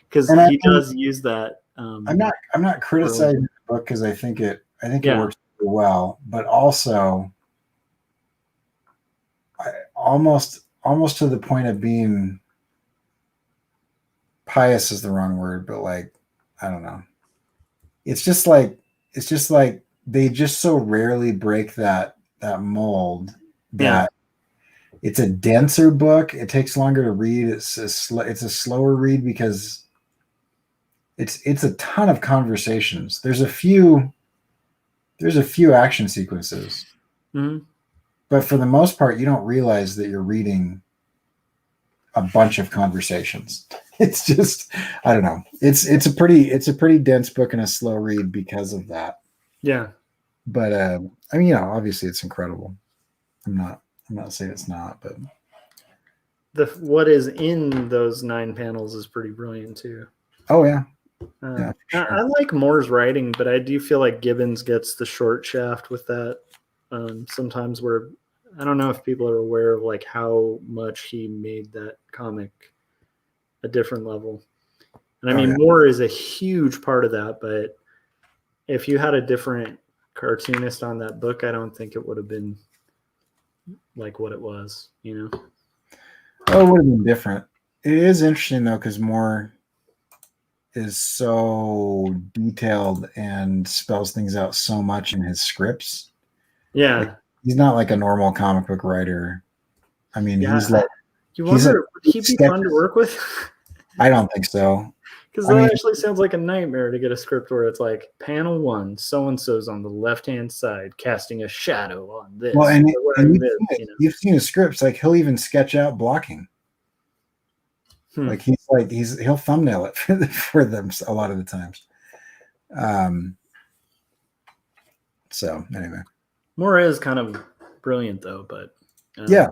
because he does use that. I'm not criticizing the book because I think it works really well, but also almost to the point of being pious is the wrong word, but like, I don't know. It's just like they just so rarely break that mold that it's a denser book. It takes longer to read. It's a slower read because it's a ton of conversations. There's a few action sequences, but for the most part, you don't realize that you're reading a bunch of conversations. It's just, I don't know. It's a pretty dense book and a slow read because of that. Yeah. But I mean, obviously it's incredible. I'm not saying it's not, but what is in those 9 panels is pretty brilliant too. Oh yeah. Sure. I like Moore's writing, but I do feel like Gibbons gets the short shaft with that. Sometimes where I don't know if people are aware of like how much he made that comic a different level. And I mean, Moore is a huge part of that, but if you had a different cartoonist on that book, I don't think it would have been like what it was, Oh, it would have been different. It is interesting though, because Moore is so detailed and spells things out so much in his scripts. Yeah. Like, he's not like a normal comic book writer. I mean, he's like, you wonder, would he be fun to work with? I don't think so. Because that actually sounds like a nightmare to get a script where it's like panel 1, so-and-so's on the left-hand side casting a shadow on this. Well, and you've seen his scripts. Like he'll even sketch out blocking. Like he'll thumbnail it for them a lot of the times. So anyway, Moore is kind of brilliant though, but yeah,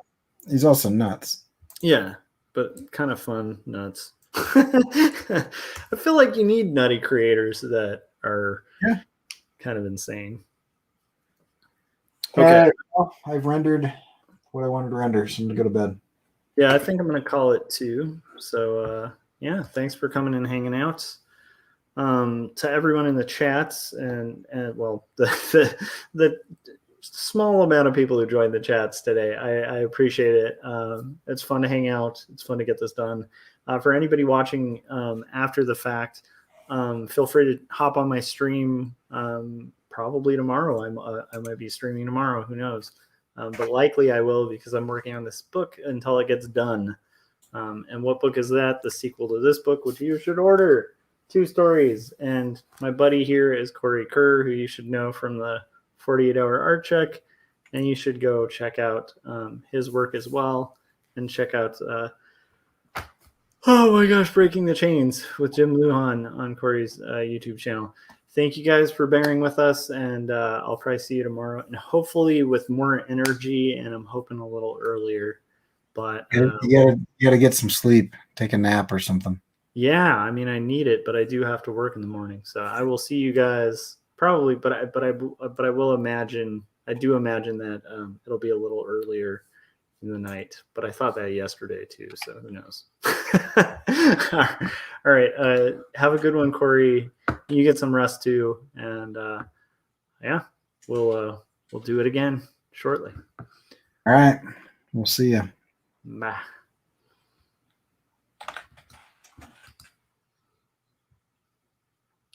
he's also nuts. Yeah, but kind of fun nuts. I feel like you need nutty creators that are kind of insane. Okay, well, I've rendered what I wanted to render, so I'm gonna go to bed. Yeah, I think I'm going to call it 2. So, yeah, thanks for coming and hanging out. To everyone in the chats and well, the small amount of people who joined the chats today, I appreciate it. It's fun to hang out. It's fun to get this done. For anybody watching after the fact, feel free to hop on my stream probably tomorrow. I might be streaming tomorrow. Who knows? But likely I will because I'm working on this book until it gets done. And what book is that? The sequel to this book, which you should order. 2 stories. And my buddy here is Corey Kerr, who you should know from the 48-hour art check. And you should go check out his work as well. And check out, oh my gosh, Breaking the Chains with Jim Lujan on Corey's YouTube channel. Thank you guys for bearing with us. And I'll probably see you tomorrow. And hopefully with more energy. And I'm hoping a little earlier. But you gotta get some sleep, take a nap or something. yeah, I mean, I need it, but I do have to work in the morning. So I will see you guys probably, but I will imagine, I do imagine that it'll be a little earlier in the night. But I thought that yesterday too, so who knows? All right, have a good one, Corey. You get some rest too, and yeah, we'll do it again shortly. All right, we'll see you. Bye.